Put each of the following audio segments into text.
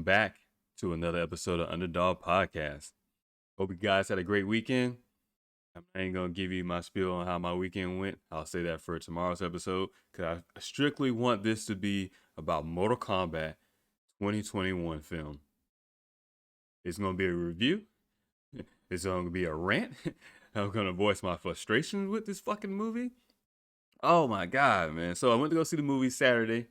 back to another episode of Underdog Podcast. Hope you guys had a great weekend. I ain't gonna give you my spiel on how my weekend went. I'll say that for tomorrow's episode because I strictly want this to be about Mortal Kombat 2021 film. It's gonna be a review. It's gonna be a rant. I'm gonna voice my frustration with this fucking movie. Oh my god, man! So I went to go see the movie Friday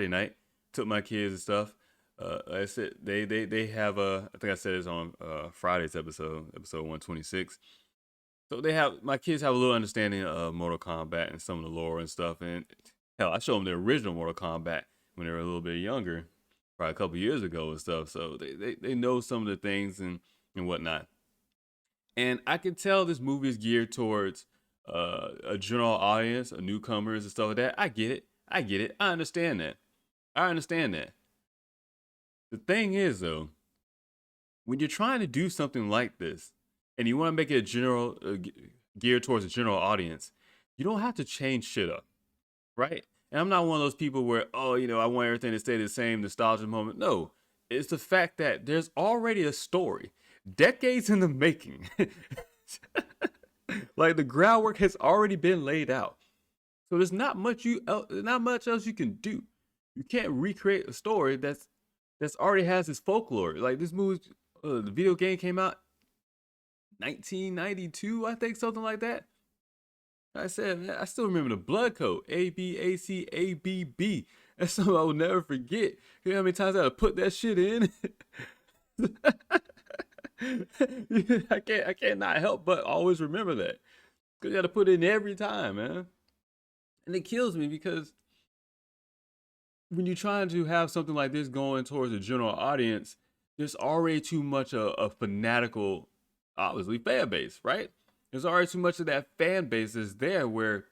night. Took my kids and stuff. Like I said, they have I think I said it's on Friday's episode 126. So my kids have a little understanding of Mortal Kombat and some of the lore and stuff. And hell, I showed them the original Mortal Kombat when they were a little bit younger, probably a couple years ago and stuff. So they know some of the things and whatnot. And I can tell this movie is geared towards a general audience, newcomers and stuff like that. I get it. I understand that. The thing is, though, when you're trying to do something like this and you want to make it a general geared towards a general audience, you don't have to change shit up, right? And I'm not one of those people where, I want everything to stay the same, nostalgia moment. No, it's the fact that there's already a story, decades in the making. Like the groundwork has already been laid out. So there's not much else you can do. You can't recreate a story that's already has its folklore. Like this movie, the video game came out 1992, I think, something like that. I said, man, I still remember the blood code, ABACABB. That's something I will never forget. You know how many times I had to put that shit in? I can't not help but always remember that. Because you got to put it in every time, man. And it kills me because when you're trying to have something like this going towards a general audience, there's already too much a fanatical, obviously, fan base, right? There's already too much of that fan base that's there where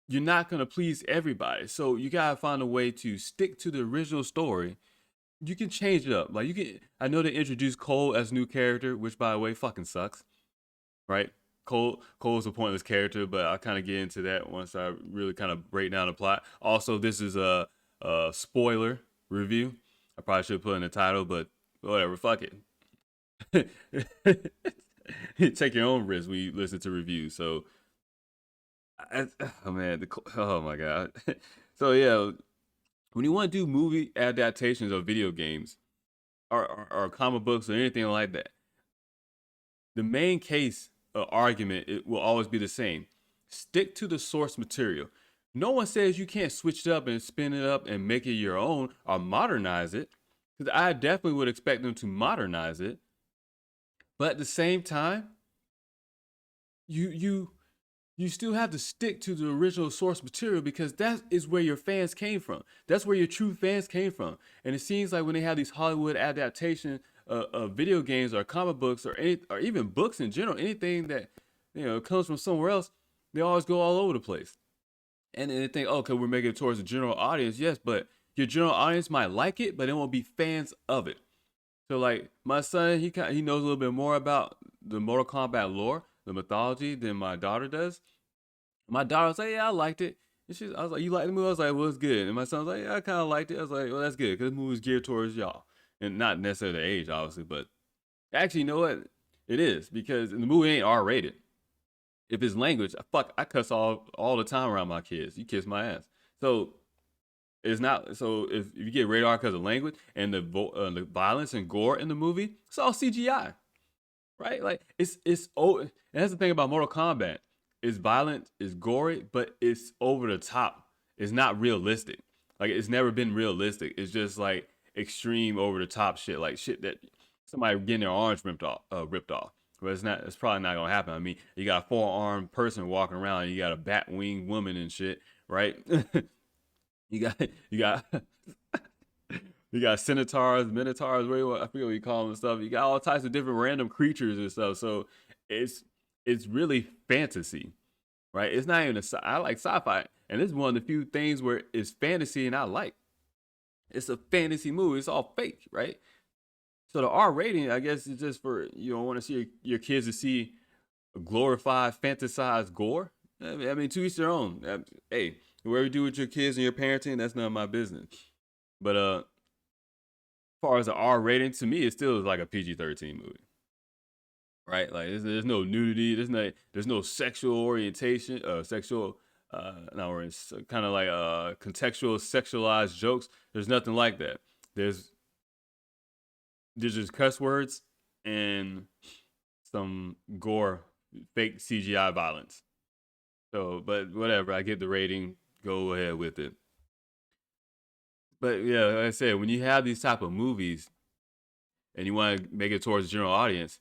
you're not going to please everybody. So you got to find a way to stick to the original story. You can change it up. I know they introduced Cole as a new character, which, by the way, fucking sucks, right? Cole's a pointless character, but I'll kind of get into that once I really kind of break down the plot. Also, this is a spoiler review. I probably should put in the title, but whatever, fuck it. Take your own risk when you listen to reviews. So, oh my god. So yeah, when you want to do movie adaptations of video games or comic books or anything like that, the main case argument, it will always be the same. Stick to the source material. No one says you can't switch it up and spin it up and make it your own or modernize it, because I definitely would expect them to modernize it. But at the same time, you still have to stick to the original source material, because that is where your fans came from. That's where your true fans came from. And it seems like when they have these Hollywood adaptations of video games or comic books or even books in general, anything that comes from somewhere else, they always go all over the place. And then they think, okay, we're making it towards the general audience. Yes, but your general audience might like it, but they won't be fans of it. So like my son, he knows a little bit more about the Mortal Kombat lore, the mythology, than my daughter does. My daughter was like, yeah, I liked it. And I was like, you like the movie? I was like, well, it's good. And my son was like, yeah, I kind of liked it. I was like, well, that's good, because the movie's geared towards y'all. And not necessarily the age, obviously, but actually, you know what? It is, because the movie ain't R-rated. If it's language, I cuss all the time around my kids. You kiss my ass. So it's not. So if you get rated R because of language and the violence and gore in the movie, it's all CGI, right? Like it's and that's the thing about Mortal Kombat. It's violent, it's gory, but it's over the top. It's not realistic. Like it's never been realistic. It's just like extreme over the top shit, like shit that somebody getting their arms ripped off. But it's probably not gonna happen. I mean, you got a 4-armed person walking around, and you got a bat winged woman and shit, right? you got you got centaurs, minotaurs, I forget what you call them and stuff. You got all types of different random creatures and stuff. So it's really fantasy, right? It's not even I like sci-fi, and this is one of the few things where it's fantasy and I like. It's a fantasy movie. It's all fake, right? So the R rating, I guess, is just for you don't want to see your kids to see glorified, fantasized gore. I mean, to each their own. Hey, whatever you do with your kids and your parenting, that's none of my business. But far as the R rating, to me, it still is like a PG-13 movie, right? Like there's no nudity, there's no sexual orientation, sexual, no, it's kind of like contextual sexualized jokes. There's nothing like that. There's there's just cuss words and some gore, fake CGI violence. So, but whatever, I get the rating. Go ahead with it. But yeah, like I said, when you have these type of movies and you want to make it towards the general audience,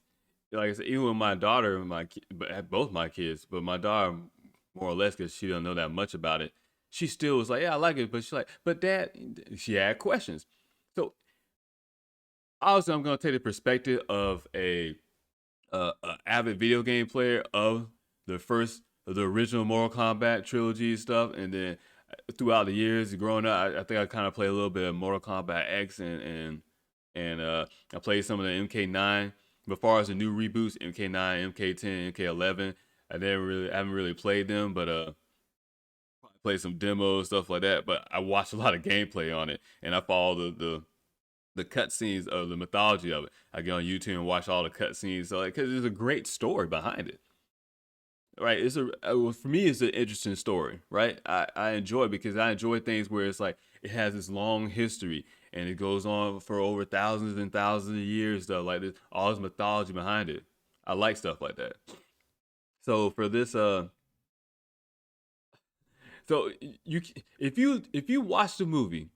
like I said, even with my daughter and both my kids, but my daughter more or less because she don't know that much about it. She still was like, yeah, I like it, but she's like, but dad, she had questions. So obviously, I'm gonna take the perspective of a avid video game player of the original Mortal Kombat trilogy stuff, and then throughout the years growing up, I think I kind of played a little bit of Mortal Kombat X and I played some of the MK9. But far as the new reboots, MK9, MK10, MK11, I haven't really played them, but played some demos stuff like that. But I watched a lot of gameplay on it, and I follow the cutscenes of the mythology of it. I get on YouTube and watch all the cutscenes, so like, cause there's a great story behind it, right? For me, it's an interesting story, right? I enjoy it because I enjoy things where it's like it has this long history and it goes on for over thousands and thousands of years, though. Like there's all this mythology behind it. I like stuff like that. So for this, so you if you watch the movie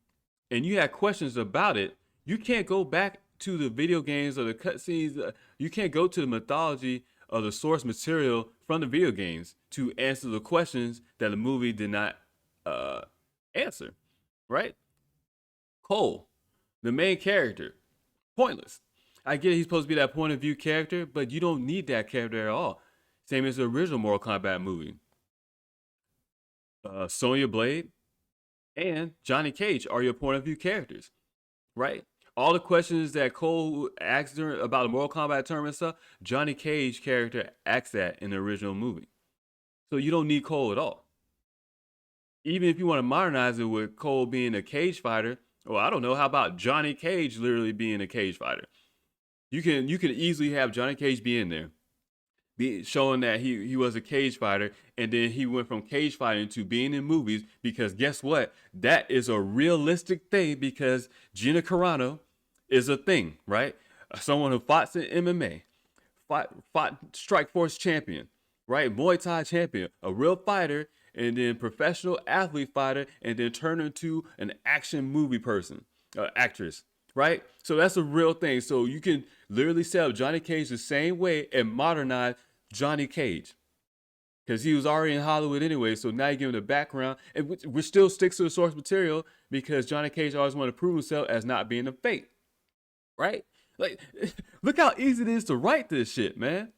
and you had questions about it, you can't go back to the video games or the cutscenes. You can't go to the mythology or the source material from the video games to answer the questions that the movie did not uh, answer. Right? Cole, the main character, pointless. I get he's supposed to be that point of view character, but you don't need that character at all. Same as the original Mortal Kombat movie. Sonya Blade and Johnny Cage are your point of view characters, right? All the questions that Cole asked during about the Mortal Kombat tournament stuff, Johnny Cage character asked that in the original movie. So you don't need Cole at all. Even if you want to modernize it with Cole being a cage fighter, well, I don't know. How about Johnny Cage literally being a cage fighter? You can easily have Johnny Cage be in there, be showing that he was a cage fighter, and then he went from cage fighting to being in movies because guess what? That is a realistic thing because Gina Carano is a thing, right? Someone who fought in MMA, fought Strike Force champion, right? Muay Thai champion, a real fighter, and then professional athlete fighter, and then turn into an action movie person, actress, right? So that's a real thing. So you can literally set up Johnny Cage the same way and modernize Johnny Cage because he was already in Hollywood anyway. So now you give him the background, and we still sticks to the source material because Johnny Cage always wanted to prove himself as not being a fake, right? Like, look how easy it is to write this shit, man.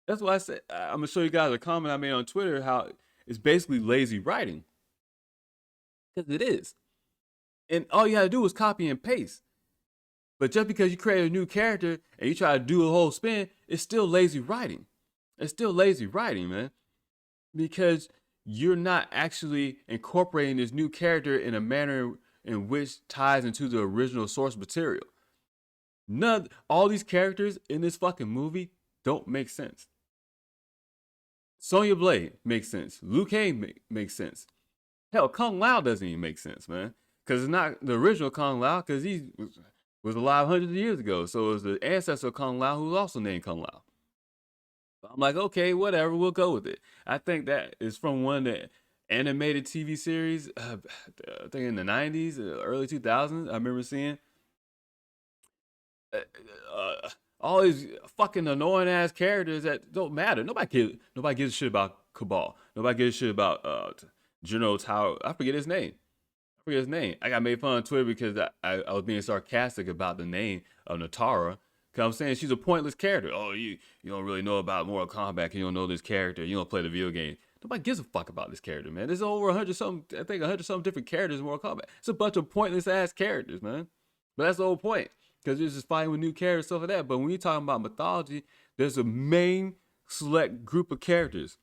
That's why I said I'm gonna show you guys a comment I made on Twitter how it's basically lazy writing because it is, and all you gotta do is copy and paste. But just because you create a new character and you try to do a whole spin, it's still lazy writing. It's still lazy writing, man. Because you're not actually incorporating this new character in a manner in which ties into the original source material. All these characters in this fucking movie don't make sense. Sonya Blade makes sense. Liu Kang makes sense. Hell, Kung Lao doesn't even make sense, man. Because it's not the original Kung Lao, because was alive hundreds of years ago. So it was the ancestor of Kung Lao who was also named Kung Lao. I'm like, okay, whatever, we'll go with it. I think that is from one of the animated TV series, I think in the 90s, early 2000s, I remember seeing uh, uh, all these fucking annoying ass characters that don't matter. Nobody gives a shit about Cabal. Nobody gives a shit about General Tower. I forget his name. Forget his name. I got made fun on Twitter because I was being sarcastic about the name of Natara. Cause I'm saying she's a pointless character. Oh, you don't really know about Mortal Kombat. You don't know this character. You don't play the video game. Nobody gives a fuck about this character, man. There's over 100 something. I think 100 something different characters in Mortal Kombat. It's a bunch of pointless ass characters, man. But that's the whole point. Cause you're just fighting with new characters, stuff like that. But when you're talking about mythology, there's a main select group of characters,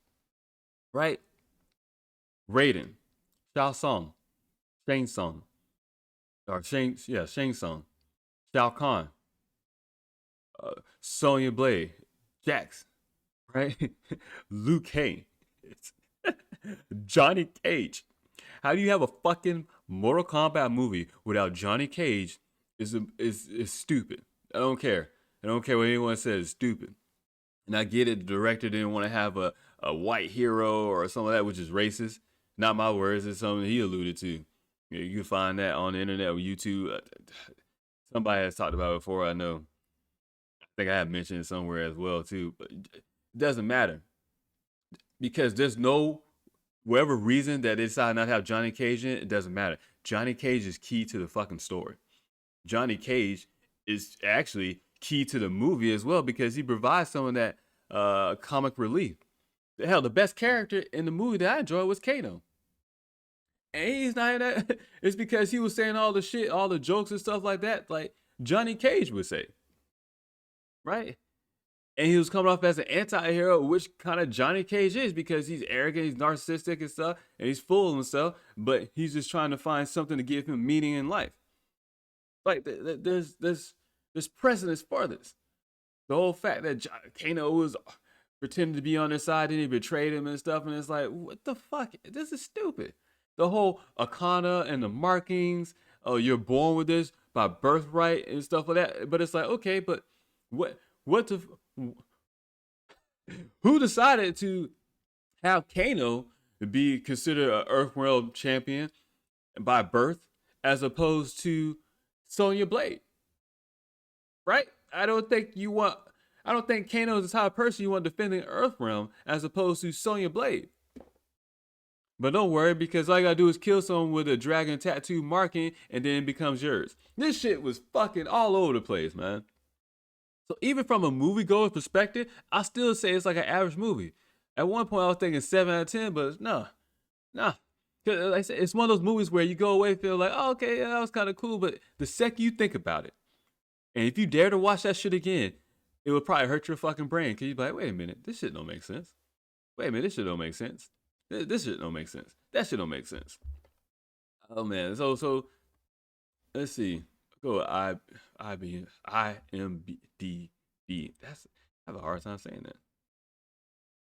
right? Raiden, Shao Tsung, Shang Tsung, or Shang Tsung, Shao Kahn, Sonya Blade, Jax, right? Liu Kang, Johnny Cage. How do you have a fucking Mortal Kombat movie without Johnny Cage? Is stupid. I don't care. I don't care what anyone says. It's stupid. And I get it. The director didn't want to have a white hero or something like that, which is racist. Not my words. It's something he alluded to. You can find that on the internet or YouTube. Somebody has talked about it before. I know. I think I have mentioned it somewhere as well too. But it doesn't matter because there's no whatever reason that they decide not to have Johnny Cage in it. It doesn't matter. Johnny Cage is key to the fucking story. Johnny Cage is actually key to the movie as well because he provides some of that comic relief. Hell, the best character in the movie that I enjoyed was Kano. And he's not in that. It's because he was saying all the shit, all the jokes and stuff like that, like Johnny Cage would say. Right? And he was coming off as an anti-hero, which kind of Johnny Cage is because he's arrogant, he's narcissistic and stuff, and he's full of himself, but he's just trying to find something to give him meaning in life. Like there's precedence for this. The whole fact that Kano was pretending to be on their side and he betrayed him and stuff, and it's like, what the fuck? This is stupid. The whole Akana and the markings, oh, you're born with this by birthright and stuff like that. But it's like, okay, but what the who decided to have Kano be considered an Earthrealm champion by birth as opposed to Sonya Blade? Right? I don't think Kano is the type of person you want defending Earthrealm as opposed to Sonya Blade. But don't worry, because all you gotta do is kill someone with a dragon tattoo marking and then it becomes yours. This shit was fucking all over the place, man. So even from a moviegoer's perspective, I still say it's like an average movie. At one point I was thinking 7 out of 10, but no. Like I said, it's one of those movies where you go away and feel like, oh, okay, yeah, that was kind of cool, but the second you think about it, and if you dare to watch that shit again, it would probably hurt your fucking brain. Cause you'd be like, wait a minute, this shit don't make sense. Wait a minute, this shit don't make sense. This shit don't make sense. That shit don't make sense. Oh man, so let's see. Go IMDb. That's I have a hard time saying that.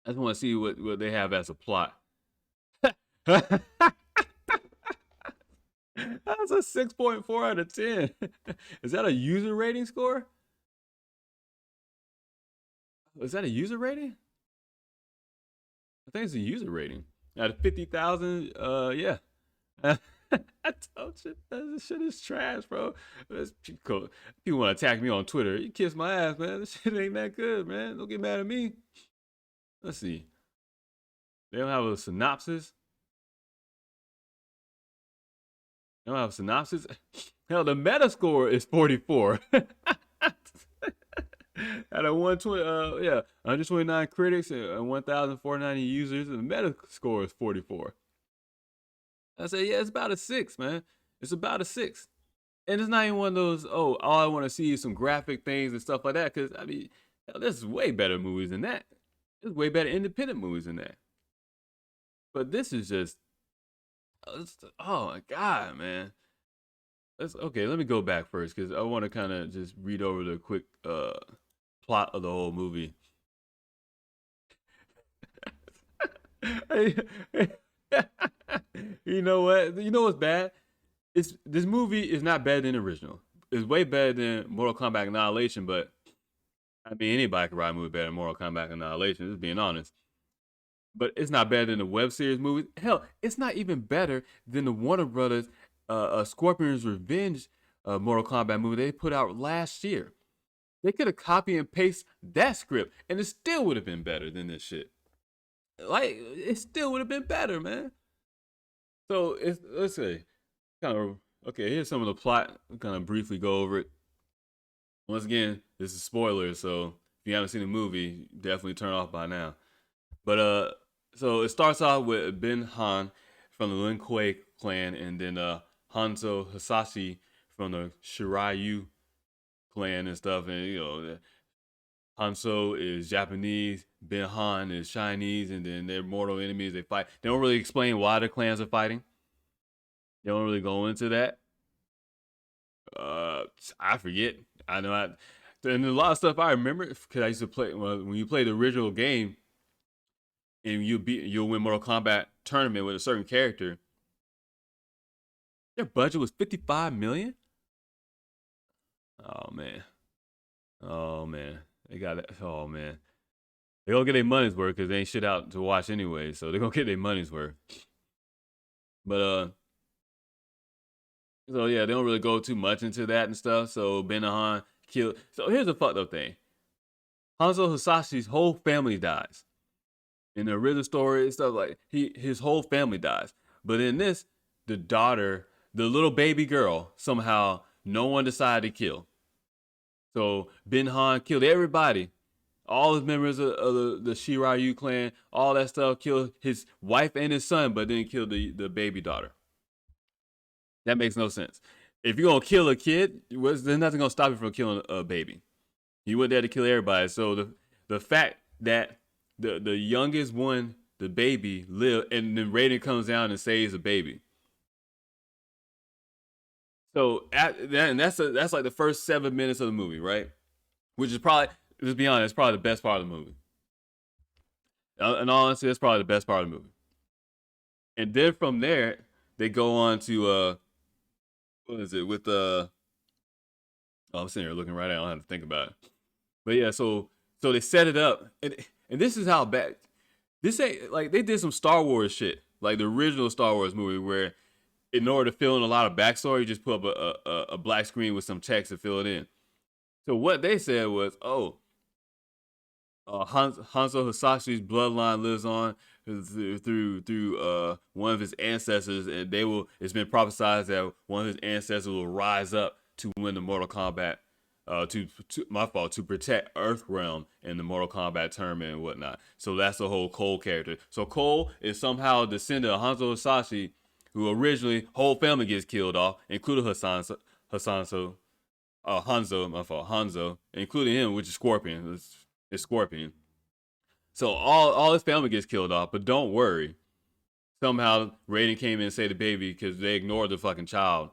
I just want to see what they have as a plot. That's a 6.4 out of 10. Is that a user rating score? Is that a user rating? I think it's a user rating. Out of 50,000, yeah. I told you, this shit is trash, bro. People want to attack me on Twitter. You kiss my ass, man. This shit ain't that good, man. Don't get mad at me. Let's see. They don't have a synopsis. They don't have a synopsis. Hell, the meta score is 44. Out of 120, 129 critics and 1,490 users, and the meta score is 44. I say, yeah, it's about a 6, man. It's about a 6. And it's not even one of those, oh, all I want to see is some graphic things and stuff like that. Because, I mean, hell, there's way better movies than that. There's way better independent movies than that. But this is just, oh my God, man. Okay, let me go back first because I want to kind of just read over the quick plot of the whole movie. You know what? You know what's bad? This movie is not better than the original. It's way better than Mortal Kombat Annihilation, but I mean anybody can write a movie better than Mortal Kombat Annihilation, just being honest. But it's not better than the web series movies. Hell, it's not even better than the Warner Brothers Scorpion's Revenge Mortal Kombat movie they put out last year. They could have copied and pasted that script, and it still would have been better than this shit. Like, it still would have been better, man. So let's say, kind of okay. Here's some of the plot. Kind of briefly go over it. Once again, this is spoilers, so if you haven't seen the movie, definitely turn off by now. But so it starts off with Ben Han from the Lin Kuei clan, and then Hanzo Hasashi from the Shiryu clan and stuff. And you know, Hanzo is Japanese, Ben Han is Chinese, and then they're mortal enemies. They fight. They don't really explain why the clans are fighting. They don't really go into that. Uh, I forget. I know I. And a lot of stuff I remember because I used to play when you play the original game and you'll win Mortal Kombat tournament with a certain character. Their budget was 55 million. Oh man. Oh man. They got it. Oh man. They gonna get their money's worth because they ain't shit out to watch anyway. So they gonna get their money's worth. But so yeah, they don't really go too much into that and stuff. So Benahan killed. So here's the fucked up thing: Hanzo Hasashi's whole family dies. In the original story and stuff, like his whole family dies. But in this, the daughter, the little baby girl, somehow no one decided to kill. So Ben Han killed everybody, all his members of the Shiryu clan, all that stuff. Killed his wife and his son, but then killed the baby daughter. That makes no sense. If you're gonna kill a kid, there's nothing gonna stop you from killing a baby. He went there to kill everybody. So the fact that the youngest one, the baby, lived, and then Raiden comes down and saves the baby. So that's like the first 7 minutes of the movie, right? Which is probably, let's be honest, probably the best part of the movie. And honestly, that's probably the best part of the movie. And then from there, they go on to what is it with oh, I'm sitting here looking right now. I don't have to think about it. But yeah, so they set it up, and this is how bad. This ain't like they did some Star Wars shit, like the original Star Wars movie, where in order to fill in a lot of backstory, you just put up a black screen with some text to fill it in. So what they said was, oh, Hanzo Hasashi's bloodline lives on through one of his ancestors, and they will. It's been prophesied that one of his ancestors will rise up to win the Mortal Kombat. To protect Earthrealm in the Mortal Kombat tournament and whatnot. So that's the whole Cole character. So Cole is somehow a descendant of Hanzo Hasashi, who originally whole family gets killed off, including Hanzo, including him, which is Scorpion. It's Scorpion. So all his family gets killed off, but don't worry. Somehow Raiden came in and saved the baby because they ignored the fucking child.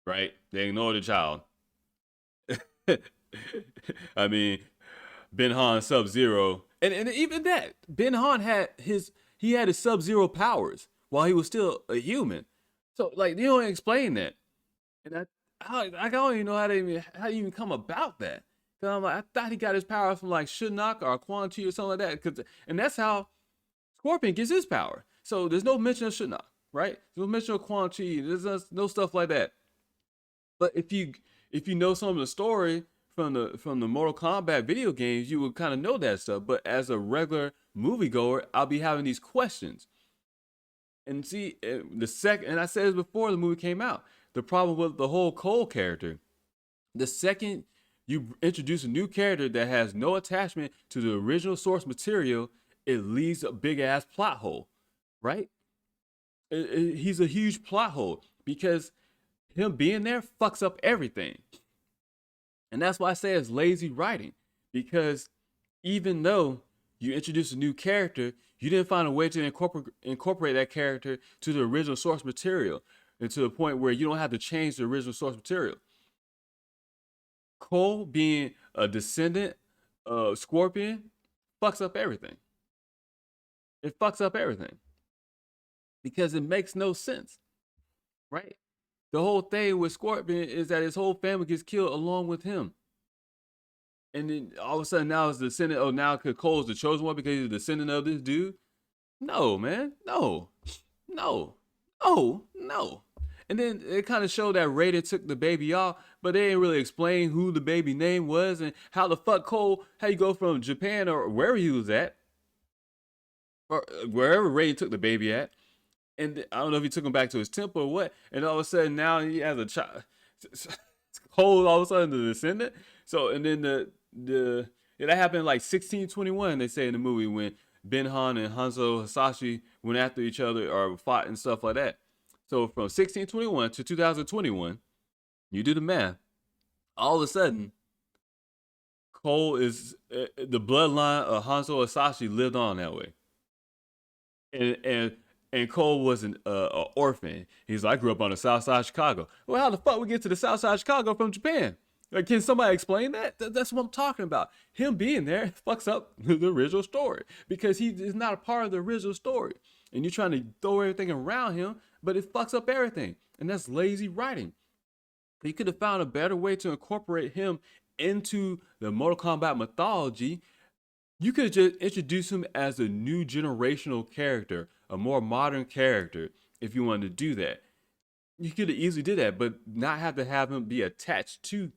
Right? They ignored the child. I mean, Ben Han Sub Zero, and even that Ben Han had his Sub Zero powers while he was still a human. So like you don't explain that, and I don't even know how to even come about that. Cause I'm like I thought he got his power from like Shinnok or Quan Chi or something like that. And that's how Scorpion gets his power. So there's no mention of Shinnok, right? There's no mention of Quan Chi. There's no stuff like that. But if you know some of the story from the Mortal Kombat video games, you would kind of know that stuff. But as a regular moviegoer, I'll be having these questions. And see, and I said this before the movie came out, the problem with the whole Cole character, the second you introduce a new character that has no attachment to the original source material, it leaves a big ass plot hole, right? He's a huge plot hole because him being there fucks up everything. And that's why I say it's lazy writing. Because even though you introduce a new character, you didn't find a way to incorporate that character to the original source material, and to the point where you don't have to change the original source material. Cole being a descendant of Scorpion fucks up everything. It fucks up everything. Because it makes no sense. Right? The whole thing with Scorpion is that his whole family gets killed along with him. And then all of a sudden now it's the descendant. Oh, now Cole's the chosen one because he's a descendant of this dude. No, man. No. No. No. No. And then it kind of showed that Raiden took the baby off, but they didn't really explain who the baby name was and how the fuck Cole, how you go from Japan or wherever he was at, or wherever Raiden took the baby at. And I don't know if he took him back to his temple or what. And all of a sudden now he has a child. Cole all of a sudden the descendant. So and then that happened in like 1621. They say in the movie when Ben Han and Hanzo Hasashi went after each other or fought and stuff like that. So from 1621 to 2021, you do the math. All of a sudden, Cole is the bloodline of Hanzo Hasashi lived on that way. And and Cole was a orphan. He's like, I grew up on the south side of Chicago. Well, how the fuck we get to the south side of Chicago from Japan? Like, can somebody explain that? That's what I'm talking about. Him being there fucks up the original story because he is not a part of the original story. And you're trying to throw everything around him, but it fucks up everything. And that's lazy writing. You could have found a better way to incorporate him into the Mortal Kombat mythology. You could just introduce him as a new generational character, a more modern character, if you wanted to do that. You could have easily did that, but not have to have him be attached to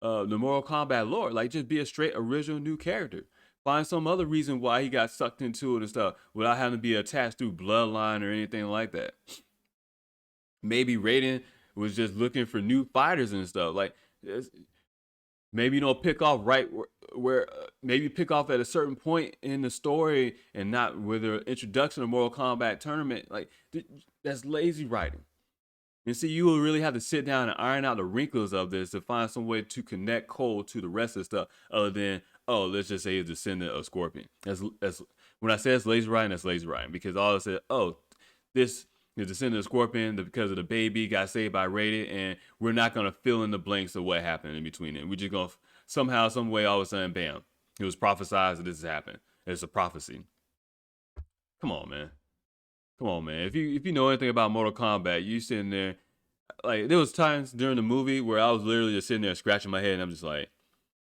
the Mortal Kombat lore. Like, just be a straight original new character. Find some other reason why he got sucked into it and stuff without having to be attached through bloodline or anything like that. Maybe Raiden was just looking for new fighters and stuff. Like, maybe you don't pick off right where maybe pick off at a certain point in the story and not with the introduction of Mortal Kombat tournament. Like, that's lazy writing. And see, you will really have to sit down and iron out the wrinkles of this to find some way to connect Cole to the rest of the stuff other than, oh, let's just say he's a descendant of Scorpion. That's when I say it's lazy writing, that's lazy writing. Because all I said, oh, this is descendant of Scorpion because of the baby got saved by Raiden, and we're not going to fill in the blanks of what happened in between it. We're just going to somehow, some way, all of a sudden, bam, it was prophesied that this has happened. It's a prophecy. Come on, man. Come on, man. If you know anything about Mortal Kombat, you sitting there, like, there was times during the movie where I was literally just sitting there scratching my head, and I'm just like,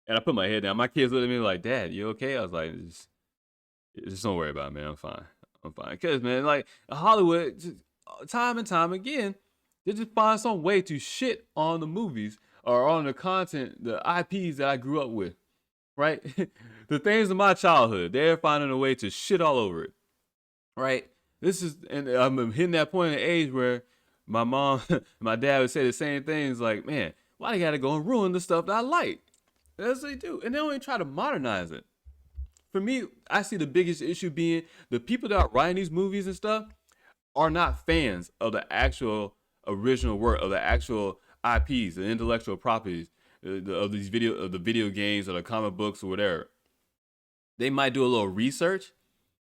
and I put my head down. My kids looked at me like, Dad, you okay? I was like, just don't worry about it, man. I'm fine. I'm fine. Because, man, like, Hollywood, just, time and time again, they just find some way to shit on the movies or on the content, the IPs that I grew up with, right? The things of my childhood, they're finding a way to shit all over it, right? This is, and I'm hitting that point in the age where my mom, my dad would say the same things like, man, why they gotta go and ruin the stuff that I like? That's what they do. And they don't even try to modernize it. For me, I see the biggest issue being the people that are writing these movies and stuff are not fans of the actual original work, of the actual IPs, the intellectual properties of these the video games or the comic books or whatever. They might do a little research,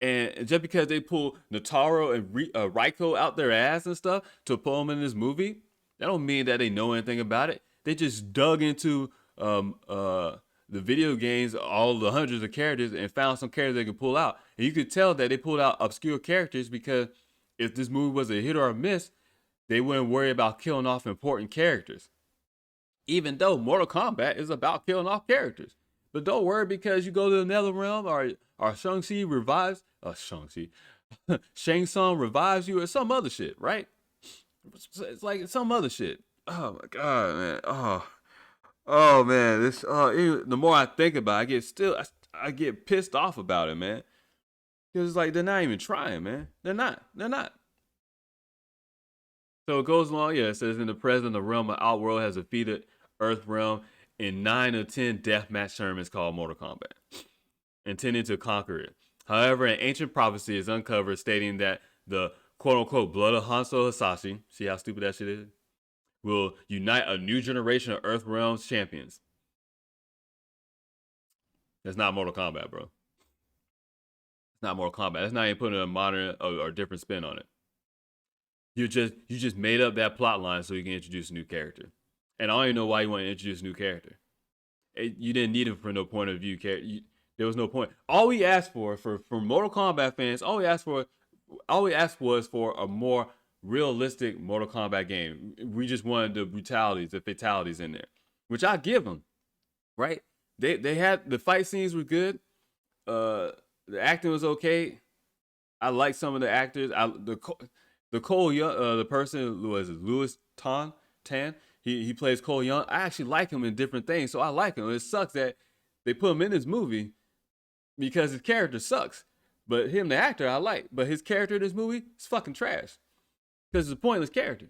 and just because they pull Nataro and Raiko out their ass and stuff to pull them in this movie, that don't mean that they know anything about it. They just dug into the video games, all the hundreds of characters, and found some characters they could pull out. And you could tell that they pulled out obscure characters because if this movie was a hit or a miss, they wouldn't worry about killing off important characters. Even though Mortal Kombat is about killing off characters. But don't worry because you go to the Nether Realm or Shang-Chi revives, Shang Tsung revives you or some other shit, right? It's like some other shit. Oh my God, man. Oh man, this the more I think about it, I get pissed off about it, man. Because it's like they're not even trying, man. They're not. So it goes along, yeah, it says in the present, the realm of Outworld has defeated Earth Realm in 9 of 10 deathmatch tournaments called Mortal Kombat, intending to conquer it. However, an ancient prophecy is uncovered stating that the quote-unquote blood of Hanzo Hasashi, see how stupid that shit is, will unite a new generation of Earth Realms champions. That's not Mortal Kombat, bro. It's not Mortal Kombat. That's not even putting a modern or different spin on it. You just made up that plot line so you can introduce a new character. And I don't even know why you want to introduce a new character. You didn't need him for no point of view character. There was no point. All we asked for Mortal Kombat fans, all we asked was for a more realistic Mortal Kombat game. We just wanted the brutalities, the fatalities in there, which I give them. Right? They had the fight scenes were good. The acting was okay. I like some of the actors. The Cole Young, the person who was Louis Tan. He plays Cole Young. I actually like him in different things, so I like him. It sucks that they put him in this movie because his character sucks. But him, the actor, I like. But his character in this movie is fucking trash because it's a pointless character.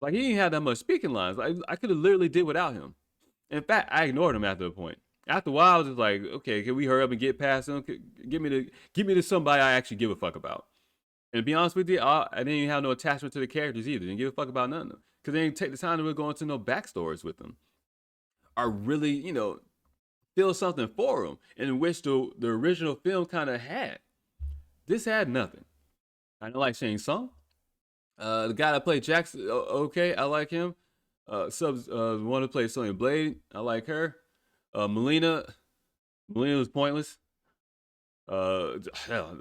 Like, he didn't have that much speaking lines. Like, I could have literally did without him. In fact, I ignored him after a point. After a while, I was just like, okay, can we hurry up and get past him? Give me to somebody I actually give a fuck about. And to be honest with you, I didn't even have no attachment to the characters either. Didn't give a fuck about none of them. Because they didn't take the time to really go into no backstories with them. Or really, feel something for them. In which the original film kind of had. This had nothing. I don't like Shang Tsung. The guy that played Jackson, okay, I like him. Subs, the one who played Sonya Blade, I like her. Melina, Melina was pointless. Hell,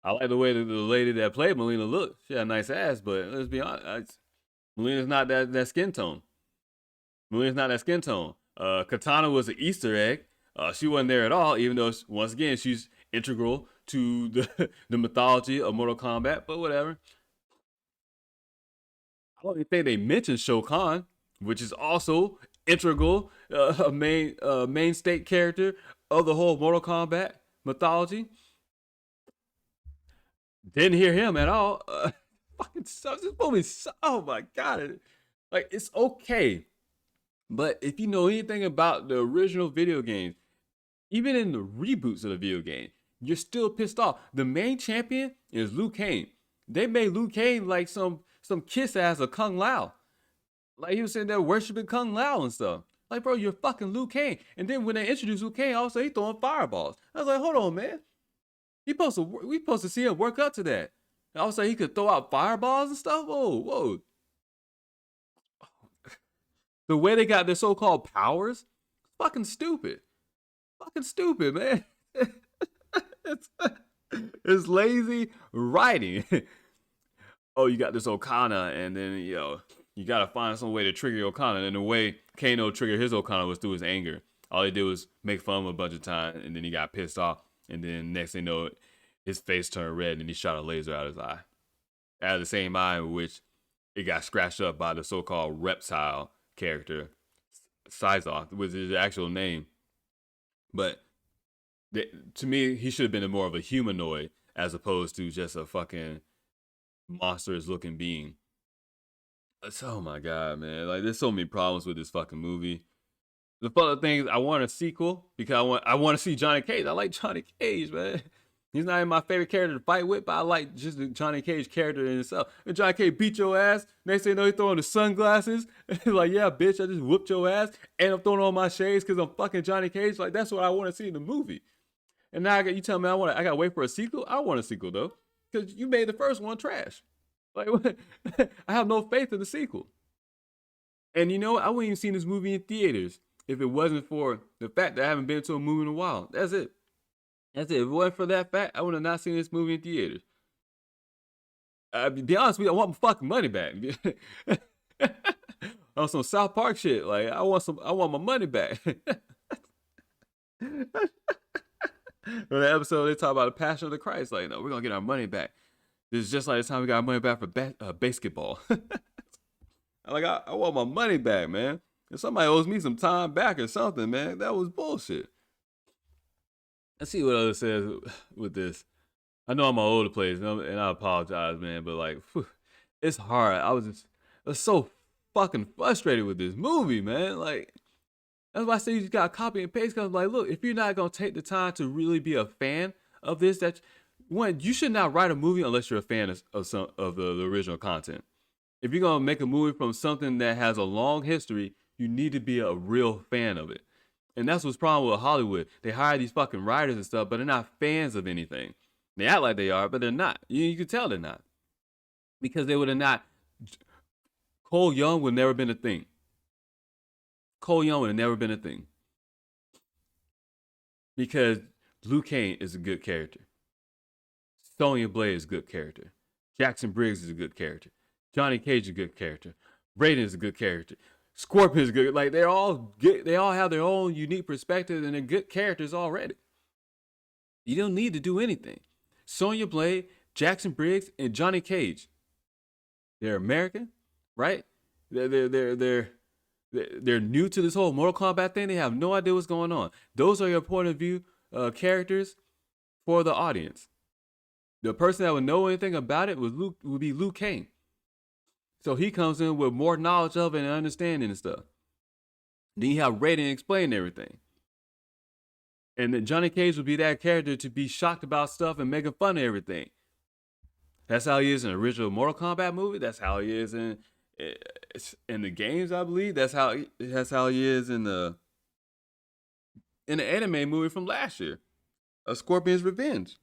I like the way that the lady that played Melina looked. She had a nice ass, but let's be honest, Melina's not that skin tone. Melina's not that skin tone. Katana was an Easter egg. She wasn't there at all, even though once again she's integral to the the mythology of Mortal Kombat. But whatever. I don't even think they mentioned Shao Kahn, which is also integral, a main state character of the whole Mortal Kombat mythology. Didn't hear him at all. Fucking sucks. This movie. Oh my god! Like it's okay, but if you know anything about the original video games, even in the reboots of the video game, you're still pissed off. The main champion is Liu Kang. They made Liu Kang like some kiss ass of Kung Lao. Like he was sitting there worshiping Kung Lao and stuff. Like, bro, you're fucking Liu Kang. And then when they introduced Liu Kang, also he throwing fireballs. I was like, hold on, man. We supposed to see him work up to that. And also he could throw out fireballs and stuff. Whoa, whoa. The way they got their so-called powers, fucking stupid. Fucking stupid, man. it's, it's lazy writing. Oh, you got this Okana, and then you gotta find some way to trigger Okana. And the way Kano triggered his Okana was through his anger. All he did was make fun of him a bunch of times, and then he got pissed off. And then next thing you know, his face turned red, and he shot a laser out of his eye. Out of the same eye in which it got scratched up by the so-called reptile character, Sizoth, was his actual name. But to me, he should have been more of a humanoid as opposed to just a fucking monstrous looking being. Oh my god, man! Like, there's so many problems with this fucking movie. The fun thing is, I want a sequel because I want to see Johnny Cage. I like Johnny Cage, man. He's not even my favorite character to fight with, but I like just the Johnny Cage character in itself. And Johnny Cage beat your ass. Next thing you know, he throwing the sunglasses. Like, yeah, bitch, I just whooped your ass. And I'm throwing on my shades because I'm fucking Johnny Cage. Like, that's what I want to see in the movie. And now you tell me I got to wait for a sequel? I want a sequel, though. Because you made the first one trash. Like, I have no faith in the sequel. And you know what? I wouldn't even seen this movie in theaters if it wasn't for the fact that I haven't been to a movie in a while. That's it. That's it. If it wasn't for that fact, I would have not seen this movie in theaters. Be honest with you, I want my fucking money back. On some South Park shit, like I want my money back. On the episode, they talk about the Passion of the Christ. Like, no, we're gonna get our money back. This is just like the time we got our money back for basketball. I want my money back, man. If somebody owes me some time back or something, man, that was bullshit. Let's see what else says with this. I know I'm all over the place, and I apologize, man, but like, whew, it's hard. I was so fucking frustrated with this movie, man. Like, that's why I say you just gotta copy and paste. Cause I'm like, look, if you're not gonna take the time to really be a fan of this, that one, you should not write a movie unless you're a fan of some of the original content. If you're gonna make a movie from something that has a long history, you need to be a real fan of it. And that's what's problem with Hollywood. They hire these fucking writers and stuff, but they're not fans of anything. They act like they are, but they're not. You can tell they're not. Because they would have not. Cole Young would never been a thing. Cole Young would have never been a thing. Because Liu Kang is a good character. Sonya Blade is a good character. Jackson Briggs is a good character. Johnny Cage is a good character. Raiden is a good character. Scorpion is good. Like, they're all good. They all have their own unique perspective and they're good characters already. You don't need to do anything. Sonya Blade, Jackson Briggs, and Johnny Cage. They're American, right? They're new to this whole Mortal Kombat thing. They have no idea what's going on. Those are your point of view characters for the audience. The person that would know anything about it would be Liu Kang. So he comes in with more knowledge of it and understanding and stuff. Then you have Raiden explain everything. And then Johnny Cage would be that character to be shocked about stuff and making fun of everything. That's how he is in the original Mortal Kombat movie. That's how he is in the games, I believe. That's how he is in the anime movie from last year, A Scorpion's Revenge.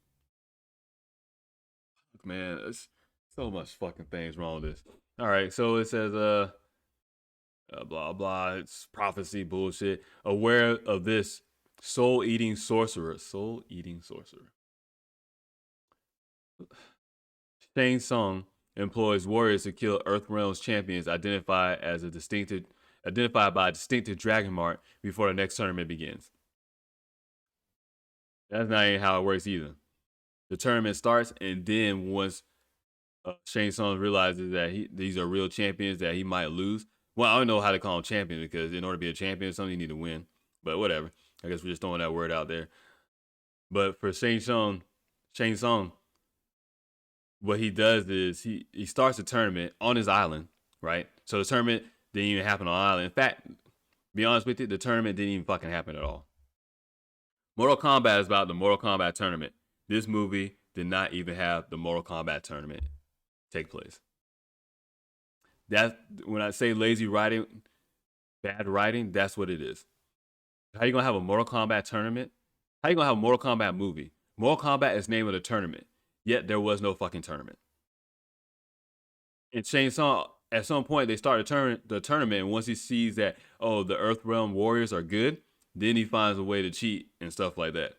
man. It's so much fucking things wrong with this. All right, so it says blah blah. It's prophecy bullshit. Aware of this soul eating sorcerer. Soul eating sorcerer. Shang Tsung employs warriors to kill Earthrealm's champions identified by a distinctive dragon mark before the next tournament begins. That's not even how it works either. The tournament starts, and then once Shang Tsung realizes that these are real champions that he might lose. Well, I don't know how to call them champions because in order to be a champion, something you need to win. But whatever. I guess we're just throwing that word out there. But for Shang Tsung, what he does is he starts a tournament on his island, right? So the tournament didn't even happen on the island. In fact, be honest with you, the tournament didn't even fucking happen at all. Mortal Kombat is about the Mortal Kombat tournament. This movie did not even have the Mortal Kombat tournament take place. That when I say lazy writing, bad writing, that's what it is. How you gonna have a Mortal Kombat tournament? How you gonna have a Mortal Kombat movie? Mortal Kombat is named of the tournament, yet there was no fucking tournament. And Shang Tsung, at some point, they start the tournament, and once he sees that, oh, the Earthrealm warriors are good, then he finds a way to cheat and stuff like that.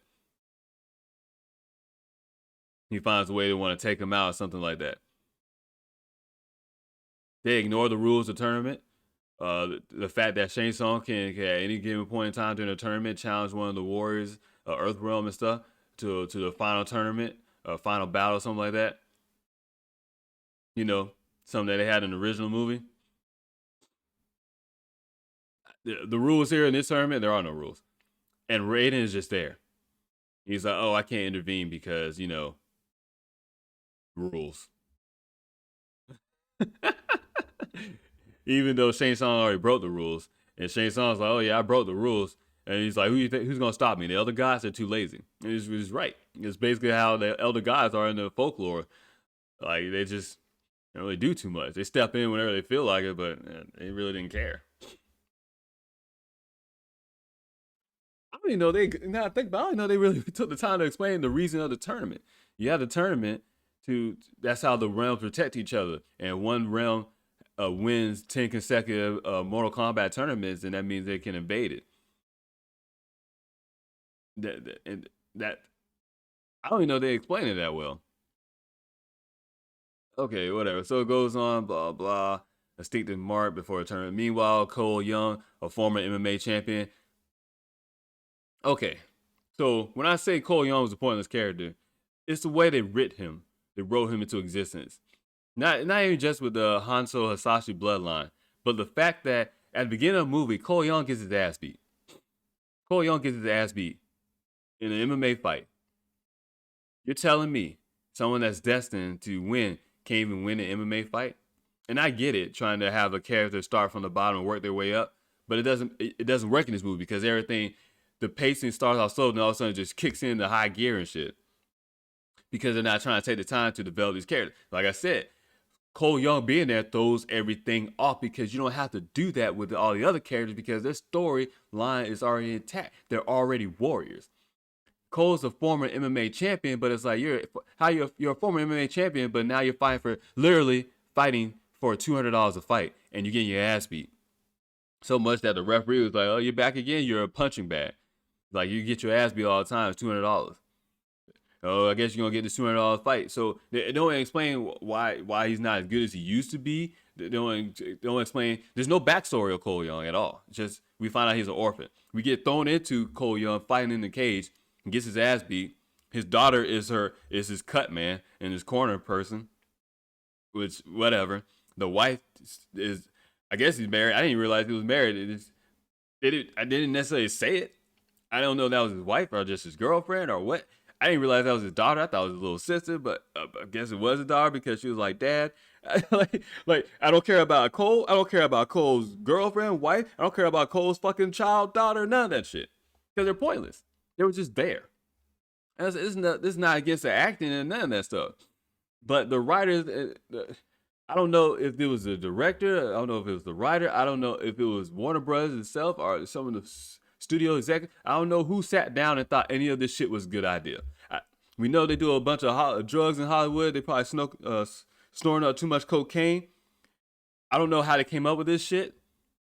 He finds a way to want to take him out or something like that. They ignore the rules of the tournament. The fact that Shang Tsung can at any given point in time during the tournament challenge one of the warriors, Earthrealm and stuff, to the final tournament, final battle, something like that. You know, something that they had in the original movie. The rules here in this tournament, there are no rules. And Raiden is just there. He's like, oh, I can't intervene because, rules. Even though Shang Tsung already broke the rules. And Shang Tsung's like, oh yeah, I broke the rules. And he's like, who's going to stop me? The elder gods are too lazy. And he's right. It's basically how the elder gods are in the folklore. Like, they just don't really do too much. They step in whenever they feel like it, but they really didn't care. I don't even know I don't even know they really took the time to explain the reason of the tournament. You have the tournament that's how the realms protect each other. And one realm wins 10 consecutive Mortal Kombat tournaments, and that means they can invade it. That I don't even know they explain it that well. Okay, whatever. So it goes on, blah blah. A distinctive mark before a tournament. Meanwhile, Cole Young, a former MMA champion. Okay, so when I say Cole Young was a pointless character, it's the way they wrote him. They wrote him into existence. Not even just with the Hanzo Hasashi bloodline, but the fact that at the beginning of the movie, Cole Young gets his ass beat. Cole Young gets his ass beat in an MMA fight. You're telling me someone that's destined to win can't even win an MMA fight? And I get it, trying to have a character start from the bottom and work their way up, but it doesn't work in this movie because everything, the pacing starts off slow and all of a sudden it just kicks into high gear and shit. Because they're not trying to take the time to develop these characters. Like I said, Cole Young being there throws everything off because you don't have to do that with all the other characters because their storyline is already intact. They're already warriors. Cole's a former MMA champion, but it's like you're a former MMA champion, but now you're literally fighting for $200 a fight, and you're getting your ass beat. So much that the referee was like, "Oh, you're back again. You're a punching bag. Like you get your ass beat all the time. It's $200. Oh, I guess you're gonna get this $200 fight." So they don't explain why he's not as good as he used to be. They don't explain. There's no backstory of Cole Young at all. Just we find out he's an orphan. We get thrown into Cole Young fighting in the cage and gets his ass beat. His daughter is his cut man and his corner person. Which whatever. The wife is, I guess he's married. I didn't realize he was married. I didn't necessarily say it. I don't know if that was his wife or just his girlfriend or what. I didn't realize that was his daughter. I thought it was his little sister, but I guess it was his daughter because she was like, "Dad, like I don't care about Cole. I don't care about Cole's girlfriend, wife. I don't care about Cole's fucking child, daughter, none of that shit because they're pointless. They were just there. And this is not against the acting and none of that stuff. But the writers, I don't know if it was the director. I don't know if it was the writer. I don't know if it was Warner Brothers itself or some of the studio executive. I don't know who sat down and thought any of this shit was a good idea. We know they do a bunch of drugs in Hollywood. They probably snorting up too much cocaine. I don't know how they came up with this shit,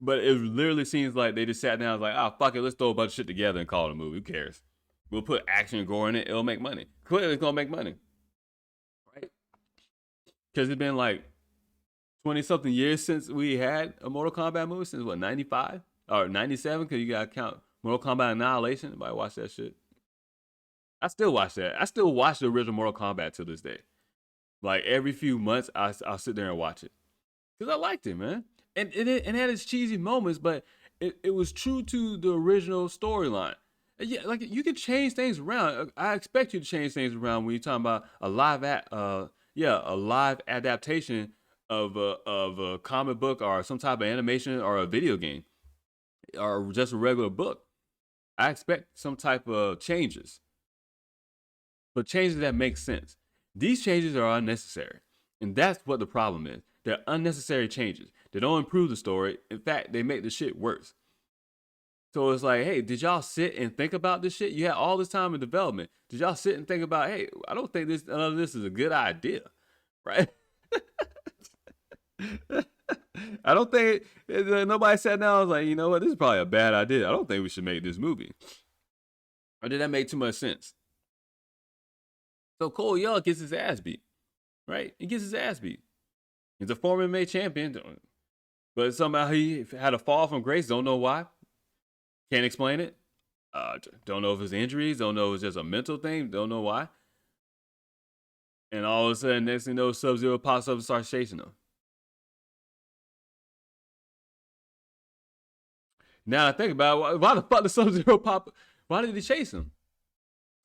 but it literally seems like they just sat down and was like, oh, fuck it, let's throw a bunch of shit together and call it a movie. Who cares? We'll put action and gore in it. It'll make money. Clearly, it's gonna make money, right? Because it's been like 20 something years since we had a Mortal Kombat movie. Since what, 95 or 97? Because you gotta count Mortal Kombat Annihilation. Anybody watch that shit? I still watch that. I still watch the original Mortal Kombat to this day. Like every few months, I'll sit there and watch it because I liked it, man. And it had its cheesy moments, but it was true to the original storyline. Yeah, like you can change things around. I expect you to change things around when you're talking about a live adaptation of a comic book or some type of animation or a video game or just a regular book. I expect some type of changes, but changes that make sense. These changes are unnecessary, and that's what the problem is. They're unnecessary changes. They don't improve the story. In fact, they make the shit worse. So it's like, hey, did y'all sit and think about this shit? You had all this time in development. Did y'all sit and think about, hey, I don't think none of this is a good idea, right? I don't think nobody sat down and was like, you know what, this is probably a bad idea. I don't think we should make this movie. Or did that make too much sense? So Cole Young gets his ass beat, right? He gets his ass beat. He's a former MMA champion, but somehow he had a fall from grace. Don't know why. Can't explain it. Don't know if it's injuries. Don't know if it's just a mental thing. Don't know why. And all of a sudden, next thing you know, Sub-Zero pops up and starts chasing him. Now I think about it, why the fuck did Sub-Zero pop? Why did he chase him?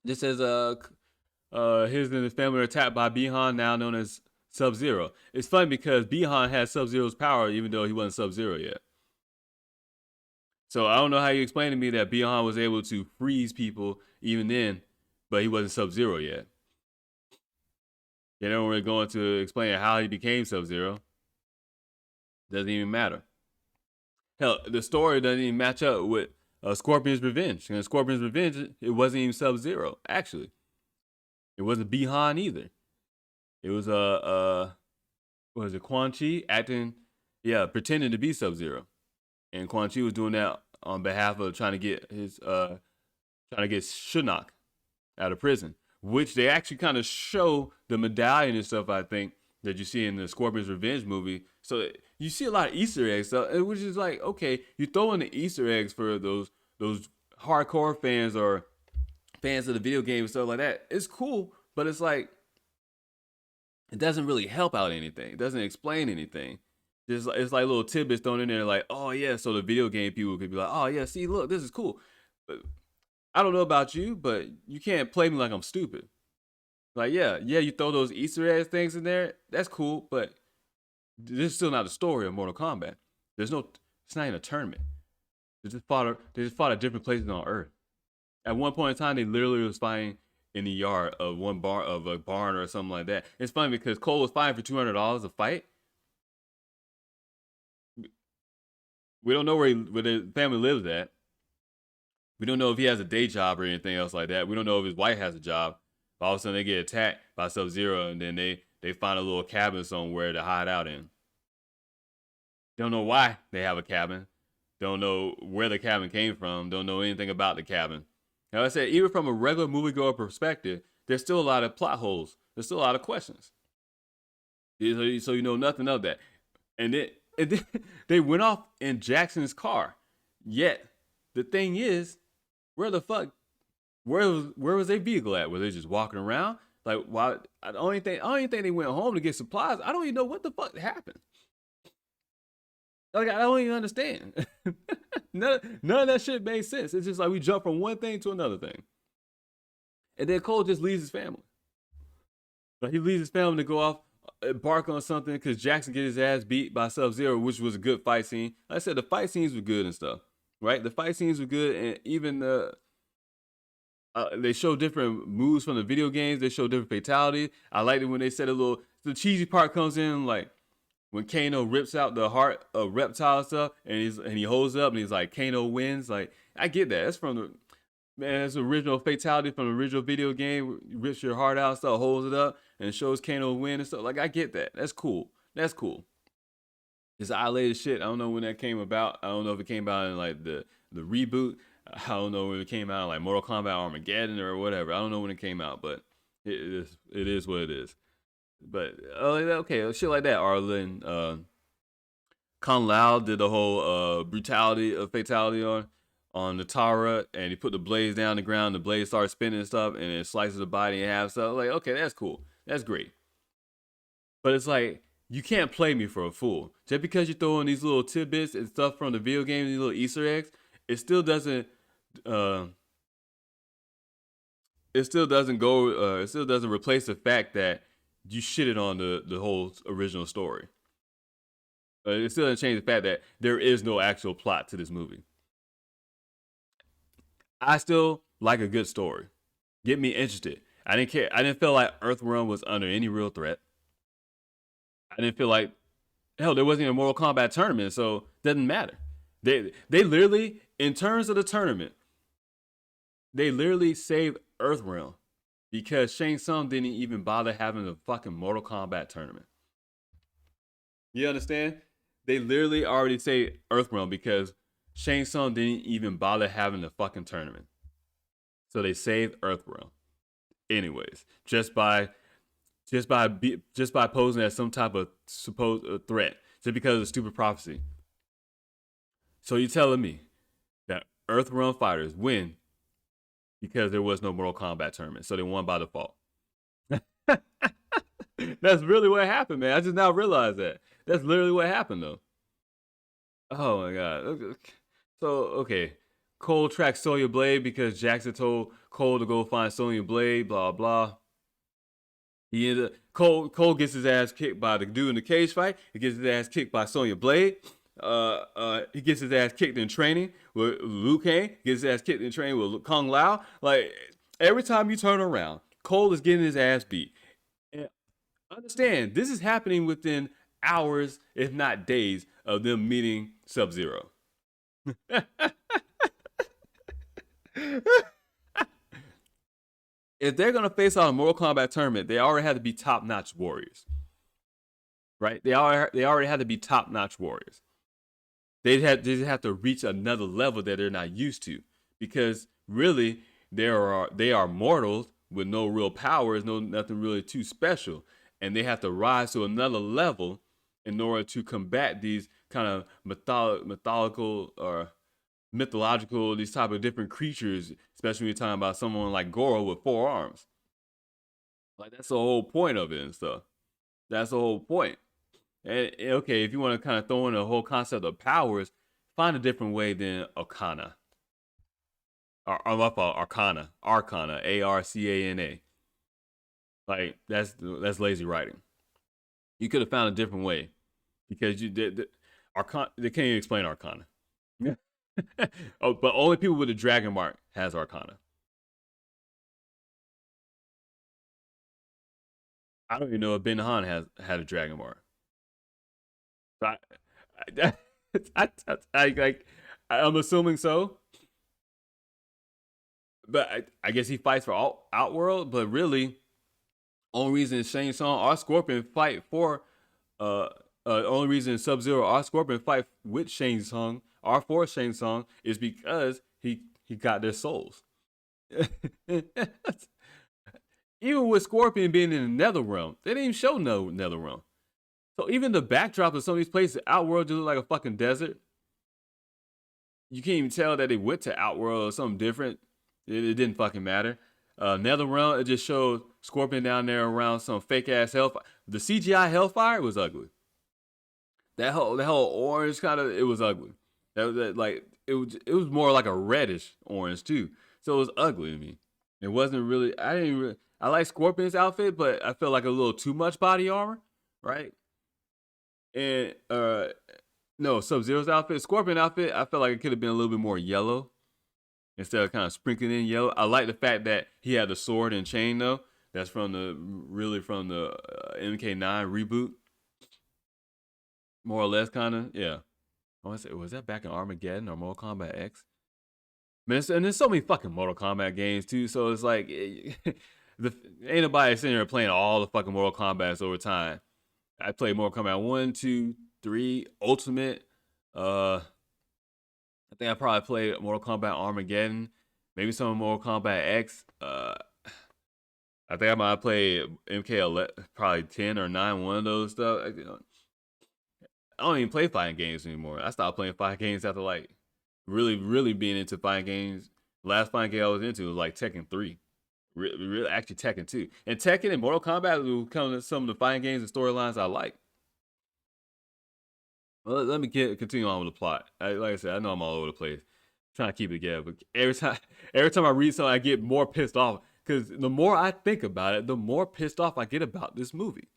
This says his and his family are attacked by Bihan, now known as Sub-Zero. It's funny because Bihan has Sub-Zero's power even though he wasn't Sub-Zero yet. So I don't know how you explain to me that Bihan was able to freeze people even then, but he wasn't Sub-Zero yet. They don't really go into explaining how he became Sub-Zero. Doesn't even matter. Hell, the story doesn't even match up with Scorpion's Revenge. And Scorpion's Revenge, it wasn't even Sub-Zero, actually. It wasn't Bihan either. It was what was it, Quan Chi acting, pretending to be Sub-Zero. And Quan Chi was doing that on behalf of trying to get Shinnok out of prison, which they actually kind of show the medallion and stuff, I think, that you see in the Scorpion's Revenge movie. So you see a lot of Easter eggs, which is like, okay, you throw in the Easter eggs for those hardcore fans or fans of the video game and stuff like that. It's cool, but it's like, it doesn't really help out anything. It doesn't explain anything. It's like little tidbits thrown in there, like, oh yeah, so the video game people could be like, oh yeah, see, look, this is cool. But I don't know about you, but you can't play me like I'm stupid. Like, yeah, you throw those Easter egg things in there, that's cool, but this is still not the story of Mortal Kombat. It's not even a tournament. They just fought at different places on Earth. At one point in time, they literally was fighting in the yard of a barn or something like that. It's funny because Cole was fighting for $200 a fight. We don't know where the family lives at. We don't know if he has a day job or anything else like that. We don't know if his wife has a job. All of a sudden they get attacked by Sub-Zero and then they find a little cabin somewhere to hide out in. Don't know why they have a cabin. Don't know where the cabin came from. Don't know anything about the cabin. Now I said, even from a regular moviegoer perspective, there's still a lot of plot holes. There's still a lot of questions. So you know nothing of that. And then they went off in Jackson's car. Yet the thing is, where was their vehicle at? Were they just walking around? Like, why? I don't even think they went home to get supplies. I don't even know what the fuck happened. Like, I don't even understand. none of that shit made sense. It's just like we jump from one thing to another thing. And then Cole just leaves his family. Like, he leaves his family to go off, embark on something because Jackson get his ass beat by Sub-Zero, which was a good fight scene. Like I said, the fight scenes were good and stuff, right? The fight scenes were good, and even they show different moves from the video games. They show different fatalities. I liked it when they said the cheesy part comes in, like when Kano rips out the heart of Reptile and stuff, and he holds up and he's like, Kano wins. Like, I get that. That's from Man, it's original fatality from the original video game. Rips your heart out, stuff, holds it up, and shows Kano win and stuff. Like I get that. That's cool. That's cool. It's outdated shit. I don't know when that came about. I don't know if it came out in like the reboot. I don't know when it came out, like Mortal Kombat Armageddon or whatever. I don't know when it came out, but it is what it is. But okay, shit like that. Arlen, Kung Lao did the whole brutality of fatality on Natara, and he put the blades down the ground. The blades start spinning and stuff, and it slices the body in half. So like, okay, that's cool. That's great. But it's like you can't play me for a fool. Just because you throw in these little tidbits and stuff from the video game, these little Easter eggs, it still doesn't. Uh, it still doesn't go. It still doesn't replace the fact that you shitted on the whole original story. It still doesn't change the fact that there is no actual plot to this movie. I still like a good story. Get me interested. I didn't care. I didn't feel like Earthrealm was under any real threat. I didn't feel like hell. There wasn't even a Mortal Kombat tournament, so it doesn't matter. They literally, in terms of the tournament, they literally saved Earthrealm because Shang Tsung didn't even bother having a fucking Mortal Kombat tournament. You understand? They literally already saved Earthrealm because Shang Tsung didn't even bother having the fucking tournament. So they saved Earthrealm. Anyways, just by posing as some type of supposed threat, just because of the stupid prophecy. So you're telling me that Earthrealm fighters win because there was no Mortal Kombat tournament, so they won by default. That's really what happened, man. I just now realized that. That's literally what happened, though. Oh my god. So okay, Cole tracks Sonya Blade because Jackson told Cole to go find Sonya Blade. Blah blah. He ended up, Cole gets his ass kicked by the dude in the cage fight. He gets his ass kicked by Sonya Blade. He gets his ass kicked in training with Liu Kang. Gets his ass kicked in training with Kung Lao. Like every time you turn around, Cole is getting his ass beat. And understand, this is happening within hours, if not days, of them meeting Sub Zero. If they're gonna face out a Mortal Kombat tournament, they already have to be top notch warriors, right? They already have to be top notch warriors. They have to reach another level that they're not used to, because really they are mortals with no real powers, no nothing really too special, and they have to rise to another level in order to combat these kind of mythological or mythological, these type of different creatures, especially when you're talking about someone like Goro with 4 arms. Like that's the whole point of it and stuff. That's the whole point. And okay, if you want to kind of throw in the whole concept of powers, find a different way than Arcana. Or my fault, Arcana. Arcana. Arcana. Like that's lazy writing. You could have found a different way because you did. Arcana. They can't even explain Arcana. Oh, but only people with a dragon mark has Arcana. I don't even know if Ben Han has had a dragon mark. So like, I'm assuming so. But I guess he fights for Outworld. But really, only reason Shane Song or Scorpion fight for uh only reason Sub Zero or Scorpion fight with Shane Song or for Shane Song is because he got their souls. Even with Scorpion being in the Nether Realm, they didn't even show no Nether Realm. So even the backdrop of some of these places, Outworld just look like a fucking desert. You can't even tell that they went to Outworld or something different. It didn't fucking matter. Nether Realm, it just showed Scorpion down there around some fake ass hellfire. The CGI hellfire was ugly. That whole orange kind of, it was ugly. That like it was more like a reddish orange too. So it was ugly to me. It wasn't really. I didn't really. I like Scorpion's outfit, but I felt like a little too much body armor, right? And no, Sub Zero's outfit, Scorpion outfit, I felt like it could have been a little bit more yellow instead of kind of sprinkling in yellow. I like the fact that he had the sword and chain though. That's from the MK9 reboot, more or less, kind of. Yeah. I want to say, was that back in Armageddon or Mortal Kombat X? Man, and there's so many fucking Mortal Kombat games too. So it's like, the ain't nobody sitting here playing all the fucking Mortal Kombats over time. I played Mortal Kombat 1, 2, 3, Ultimate. I think I probably played Mortal Kombat Armageddon, maybe some Mortal Kombat X. I think I might play MK11, probably 10 or 9, one of those stuff. I don't even play fighting games anymore. I stopped playing fighting games after like really, really being into fighting games. The last fighting game I was into was like Tekken 3. Really, actually Tekken 2. And Tekken and Mortal Kombat will come to some of the fighting games and storylines I like. Well, let me continue on with the plot. Like I said, I know I'm all over the place, trying to keep it together. But every time I read something, I get more pissed off because the more I think about it, the more pissed off I get about this movie.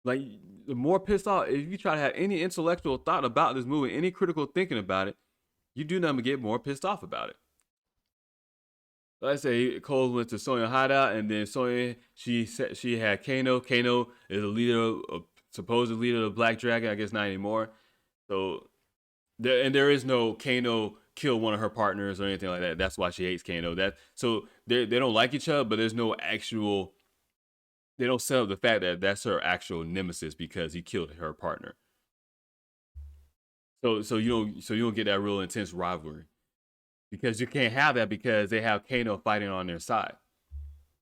Like, the more pissed off, if you try to have any intellectual thought about this movie, any critical thinking about it, you do nothing but get more pissed off about it. Like I say, Cole went to Sonya hideout, and then Sonya, she had Kano. Kano is a leader, supposed leader of the Black Dragon. I guess not anymore. So, there is no Kano kill one of her partners or anything like that. That's why she hates Kano. So they don't like each other, but there's no actual. They don't set up the fact that that's her actual nemesis because he killed her partner. So you don't get that real intense rivalry because you can't have that because they have Kano fighting on their side.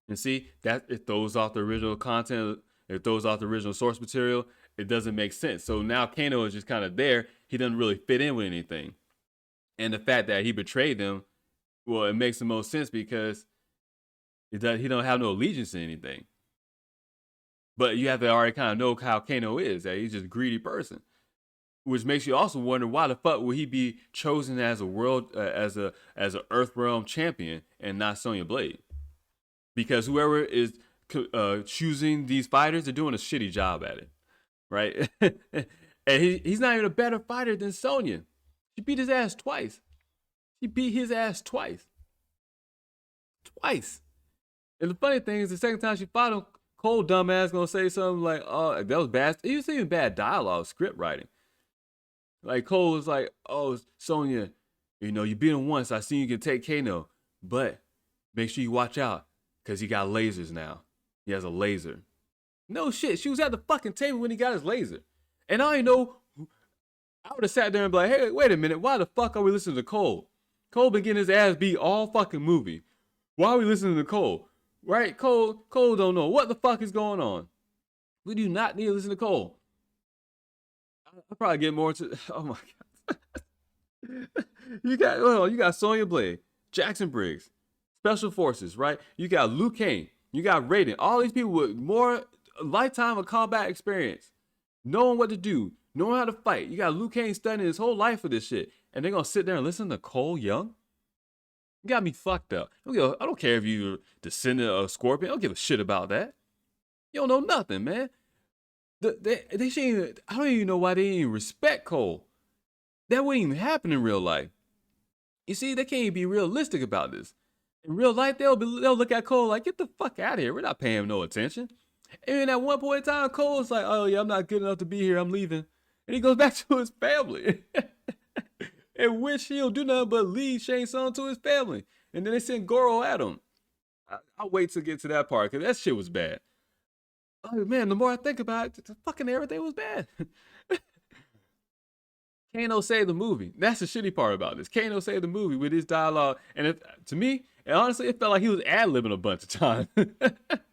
And see, that it throws off the original content, it throws off the original source material. It doesn't make sense. So now Kano is just kind of there. He doesn't really fit in with anything. And the fact that he betrayed them, well, it makes the most sense because he don't have no allegiance to anything. But you have to already kind of know how Kano is, that he's just a greedy person. Which makes you also wonder why the fuck would he be chosen as a world as a Earthrealm champion and not Sonya Blade? Because whoever is choosing these fighters, they're doing a shitty job at it, right? And he's not even a better fighter than Sonya. She beat his ass twice. And the funny thing is, the second time she fought him, Cole dumbass gonna say something like, "Oh, that was bad." He was even bad dialogue, script writing. Like Cole was like, "Oh, Sonya, you beat him once. I seen you can take Kano, but make sure you watch out, cause he got lasers now. He has a laser." No shit, she was at the fucking table when he got his laser, and I know. I would have sat there and be like, "Hey, wait a minute, why the fuck are we listening to Cole? Cole been getting his ass beat all fucking movie. Why are we listening to Cole?" Right? Cole don't know what the fuck is going on. We do not need to listen to Cole. I'll probably get more to. Oh my god. you got Sonya Blade, Jackson Briggs, Special Forces, right? You got Liu Kang, you got Raiden. All these people with more lifetime of combat experience, knowing what to do, knowing how to fight. You got Liu Kang studying his whole life for this shit, and they're gonna sit there and listen to Cole Young? You got me fucked up. I don't care if you're descendant of Scorpion. I don't give a shit about that. You don't know nothing, man. They shouldn't even, I don't even know why they didn't even respect Cole. That wouldn't even happen in real life. You see, they can't even be realistic about this. In real life, they'll look at Cole like, "Get the fuck out of here. We're not paying him no attention." And at one point in time, Cole's like, "Oh yeah, I'm not good enough to be here. I'm leaving." And he goes back to his family. In which he'll do nothing but lead Shang Tsung to his family. And then they send Goro at him. I'll wait to get to that part, because that shit was bad. Oh man, the more I think about it, fucking everything was bad. Kano saved the movie. That's the shitty part about this. Kano saved the movie with his dialogue. And to me, and honestly, it felt like he was ad-libbing a bunch of times.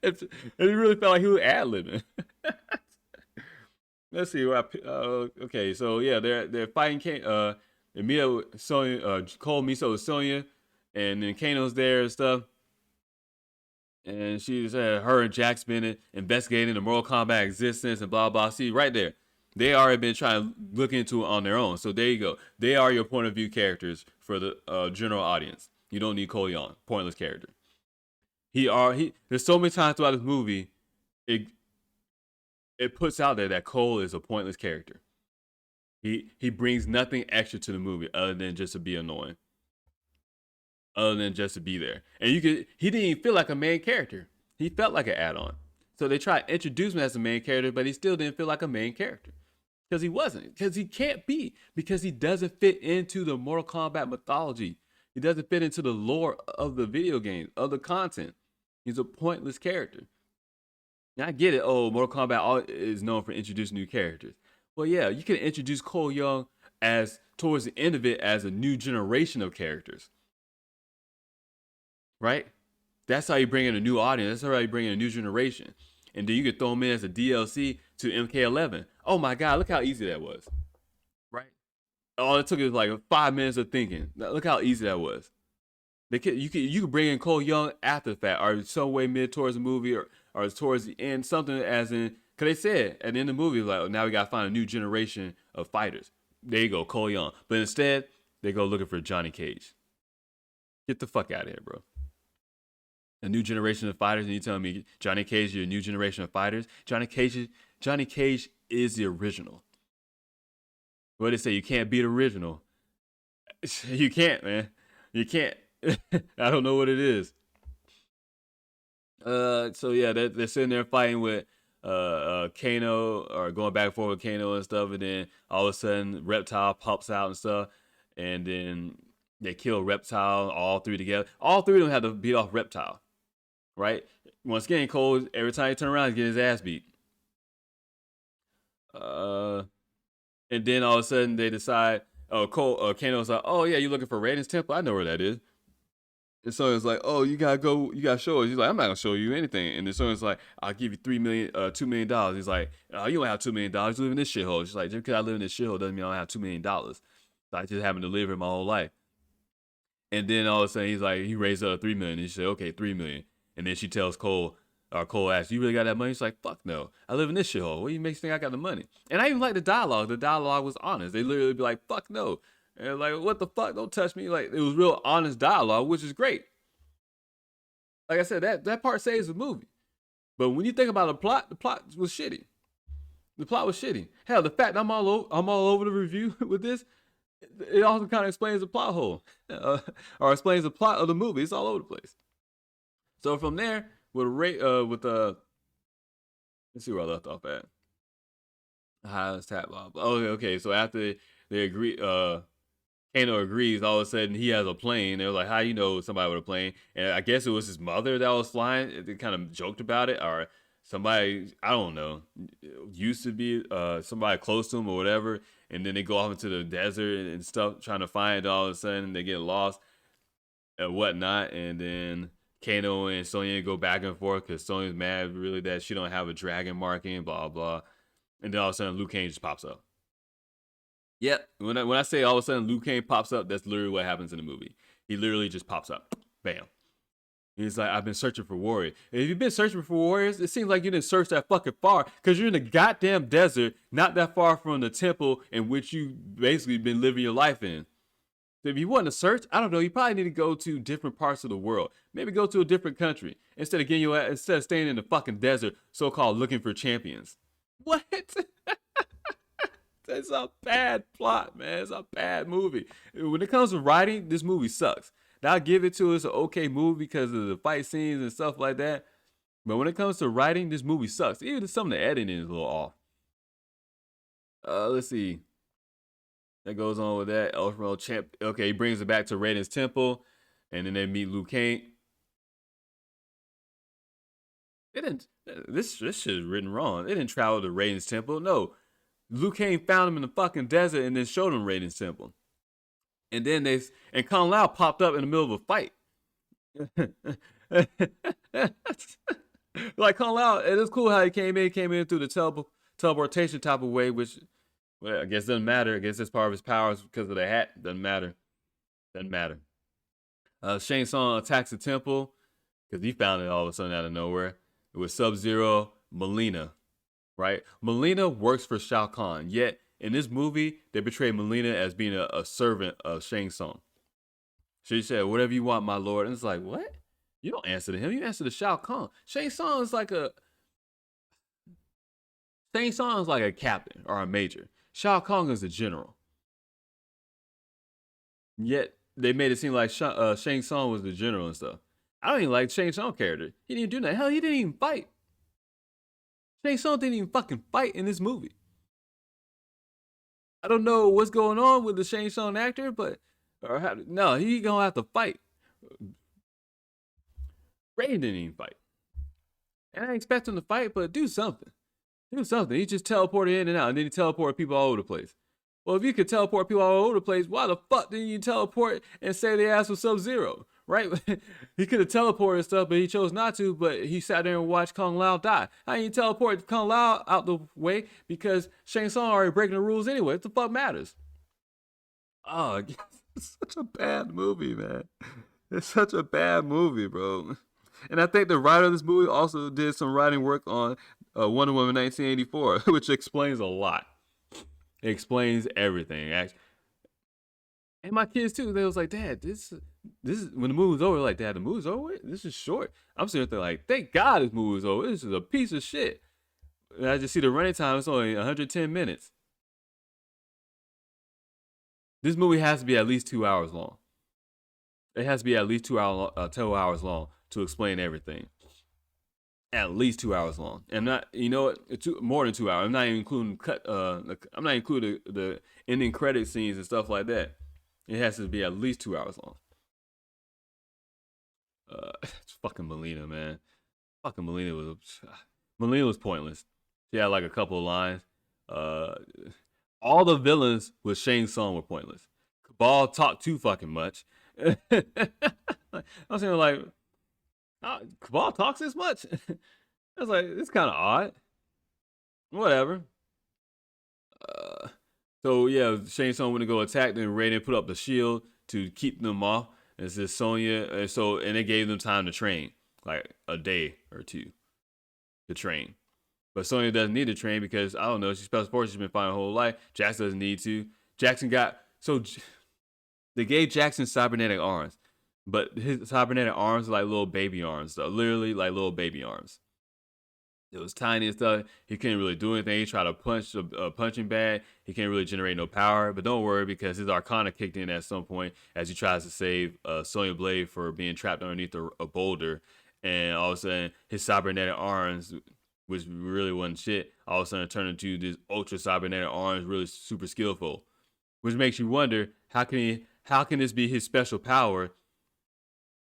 It really felt like he was ad-libbing. Let's see. Okay, so yeah, they're fighting Emilio, Sonya, Cole Miso with Sonya, and then Kano's there and stuff. And she said her and Jack's been investigating the Mortal Kombat existence and blah blah. See, right there, they already been trying to look into it on their own. So there you go. They are your point of view characters for the general audience. You don't need Cole Young, pointless character. There's so many times throughout this movie, it puts out there that Cole is a pointless character. He brings nothing extra to the movie other than just to be annoying. Other than just to be there. And he didn't even feel like a main character. He felt like an add-on. So they tried to introduce him as a main character, but he still didn't feel like a main character. Because he wasn't. Because he can't be. Because he doesn't fit into the Mortal Kombat mythology. He doesn't fit into the lore of the video game, of the content. He's a pointless character. Now I get it. Oh, Mortal Kombat is known for introducing new characters. Well, yeah, you can introduce Cole Young as towards the end of it as a new generation of characters, right? That's how you bring in a new audience. That's how you bring in a new generation. And then you could throw them in as a DLC to MK11. Oh my God, look how easy that was, right? All it took is like 5 minutes of thinking. Look how easy that was. You could bring in Cole Young after the fact, or some way mid towards the movie, or towards the end, something as in, because they said at the end of the movie, like, oh, now we got to find a new generation of fighters. There you go, Cole Young. But instead, they go looking for Johnny Cage. Get the fuck out of here, bro. A new generation of fighters, and you telling me Johnny Cage is your new generation of fighters? Johnny Cage is the original. What they say, you can't beat original. You can't, man. You can't. I don't know what it is. So yeah, they're sitting there fighting with Kano, or going back and forth with Kano and stuff, and then all of a sudden Reptile pops out and stuff, and then they kill Reptile, all three together. All three of them have to beat off Reptile, right? Once again, Cole, every time he turn around, he gets his ass beat. And then all of a sudden they decide, Kano's like, oh yeah, you looking for Raiden's temple? I know where that is. And so it's like, oh, you gotta show us. He's like, I'm not gonna show you anything. And then so it's like, I'll give you $2 million. He's like, oh, you don't have $2 million. You live in this shithole. She's like, just because I live in this shithole doesn't mean I don't have $2 million. So I just happen to live here my whole life. And then all of a sudden he's like, he raised up 3 million. And she said, okay, 3 million. And then she tells Cole, or Cole asks, you really got that money? He's like, fuck no. I live in this shithole. What do you make you think I got the money? And I even like the dialogue. The dialogue was honest. They literally be like, fuck no. And like, what the fuck? Don't touch me. Like, it was real honest dialogue, which is great. Like I said, that part saves the movie. But when you think about the plot was shitty. The plot was shitty. Hell, the fact I'm all over the review with this, it also kind of explains the plot hole, or explains the plot of the movie. It's all over the place. So from there, let's see where I left off at. Let's tap off. Oh, okay. So after they agree, Kano agrees. All of a sudden, he has a plane. They're like, "How you know somebody with a plane?" And I guess it was his mother that was flying. They kind of joked about it, or somebody, I don't know, used to be somebody close to him or whatever. And then they go off into the desert and stuff, trying to find it. All of a sudden, they get lost and whatnot. And then Kano and Sonya go back and forth because Sonya's mad really that she don't have a dragon marking, blah blah. And then all of a sudden, Liu Kang just pops up. Yep. When I say all of a sudden Liu Kang pops up, that's literally what happens in the movie. He literally just pops up. Bam. He's like, I've been searching for warriors. And if you've been searching for warriors, it seems like you didn't search that fucking far, because you're in the goddamn desert, not that far from the temple in which you basically been living your life in. So if you want to search, I don't know, you probably need to go to different parts of the world. Maybe go to a different country instead of staying in the fucking desert, so-called looking for champions. What? It's a bad plot, man. It's a bad movie. When it comes to writing, this movie sucks. Now, I'll give it to us an okay movie because of the fight scenes and stuff like that. But when it comes to writing, this movie sucks. Even some of the editing is a little off. Let's see. That goes on with that. Ultimate champ. Okay, he brings it back to Raiden's temple, and then they meet Liu Kang. They didn't. This shit is written wrong. They didn't travel to Raiden's temple. No. Liu Kang found him in the fucking desert and then showed him Raiden's temple. And then Kung Lao popped up in the middle of a fight. Like Kung Lao, it is cool how he came in through the teleportation type of way, which, well, I guess doesn't matter. I guess it's part of his powers because of the hat. Doesn't matter. Shang Tsung attacks the temple because he found it all of a sudden out of nowhere. It was Sub-Zero, Melina. Right? Melina works for Shao Kahn, yet in this movie, they portray Melina as being a servant of Shang Tsung. She said, whatever you want, my lord. And it's like, what? You don't answer to him. You answer to Shao Kahn. Shang Tsung is like a captain or a major. Shao Kahn is a general. Yet, they made it seem like Shang Tsung was the general and stuff. I don't even like Shang Tsung's character. He didn't do that. Hell, he didn't even fight. Shang Tsung didn't even fucking fight in this movie. I don't know what's going on with the Shang Tsung actor, but No, he gonna have to fight. Raiden didn't even fight. And I expect him to fight, but do something. Do something. He just teleported in and out, and then he teleported people all over the place. Well, if you could teleport people all over the place, why the fuck didn't you teleport and say they asked for Sub-Zero? Right? He could have teleported and stuff, but he chose not to, but he sat there and watched Kung Lao die. How didn't you teleport Kung Lao out the way? Because Shang Tsung already breaking the rules anyway. What the fuck matters? Oh, it's such a bad movie, man. It's such a bad movie, bro. And I think the writer of this movie also did some writing work on Wonder Woman 1984, which explains a lot. It explains everything. Actually. And my kids too, they was like, Dad, this is when the movie was over, like, Dad, the movie's over? This is short. I'm sitting there like, thank God this movie was over. This is a piece of shit. And I just see the running time, it's only 110 minutes. This movie has to be at least 2 hours long. It has to be at least 2 hours long to explain everything. At least 2 hours long, and not, you know what, more than 2 hours. I'm not even including I'm not including the ending credit scenes and stuff like that. It has to be at least 2 hours long. It's fucking Melina, man. Fucking Melina was pointless. She had like a couple of lines. All the villains with Shang Tsung were pointless. Cabal talked too fucking much. I was saying like, Cabal talks this much. I was like, it's kind of odd. Whatever. Uh, so yeah, Shang Tsung went to go attack them. Raiden put up the shield to keep them off. And it's just Sonya, and they gave them time to train, like a day or two to train. But Sonya doesn't need to train because, I don't know, she's special forces. She's been fighting her whole life. Jackson doesn't need to. They gave Jackson cybernetic arms, but his cybernetic arms are like little baby arms, though. Literally like little baby arms. It was tiny and stuff. He couldn't really do anything. He tried to punch a punching bag. He can't really generate no power. But don't worry, because his Arcana kicked in at some point as he tries to save Sonya Blade for being trapped underneath a boulder. And all of a sudden, his cybernetic arms, which really wasn't shit, all of a sudden turned into this ultra cybernetic arms, really super skillful. Which makes you wonder, how can this be his special power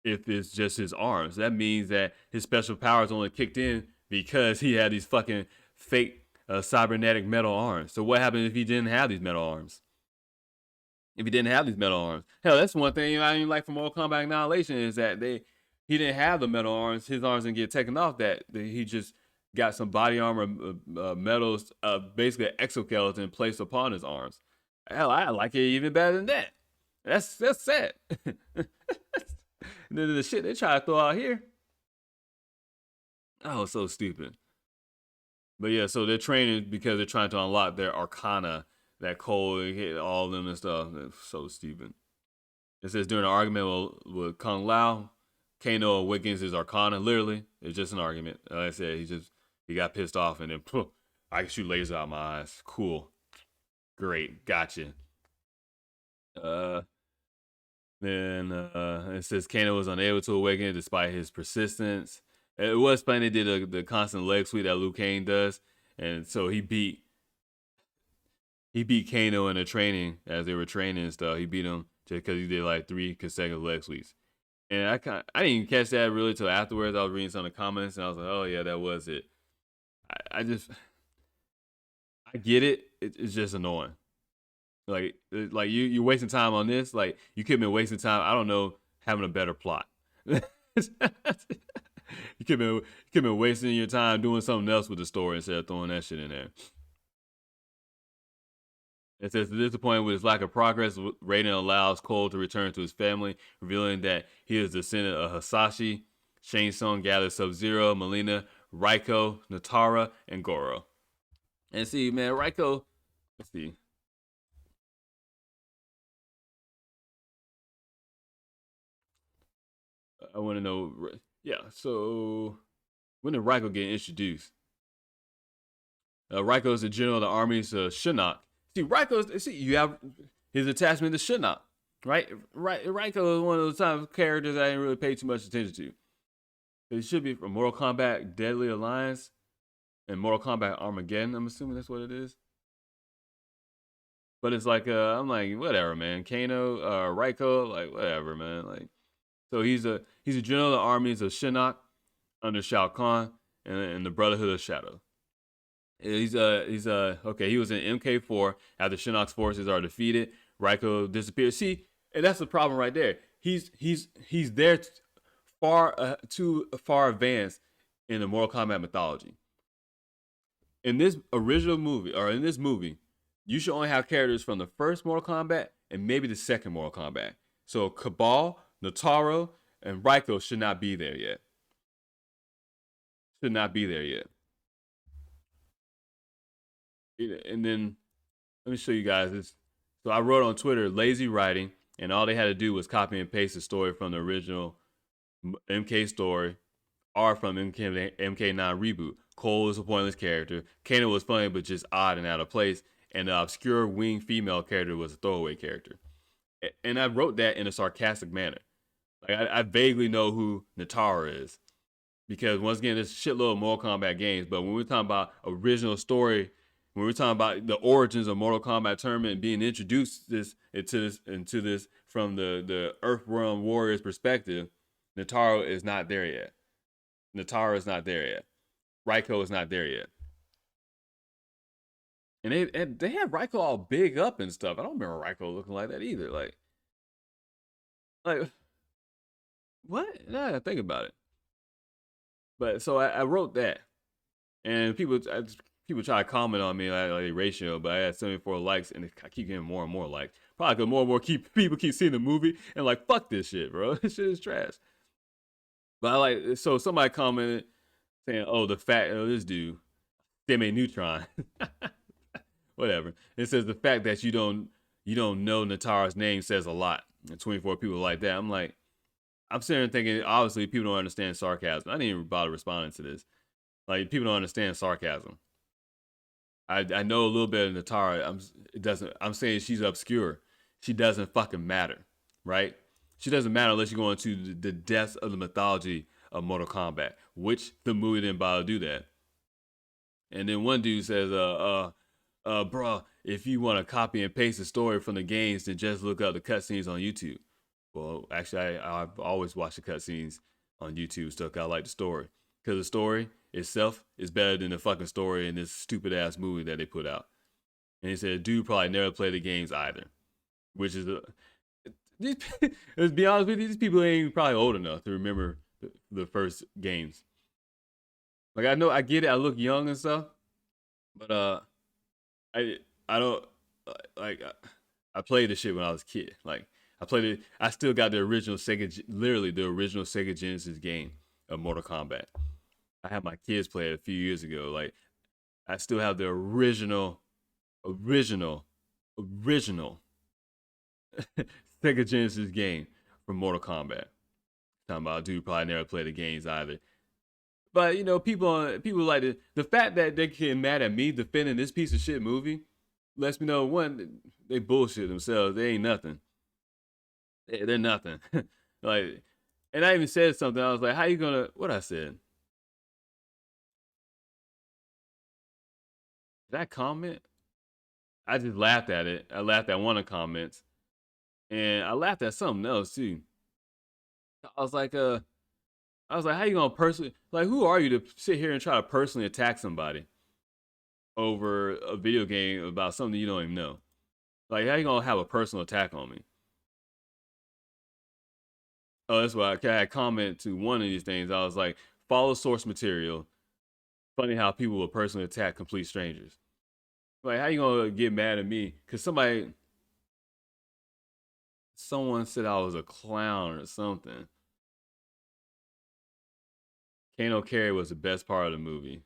if it's just his arms? That means that his special powers only kicked in because he had these fucking fake cybernetic metal arms. So what happened if he didn't have these metal arms? If he didn't have these metal arms, hell, that's one thing I didn't like from Mortal Kombat Annihilation, is that he didn't have the metal arms. His arms didn't get taken off. That he just got some body armor, metals, basically an exoskeleton placed upon his arms. Hell, I like it even better than that. That's sad. The shit they try to throw out here. Oh, so stupid. But yeah, so they're training because they're trying to unlock their Arcana, that code, hit all of them and stuff. That's so stupid. It says during an argument with Kung Lao, Kano awakens his Arcana. Literally, it's just an argument. Like I said, he got pissed off and then, I can shoot lasers out my eyes. Cool. Great. Gotcha. Uh, then it says Kano was unable to awaken despite his persistence. It was funny they did the constant leg sweep that Liu Kang does, and so he beat Kano in the training as they were training and stuff. He beat him just because he did like 3 consecutive leg sweeps. And I didn't even catch that really till afterwards. I was reading some of the comments and I was like, oh yeah, that was it. I get it. It's just annoying. Like you're wasting time on this. Like, you could have been wasting time, I don't know, having a better plot. You could have been wasting your time doing something else with the story instead of throwing that shit in there. It says, disappointed with his lack of progress, Raiden allows Cole to return to his family, revealing that he is descendant of Hasashi. Shang Tsung gathers Sub-Zero, Melina, Raiko, Natara, and Goro. And see, man, Raiko, let's see. I want to know, yeah, so when did Raiko get introduced? Raiko is the general of the armies of Shinnok. You have his attachment to Shinnok, right? Raiko is one of those type of characters I didn't really pay too much attention to. It should be from Mortal Kombat Deadly Alliance and Mortal Kombat Armageddon. I'm assuming that's what it is. But it's like I'm like whatever, man. Kano, Raiko, like whatever, man. Like so he's a general of the armies of Shinnok under Shao Kahn and the Brotherhood of Shadow. He's okay. He was in MK4 after Shinnok's forces are defeated. Raiko disappears. See, and that's the problem right there. He's there too far advanced in the Mortal Kombat mythology. In this original movie, or in this movie, you should only have characters from the first Mortal Kombat and maybe the second Mortal Kombat. So Cabal, Notaro, and Raiko should not be there yet. Should not be there yet. And then let me show you guys this. So I wrote on Twitter, lazy writing, and all they had to do was copy and paste the story from the original MK story or from MK9 reboot. Cole is a pointless character. Kano was funny but just odd and out of place. And the obscure winged female character was a throwaway character. And I wrote that in a sarcastic manner. Like I vaguely know who Natara is. Because once again, there's a shitload of Mortal Kombat games. But when we're talking about original story, when we're talking about the origins of Mortal Kombat Tournament and being introduced into this from the Earthrealm Warriors perspective, Natara is not there yet. Natara is not there yet. Raiko is not there yet. And they have Raiko all big up and stuff. I don't remember Raiko looking like that either. Like what? Now I gotta think about it. But so I wrote that, and people try to comment on me like ratio, but I had 74 likes, and I keep getting more and more likes. Probably because more and more people keep seeing the movie and like fuck this shit, bro. This shit is trash. But so somebody commented saying, "Oh, the fact of this dude, Deme Neutron." Whatever. It says the fact that you don't know Natara's name says a lot. And 24 people like that. I'm sitting there thinking, obviously people don't understand sarcasm. I didn't even bother responding to this. Like people don't understand sarcasm. I know a little bit of Natara. I'm saying she's obscure. She doesn't fucking matter, right? She doesn't matter unless you go into the depths of the mythology of Mortal Kombat, which the movie didn't bother to do that. And then one dude says, bruh, if you want to copy and paste the story from the games, then just look up the cutscenes on YouTube. Well, actually, I've always watched the cutscenes on YouTube stuff. I like the story. Because the story itself is better than the fucking story in this stupid ass movie that they put out. And he said, dude probably never played the games either. Which is, let's be honest with you, these people ain't probably old enough to remember the first games. Like, I know, I get it, I look young and stuff. But, I don't, like, I played this shit when I was a kid. Like, I played it, I still got the original literally the original Sega Genesis game of Mortal Kombat. I had my kids play it a few years ago. Like, I still have the original Sega Genesis game from Mortal Kombat. Talking about a dude probably never played the games either. But you know, people like the fact that they get mad at me defending this piece of shit movie lets me know one, they bullshit themselves. They ain't nothing. They're nothing. Like, and I even said something. I was like, "How you gonna?" What I said? Did I comment? I just laughed at it. I laughed at one of the comments, and I laughed at something else too. I was like, how you gonna personally, like, who are you to sit here and try to personally attack somebody over a video game about something you don't even know? Like, how you gonna have a personal attack on me? Oh, that's why I had comment to one of these things. I was like, follow source material. Funny how people will personally attack complete strangers. Like, how you gonna get mad at me? Cause someone said I was a clown or something. Kano Carey was the best part of the movie.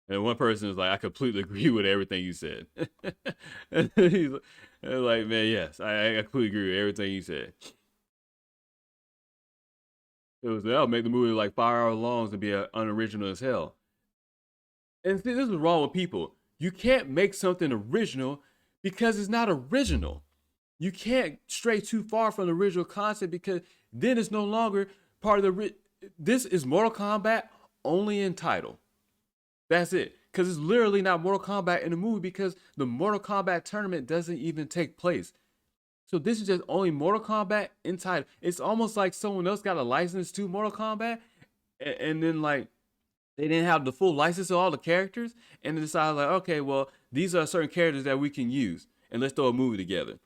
And one person is like, I completely agree with everything you said. And he's like, man, yes, I completely agree with everything you said. That'll make the movie like 5 hours long and be unoriginal as hell. And see, this is wrong with people. You can't make something original because it's not original. You can't stray too far from the original concept because then it's no longer part of the. This is Mortal Kombat only in title. That's it. because it's literally not Mortal Kombat in the movie because the Mortal Kombat tournament doesn't even take place. So this is just only Mortal Kombat inside. It's almost like someone else got a license to Mortal Kombat, and then like they didn't have the full license of all the characters, and they decided like, okay, well these are certain characters that we can use, and let's throw a movie together.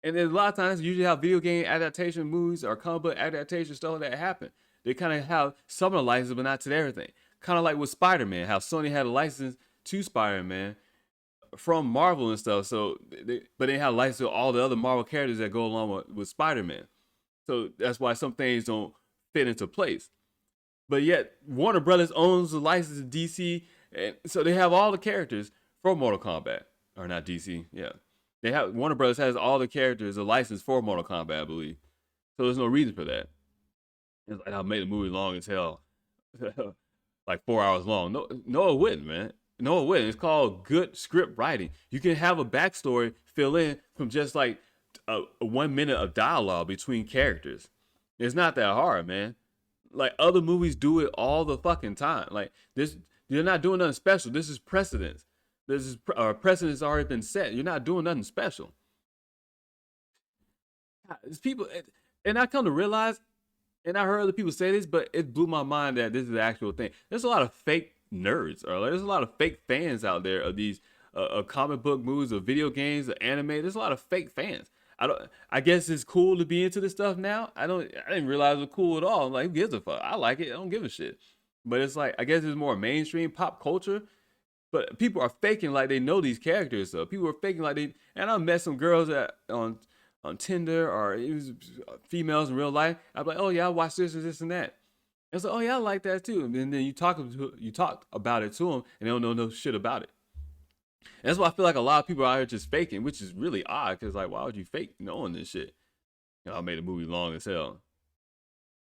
And then a lot of times, usually how video game adaptation movies or comic book adaptation stuff like that happen. They kind of have some of the license, but not to everything. Kind of like with Spider-Man, how Sony had a license to Spider-Man from Marvel and stuff. So, but they have a license to all the other Marvel characters that go along with Spider-Man. So that's why some things don't fit into place. But yet, Warner Brothers owns the license to DC, and so they have all the characters from Mortal Kombat, or not DC, yeah. They have Warner Brothers has all the characters, a license for Mortal Kombat, I believe. So there's no reason for that. It's like I'll make the movie long as hell, like 4 hours long. No, no, it wouldn't, man. No, it wouldn't. It's called good script writing. You can have a backstory fill in from just like a 1 minute of dialogue between characters. It's not that hard, man. Like other movies do it all the fucking time. Like this, you're not doing nothing special. This is precedence. This is precedent's already been set. You're not doing nothing special. It's people, and I come to realize, and I heard other people say this, but it blew my mind that this is the actual thing. There's a lot of fake nerds, or there's a lot of fake fans out there of these comic book movies, of video games, of anime. There's a lot of fake fans. I guess it's cool to be into this stuff now. I didn't realize it was cool at all. I'm like, who gives a fuck? I like it. I don't give a shit. But it's like, I guess it's more mainstream pop culture. But people are faking like they know these characters. So people are faking like they. And I met some girls on Tinder, or it was females in real life. I'm like, oh yeah, I watched this and this and that. And it's like, oh yeah, I like that too. And then you talk about it to them, and they don't know no shit about it. And that's why I feel like a lot of people out here just faking, which is really odd. Cause like, why would you fake knowing this shit? You know, I made a movie long as hell.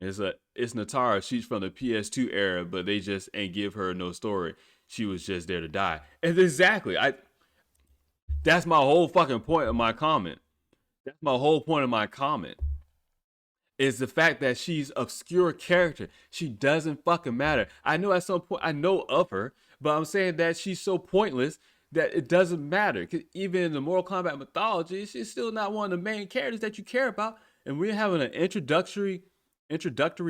It's Natara. She's from the PS2 era, but they just ain't give her no story. She was just there to die. And exactly, that's my whole fucking point of my comment. That's my whole point of my comment. Is the fact that she's obscure character. She doesn't fucking matter. I know at some point I know of her, but I'm saying that she's so pointless that it doesn't matter. Cause even in the Mortal Kombat mythology, she's still not one of the main characters that you care about. And we're having an introductory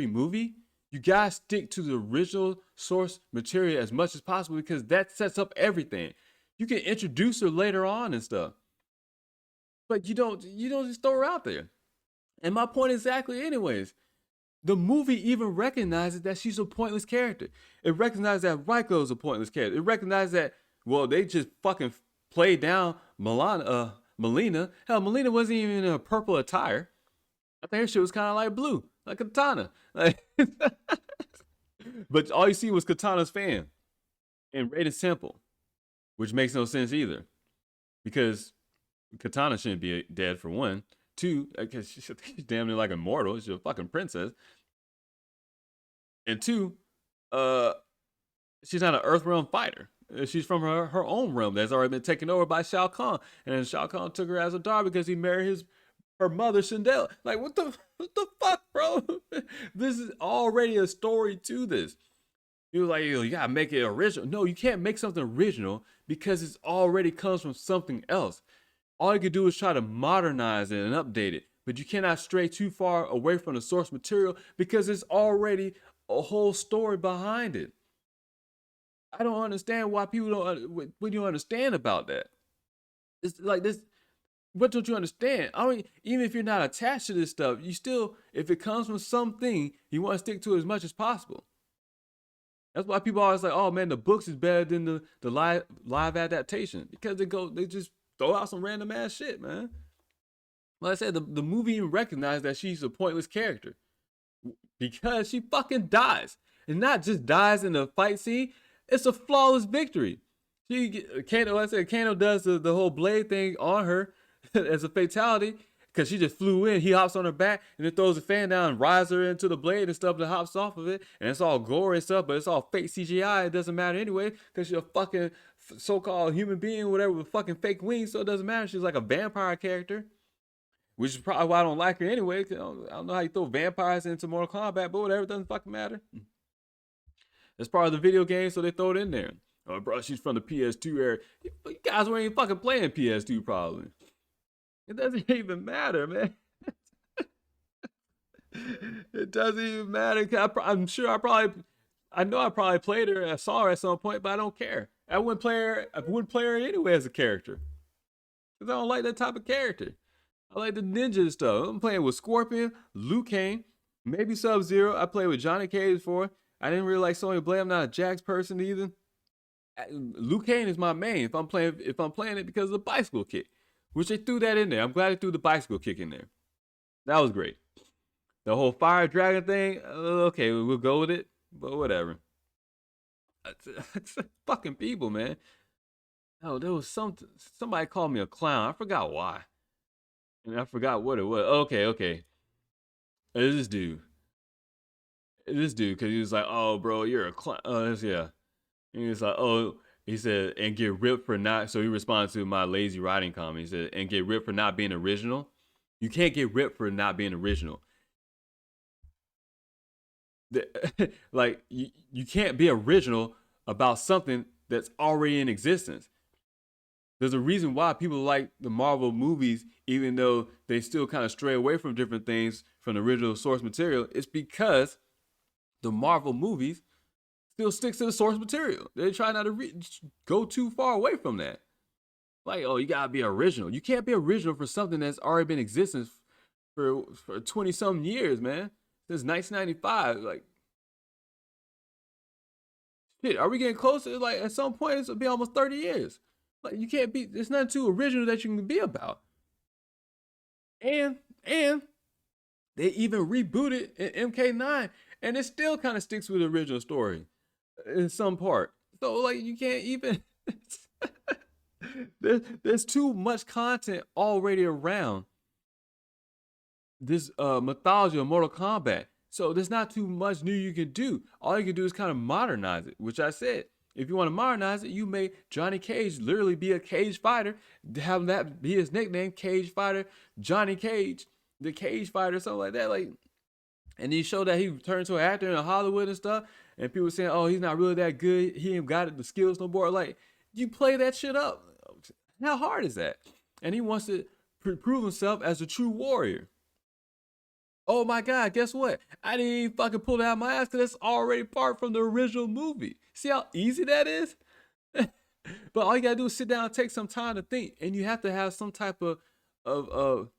movie. You gotta stick to the original source material as much as possible because that sets up everything. You can introduce her later on and stuff, but you don't just throw her out there. And my point exactly, anyways. The movie even recognizes that she's a pointless character. It recognizes that Raiko's a pointless character. It recognizes that, well, they just fucking played down Melina. Hell, Melina wasn't even in a purple attire. I think her shit was kind of like blue, like Katana. Like, but all you see was Katana's fan and Raiden's temple, which makes no sense either, because Katana shouldn't be dead for one. Two, because she's damn near like immortal. She's a fucking princess. And two, she's not an Earthrealm fighter. She's from her own realm that's already been taken over by Shao Kahn. And then Shao Kahn took her as a daughter because he married her mother, Sindel. Like, what the fuck, bro? This is already a story to this. You like, you gotta make it original. No, you can't make something original because it already comes from something else. All you can do is try to modernize it and update it, but you cannot stray too far away from the source material because there's already a whole story behind it. I don't understand why people don't. What do you understand about that? It's like this. What don't you understand? I mean, even if you're not attached to this stuff, you still, if it comes from something, you want to stick to it as much as possible. That's why people always like, oh man, the books is better than the live adaptation because they just throw out some random ass shit, man. Like I said, the movie even recognized that she's a pointless character because she fucking dies, and not just dies in the fight scene. It's a flawless victory. Kano does the whole blade thing on her as a fatality because she just flew in. He hops on her back and then throws the fan down and rides her into the blade and stuff and hops off of it. And it's all gory and stuff, but it's all fake CGI. It doesn't matter anyway because she's a fucking so-called human being, whatever, with fucking fake wings. So it doesn't matter. She's like a vampire character, which is probably why I don't like her anyway. I don't know how you throw vampires into Mortal Kombat, but whatever, it doesn't fucking matter. It's part of the video game, so they throw it in there. Oh, bro, she's from the PS2 era. You guys weren't even fucking playing PS2 probably. It doesn't even matter, man. It doesn't even matter. I'm sure I know I probably played her. I saw her at some point, but I don't care. I wouldn't play her. I wouldn't play her anyway as a character because I don't like that type of character. I like the ninja stuff. I'm playing with Scorpion, Liu Kang, maybe Sub Zero. I played with Johnny Cage before. I didn't really like Sonya Blade. I'm not a Jax person either. Liu Kang is my main. If I'm playing it because of the bicycle kick, which they threw that in there. I'm glad they threw the bicycle kick in there. That was great. The whole fire dragon thing. Okay, we'll go with it, but whatever. Fucking people, man. Oh, there was somebody called me a clown. I forgot why, and I forgot what it was. Okay. It's this dude. Because he was like, "Oh, bro, you're a clown." Yeah. And he was like, "Oh," he said, "and get ripped for not." So he responded to my lazy writing comment. He said, "And get ripped for not being original." You can't get ripped for not being original. Like you can't be original about something that's already in existence. There's a reason why people like the Marvel movies, even though they still kind of stray away from different things from the original source material. It's because the Marvel movies still sticks to the source material. They try not to go too far away from that. Like, oh, you gotta be original. You can't be original for something that's already been in existence for 20 something years, man. Since 1995. Like, shit, are we getting closer? Like, at some point, it's gonna be almost 30 years. Like, you can't be. There's nothing too original that you can be about. And they even rebooted in MK9, and it still kind of sticks with the original story in some part. So like, you can't even. There's too much content already around this mythology of Mortal Kombat. So there's not too much new you can do. All you can do is kind of modernize it, which I said. If you want to modernize it, you make Johnny Cage literally be a cage fighter, have that be his nickname, Cage Fighter, Johnny Cage, the Cage Fighter, something like that. Like, and he showed that he turned to an actor in Hollywood and stuff, and people saying, "Oh, he's not really that good. He ain't got the skills no more." Like, you play that shit up. How hard is that? And he wants to prove himself as a true warrior. Oh my God, guess what? I didn't even fucking pull it out of my ass because that's already part from the original movie. See how easy that is? But all you gotta do is sit down and take some time to think. And you have to have some type of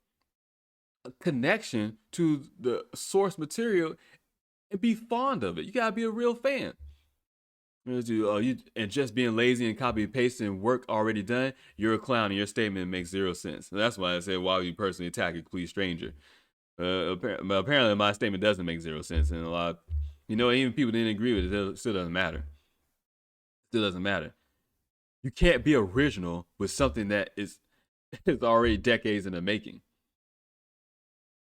connection to the source material and be fond of it. You gotta be a real fan. And just being lazy and copy pasting work already done, you're a clown and your statement makes zero sense. And that's why I said, why would you personally attack a complete stranger? Apparently my statement doesn't make zero sense, and a lot, even people didn't agree with it. It still doesn't matter. Still doesn't matter. You can't be original with something that is already decades in the making.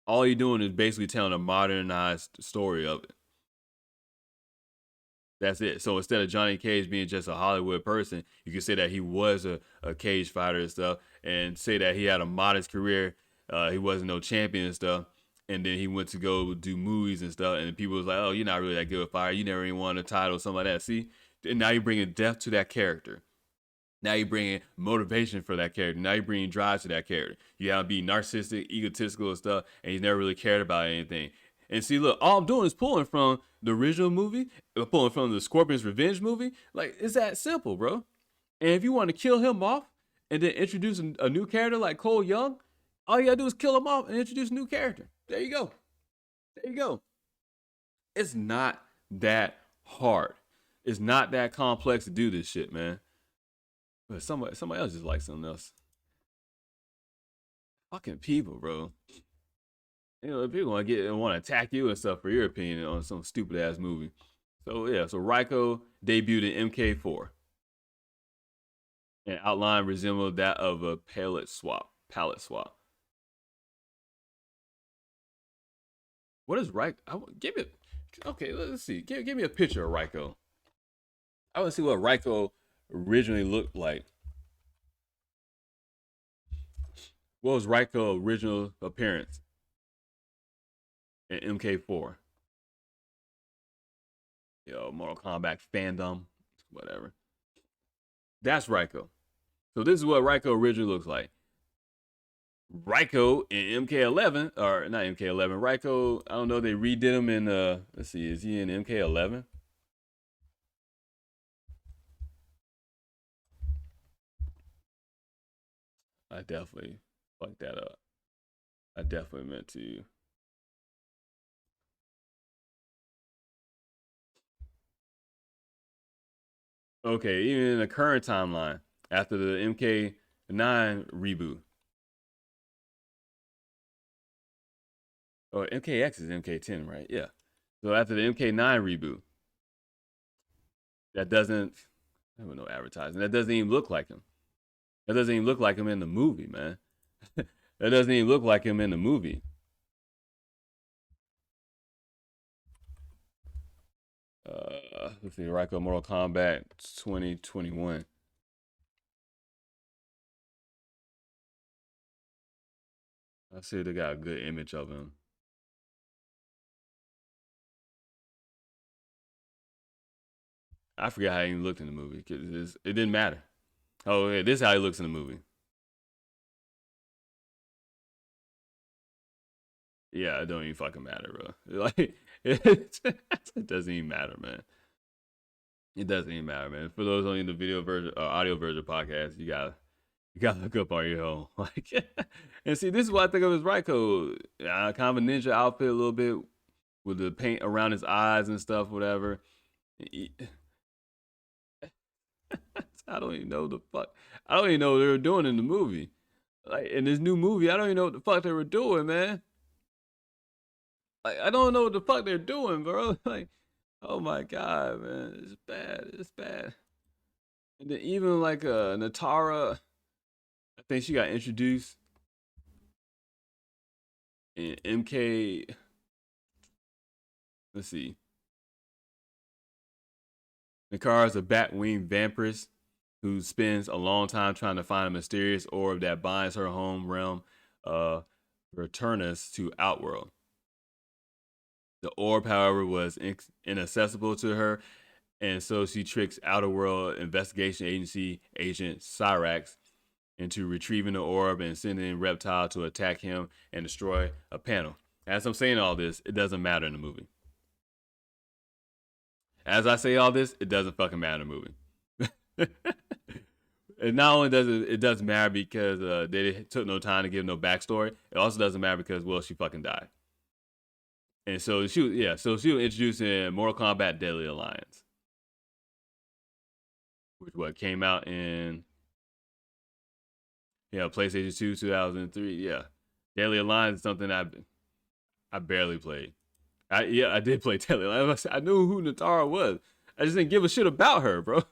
All you're doing is basically telling a modernized story of it. That's it. So instead of Johnny Cage being just a Hollywood person, you could say that he was a cage fighter and stuff, and say that he had a modest career. He wasn't no champion and stuff. And then he went to go do movies and stuff, and people was like, "Oh, you're not really that good with fire. You never even won a title, something like that." See, and now you're bringing depth to that character. Now you're bringing motivation for that character. Now you're bringing drive to that character. You gotta be narcissistic, egotistical, and stuff, and he's never really cared about anything. And see, look, all I'm doing is pulling from the original movie, pulling from the Scorpion's Revenge movie. Like, it's that simple, bro. And if you want to kill him off and then introduce a new character like Cole Young, all you gotta do is kill him off and introduce a new character. There you go. There you go. It's not that hard. It's not that complex to do this shit, man. But somebody else just likes something else. Fucking people, bro. If people want to attack you and stuff for your opinion on some stupid ass movie. So yeah, so Raiko debuted in MK4. And outline resembled that of a palette swap. Palette swap. What is Raiko? Give it. Okay, let's see. Give me a picture of Raiko. I want to see what Raiko originally looked like. What was Raiko's original appearance in MK4? Mortal Kombat fandom, whatever. That's Raiko. So this is what Raiko originally looks like. Raiko in MK11, or not MK11. Raiko, I don't know. They redid him in. Let's see, is he in MK11? I definitely fucked that up. I definitely meant to. Okay, even in the current timeline, after the MK9 reboot, or MKX is MK10, right? Yeah. So after the MK9 reboot, that doesn't, I don't know, advertising. That doesn't even look like him. That doesn't even look like him in the movie, man. That doesn't even look like him in the movie. Let's see, Raiko Mortal Kombat 2021. I see they got a good image of him. I forget how he looked in the movie because it didn't matter. Oh, yeah, this is how he looks in the movie. Yeah, it don't even fucking matter, bro. Like it doesn't even matter, man. It doesn't even matter, man. For those only in the video version, audio version podcast, you gotta look up on your own. Like, and see, this is what I think of as Raiko. Kind of a ninja outfit, a little bit with the paint around his eyes and stuff, whatever. I don't even know the fuck. I don't even know what they were doing in the movie. Like in this new movie, I don't even know what the fuck they were doing, man. Like I don't know what the fuck they're doing, bro. Like, oh my god, man, it's bad. It's bad. And then even like Natara, I think she got introduced in MK. Let's see. Nakara is a bat-winged vampiress who spends a long time trying to find a mysterious orb that binds her home realm, uh, Returnus, to Outworld. The orb, however, was inaccessible to her, and so she tricks Outer World Investigation Agency agent Cyrax into retrieving the orb and sending Reptile to attack him and destroy a panel. As I'm saying all this, it doesn't matter in the movie. As I say all this, it doesn't fucking matter in the movie. And not only does it doesn't matter because they took no time to give no backstory. It also doesn't matter because well she fucking died. And so she was introduced in Mortal Kombat Deadly Alliance, which what came out in PlayStation 2 2003. Yeah, Deadly Alliance is something I barely played. I did play Deadly Alliance. I knew who Natara was. I just didn't give a shit about her, bro.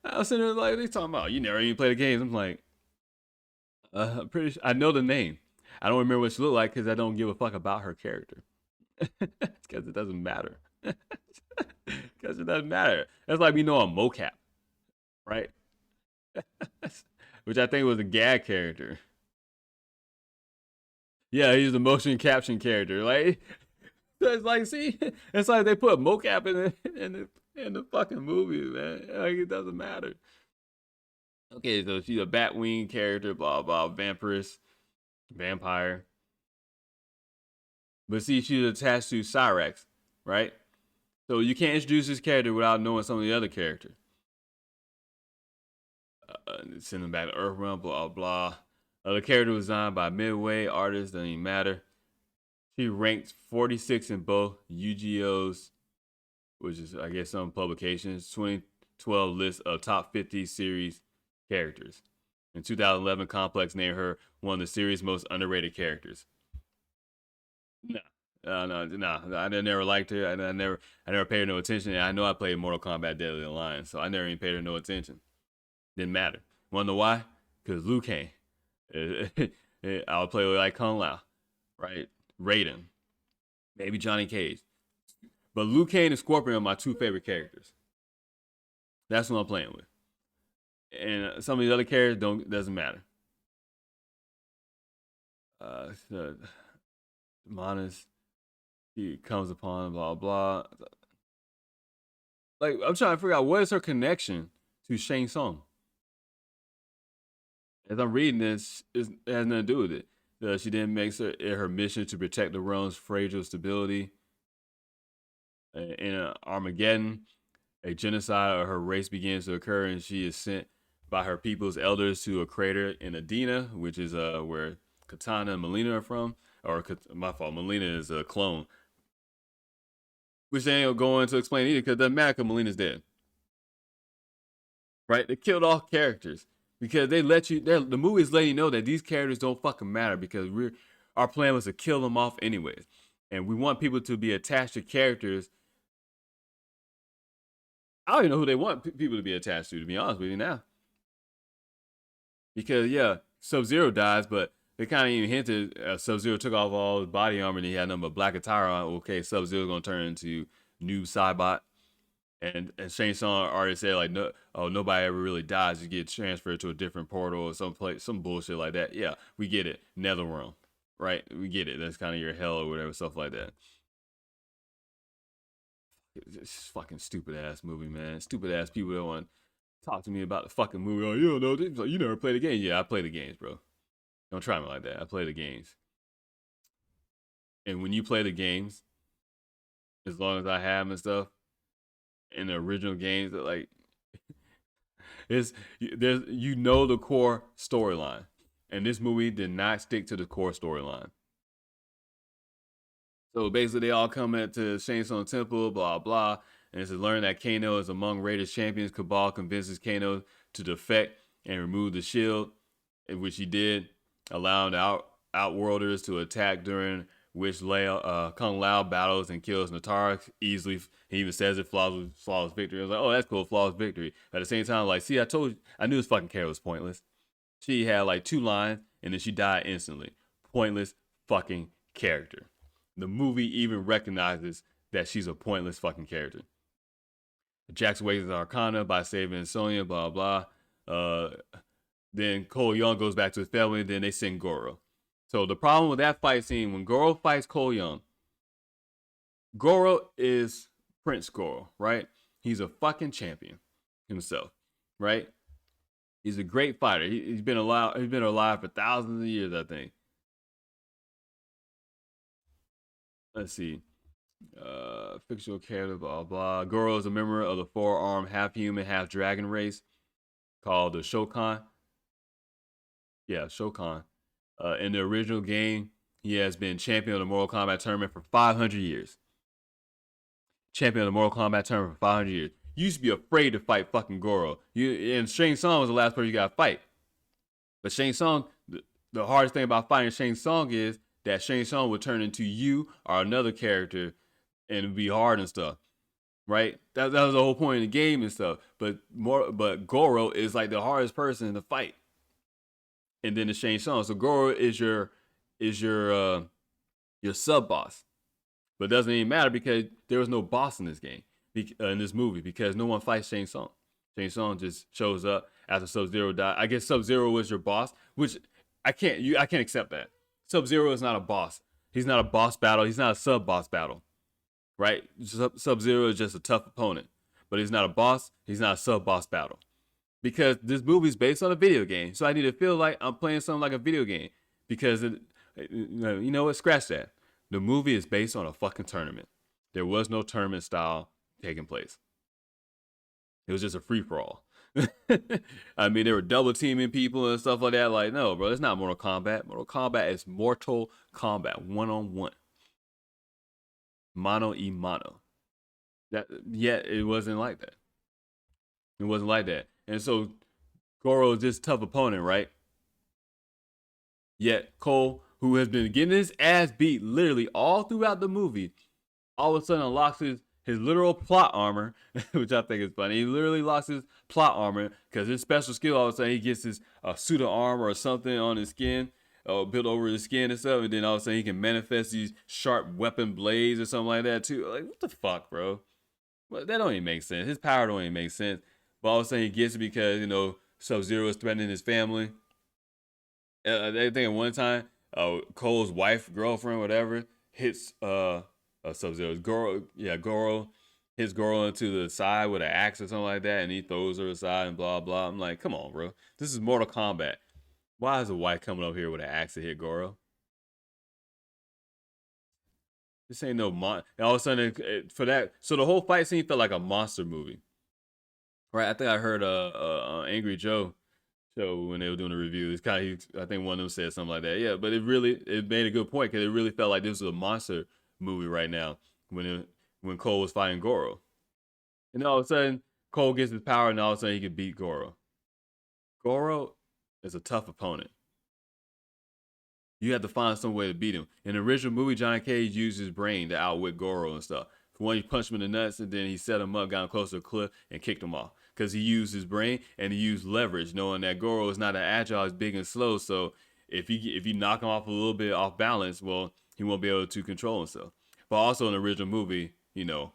I was sitting there like they talking about you never even played the games. I'm like, I'm pretty sure I know the name. I don't remember what she looked like because I don't give a fuck about her character. Because it doesn't matter. Because it doesn't matter. That's like me knowing mocap, right? Which I think was a gag character. Yeah, he's the motion caption character. Like it's like, see, it's like they put mocap in the fucking movie, man. Like it doesn't matter. Okay, so she's a Batwing character, blah blah, vampiress, vampire. But see, she's attached to Cyrax, right? So you can't introduce this character without knowing some of the other characters. Send them back to Earthrealm, blah blah. The character was designed by Midway artists, doesn't even matter. She ranked 46 in both UGO's, which is I guess some publications, 2012 list of top 50 series characters. In 2011, Complex named her one of the series' most underrated characters. No, no. I never liked her. I never paid her no attention. And I know I played Mortal Kombat Deadly Alliance, so I never even paid her no attention. Didn't matter. Wanna know why? Because Liu Kang. I would play with like Kung Lao, right? Raiden, maybe Johnny Cage. But Liu Kang and Scorpion are my two favorite characters. That's what I'm playing with. And some of these other characters doesn't matter. Uh, Manas, he comes upon blah blah. Like I'm trying to figure out what is her connection to Shang Tsung. As I'm reading this, it has nothing to do with it. She then makes her mission to protect the realm's fragile stability. In Armageddon, a genocide of her race begins to occur, and she is sent by her people's elders to a crater in Adina, which is where Katana and Melina are from. Or my fault, Melina is a clone, which they ain't going to explain either because it doesn't matter because Melina's dead. Right? They killed all characters because they let you. The movie's letting you know that these characters don't fucking matter because our plan was to kill them off anyways, and we want people to be attached to characters. I don't even know who they want people to be attached to be honest with you now. Because yeah, Sub-Zero dies, but they kind of even hinted Sub-Zero took off all his body armor and he had nothing but black attire on. Okay, Sub-Zero's gonna turn into Noob Saibot. And Shang Tsung already said like no, oh nobody ever really dies. You get transferred to a different portal or some place, some bullshit like that. Yeah, we get it. Netherrealm, right? We get it. That's kind of your hell or whatever, stuff like that. It's fucking stupid ass movie, man. Stupid ass people that want to talk to me about the fucking movie. Oh, you don't know this. Like, you never played the game. Yeah, I play the games, bro. Don't try me like that. I play the games. And when you play the games, as long as I have them and stuff, in the original games, that like it's there's you know the core storyline, and this movie did not stick to the core storyline. So basically, they all come into Shang Tsung Temple, blah blah, and it's to learn that Kano is among Raiders champions. Cabal convinces Kano to defect and remove the shield, which he did, allowing the Outworlders to attack during which Kung Lao battles and kills Natara easily. He even says it flawless victory. I was like, oh, that's cool, flawless victory. At the same time, like, see, I told you, I knew this fucking character was pointless. She had like 2 lines and then she died instantly. Pointless fucking character. The movie even recognizes that she's a pointless fucking character. Jax wakes Arcana by saving Sonya, blah blah. Then Cole Young goes back to his family. Then they send Goro. So the problem with that fight scene, when Goro fights Cole Young, Goro is Prince Goro, right? He's a fucking champion himself, right? He's a great fighter. He's been alive. He's been alive for thousands of years, I think. Let's see. Fictional character, blah blah. Goro is a member of the 4-armed, half-human, half-dragon race called the Shokan. Yeah, Shokan. In the original game, he has been champion of the Mortal Kombat tournament for 500 years. Champion of the Mortal Kombat tournament for 500 years. You used to be afraid to fight fucking Goro. And Shang Tsung was the last person you got to fight. But Shang Tsung, the hardest thing about fighting Shang Tsung is that Shang Tsung would turn into you or another character and it'd be hard and stuff. Right? That was the whole point of the game and stuff. But Goro is like the hardest person to fight. And then the Shang Tsung. So Goro is your sub boss. But it doesn't even matter because there was no boss in this game, in this movie, because no one fights Shang Tsung. Shang Tsung just shows up after Sub-Zero died. I guess Sub-Zero was your boss, which I can't accept that. Sub-Zero is not a boss. He's not a boss battle. He's not a sub-boss battle, right? Sub-Zero is just a tough opponent, but he's not a boss. He's not a sub-boss battle. Because this movie is based on a video game. So I need to feel like I'm playing something like a video game. Because, you know what? Scratch that. The movie is based on a fucking tournament. There was no tournament style taking place. It was just a free-for-all. I mean, they were double teaming people and stuff like that. Like, no, bro, it's not Mortal Kombat. Mortal Kombat is Mortal Kombat, one-on-one. Mano y mano. Yet it wasn't like that. It wasn't like that. And so Goro is this tough opponent, right? Yet Cole, who has been getting his ass beat literally all throughout the movie, all of a sudden unlocks his literal plot armor, which I think is funny. He literally locks his plot armor because his special skill, all of a sudden he gets his suit of armor or something on his skin, built over his skin and stuff, and then all of a sudden he can manifest these sharp weapon blades or something like that too. Like, what the fuck, bro? Well, that don't even make sense. His power don't even make sense. But all of a sudden he gets it because, you know, Sub-Zero is threatening his family. They think at one time, Cole's wife, girlfriend, whatever, hits Sub-Zero's Goro hits Goro into the side with an axe or something like that, and he throws her aside and blah blah. I'm like, come on, bro. This is Mortal Kombat. Why is a white coming up here with an axe to hit Goro? This ain't no mon. And all of a sudden, for that, so the whole fight scene felt like a monster movie, right? I think I heard Angry Joe show when they were doing the review. It's kind of, I think one of them said something like that. Yeah, but it made a good point because it really felt like this was a monster movie right now when Cole was fighting Goro, and all of a sudden Cole gets his power, and all of a sudden he can beat Goro. Goro is a tough opponent. You have to find some way to beat him. In the original movie, Johnny Cage used his brain to outwit Goro and stuff. For one, he punched him in the nuts, and then he set him up, got him close to a cliff, and kicked him off. Because he used his brain and he used leverage, knowing that Goro is not an agile, he's big and slow. So if you knock him off a little bit off balance, well, he won't be able to control himself. But also in the original movie, the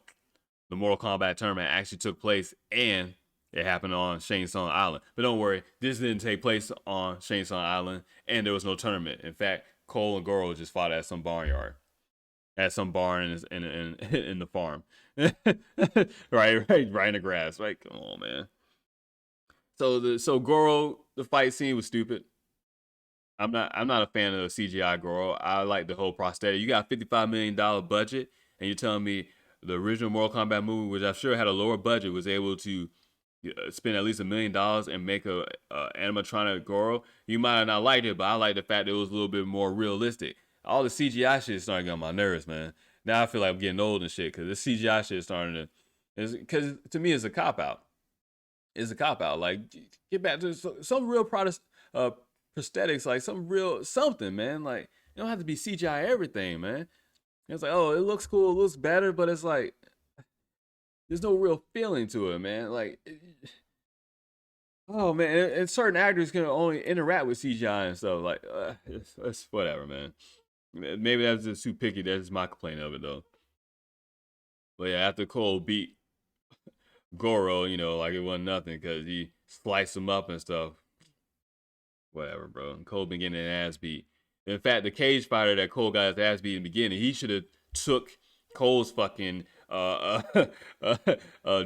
Mortal Kombat tournament actually took place, and it happened on Shang Tsung Island. But don't worry, this didn't take place on Shang Tsung Island, and there was no tournament. In fact, Cole and Goro just fought at some barnyard, at some barn in the farm, right in the grass. Right, come on, man. So Goro, the fight scene was stupid. I'm not a fan of the CGI Goro. I like the whole prosthetic. You got a $55 million budget, and you're telling me the original Mortal Kombat movie, which I'm sure had a lower budget, was able to spend at least $1 million and make a animatronic Goro. You might have not liked it, but I like the fact that it was a little bit more realistic. All the CGI shit is starting to get on my nerves, man. Now I feel like I'm getting old and shit because the CGI shit is starting to, because to me it's a cop out. It's a cop out. Like, get back to some real prosthetics, like some real something, man. Like, you don't have to be CGI everything, man. It's like, oh, it looks cool, it looks better, but it's like there's no real feeling to it, man. Like, oh man, and certain actors can only interact with CGI and stuff. Like, it's whatever, man. Maybe that's just too picky. That's just my complaint of it, though. But yeah, after Cole beat Goro, like it wasn't nothing because he sliced him up and stuff. Whatever, bro. And Cole been getting an ass beat. In fact, the cage fighter that Cole got his ass beat in the beginning, he should have took Cole's fucking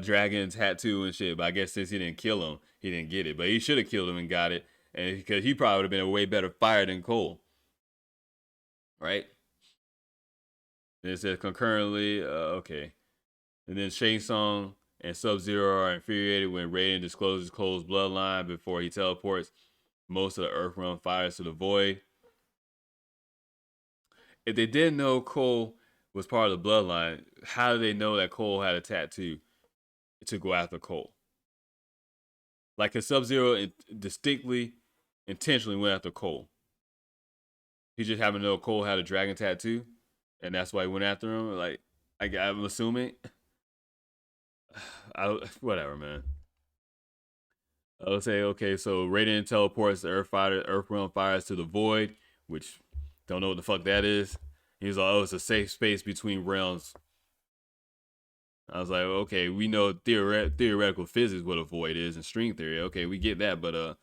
dragon tattoo and shit. But I guess since he didn't kill him, he didn't get it. But he should have killed him and got it, and because he probably would have been a way better fighter than Cole, right? And it says concurrently, okay. And then Shang Tsung and Sub-Zero are infuriated when Raiden discloses Cole's bloodline before he teleports most of the Earthrealm fires to the void. If they didn't know Cole was part of the bloodline, how did they know that Cole had a tattoo to go after Cole? Like, a Sub-Zero distinctly, intentionally went after Cole. He just happened to know Cole had a dragon tattoo, and that's why he went after him. Like, I'm assuming. Whatever, man. I would say, okay, so Raiden teleports the Earthrealm fires to the void, which don't know what the fuck that is. He was like, oh, it's a safe space between realms. I was like, okay, we know theoretical physics what a void is and string theory. Okay, we get that, but all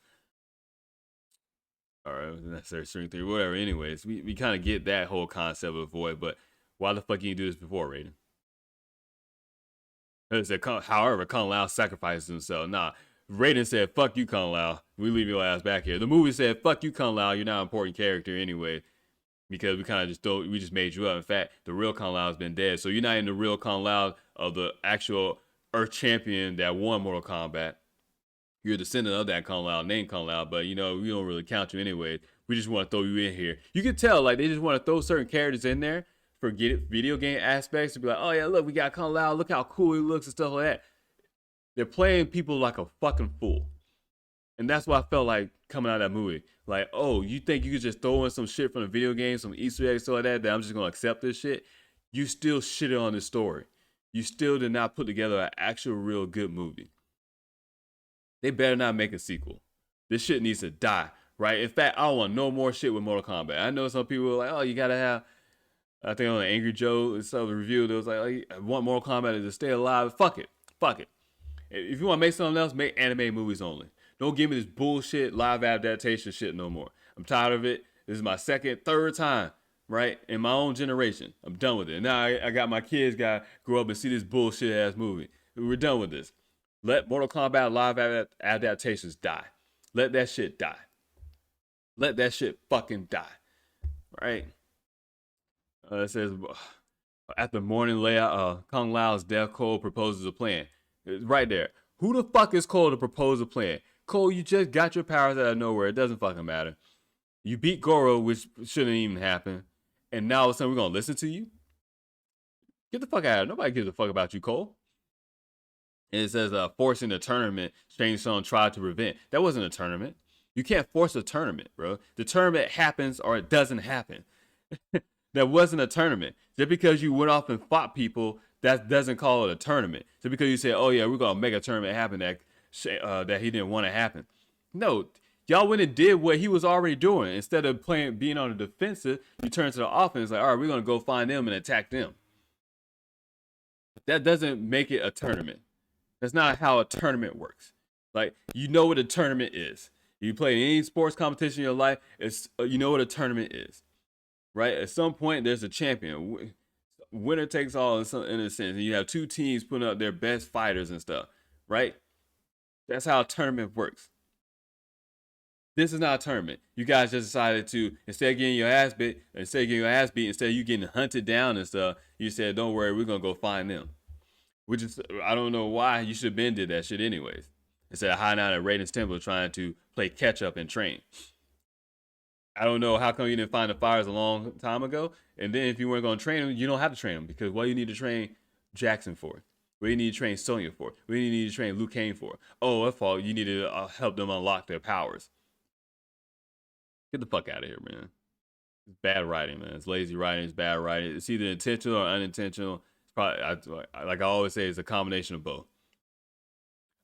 right, necessary string theory, whatever. Anyways, we kind of get that whole concept of void, but why the fuck you do this before, Raiden? However, Kung Lao sacrifices himself. Nah, Raiden said, fuck you, Kung Lao. We leave your ass back here. The movie said, fuck you, Kung Lao. You're not an important character anyway. Because we kind of we just made you up. In fact, the real Kung Lao has been dead. So you're not in the real Kung Lao of the actual Earth champion that won Mortal Kombat. You're a descendant of that Kung Lao, named Kung Lao, but we don't really count you anyway. We just want to throw you in here. You can tell, like, they just want to throw certain characters in there for video game aspects to be like, oh yeah, look, we got Kung Lao, look how cool he looks and stuff like that. They're playing people like a fucking fool. And that's what I felt like coming out of that movie. Like, oh, you think you could just throw in some shit from the video game, some Easter eggs, stuff like that I'm just going to accept this shit? You still shitted on this story. You still did not put together an actual real good movie. They better not make a sequel. This shit needs to die, right? In fact, I don't want no more shit with Mortal Kombat. I know some people are like, oh, you got to have, I think on the Angry Joe and stuff, the review, there was like, oh, I want Mortal Kombat to stay alive. Fuck it. If you want to make something else, make anime movies only. Don't give me this bullshit live adaptation shit no more. I'm tired of it. This is my third time right? In my own generation, I'm done with it. Now I got my kids got grow up and see this bullshit ass movie. We're done with this. Let Mortal Kombat live adaptations die. Let that shit die. Let that shit fucking die. Right? It says after morning layout, Kung Lao's death, Cole proposes a plan. It's right there. Who the fuck is Cole to propose a plan? Cole, you just got your powers out of nowhere. It doesn't fucking matter. You beat Goro, which shouldn't even happen. And now all of a sudden we're gonna listen to you? Get the fuck out of here. Nobody gives a fuck about you, Cole. And it says forcing a tournament, Strange Stone tried to prevent. That wasn't a tournament. You can't force a tournament, bro. The tournament happens or it doesn't happen. That wasn't a tournament. Just because you went off and fought people, that doesn't call it a tournament. Just because you say, "Oh yeah, we're gonna make a tournament happen," that he didn't want to happen. No, y'all went and did what he was already doing. Instead of being on the defensive, you turn to the offense. Like, all right, we're gonna go find them and attack them. That doesn't make it a tournament. That's not how a tournament works. Like, you know what a tournament is. You play any sports competition in your life, you know what a tournament is, right? At some point, there's a champion. Winner takes all in a sense. And you have two teams putting up their best fighters and stuff, right? That's how a tournament works. This is not a tournament. You guys just decided to, instead of getting your ass beat, instead of you getting hunted down and stuff, you said, "Don't worry, we're gonna go find them." Which is, I don't know why you should have been did that shit anyways. Instead of hiding out at Raiden's temple trying to play catch up and train. I don't know how come you didn't find the fires a long time ago. And then if you weren't going to train them, you don't have to train them because what do you need to train Jackson for? What do you need to train Sonya for? What do you need to train Liu Kang for? Oh, that's all. You need to help them unlock their powers. Get the fuck out of here, man. It's bad writing, man. It's lazy writing. It's bad writing. It's either intentional or unintentional. It's probably, like I always say, it's a combination of both.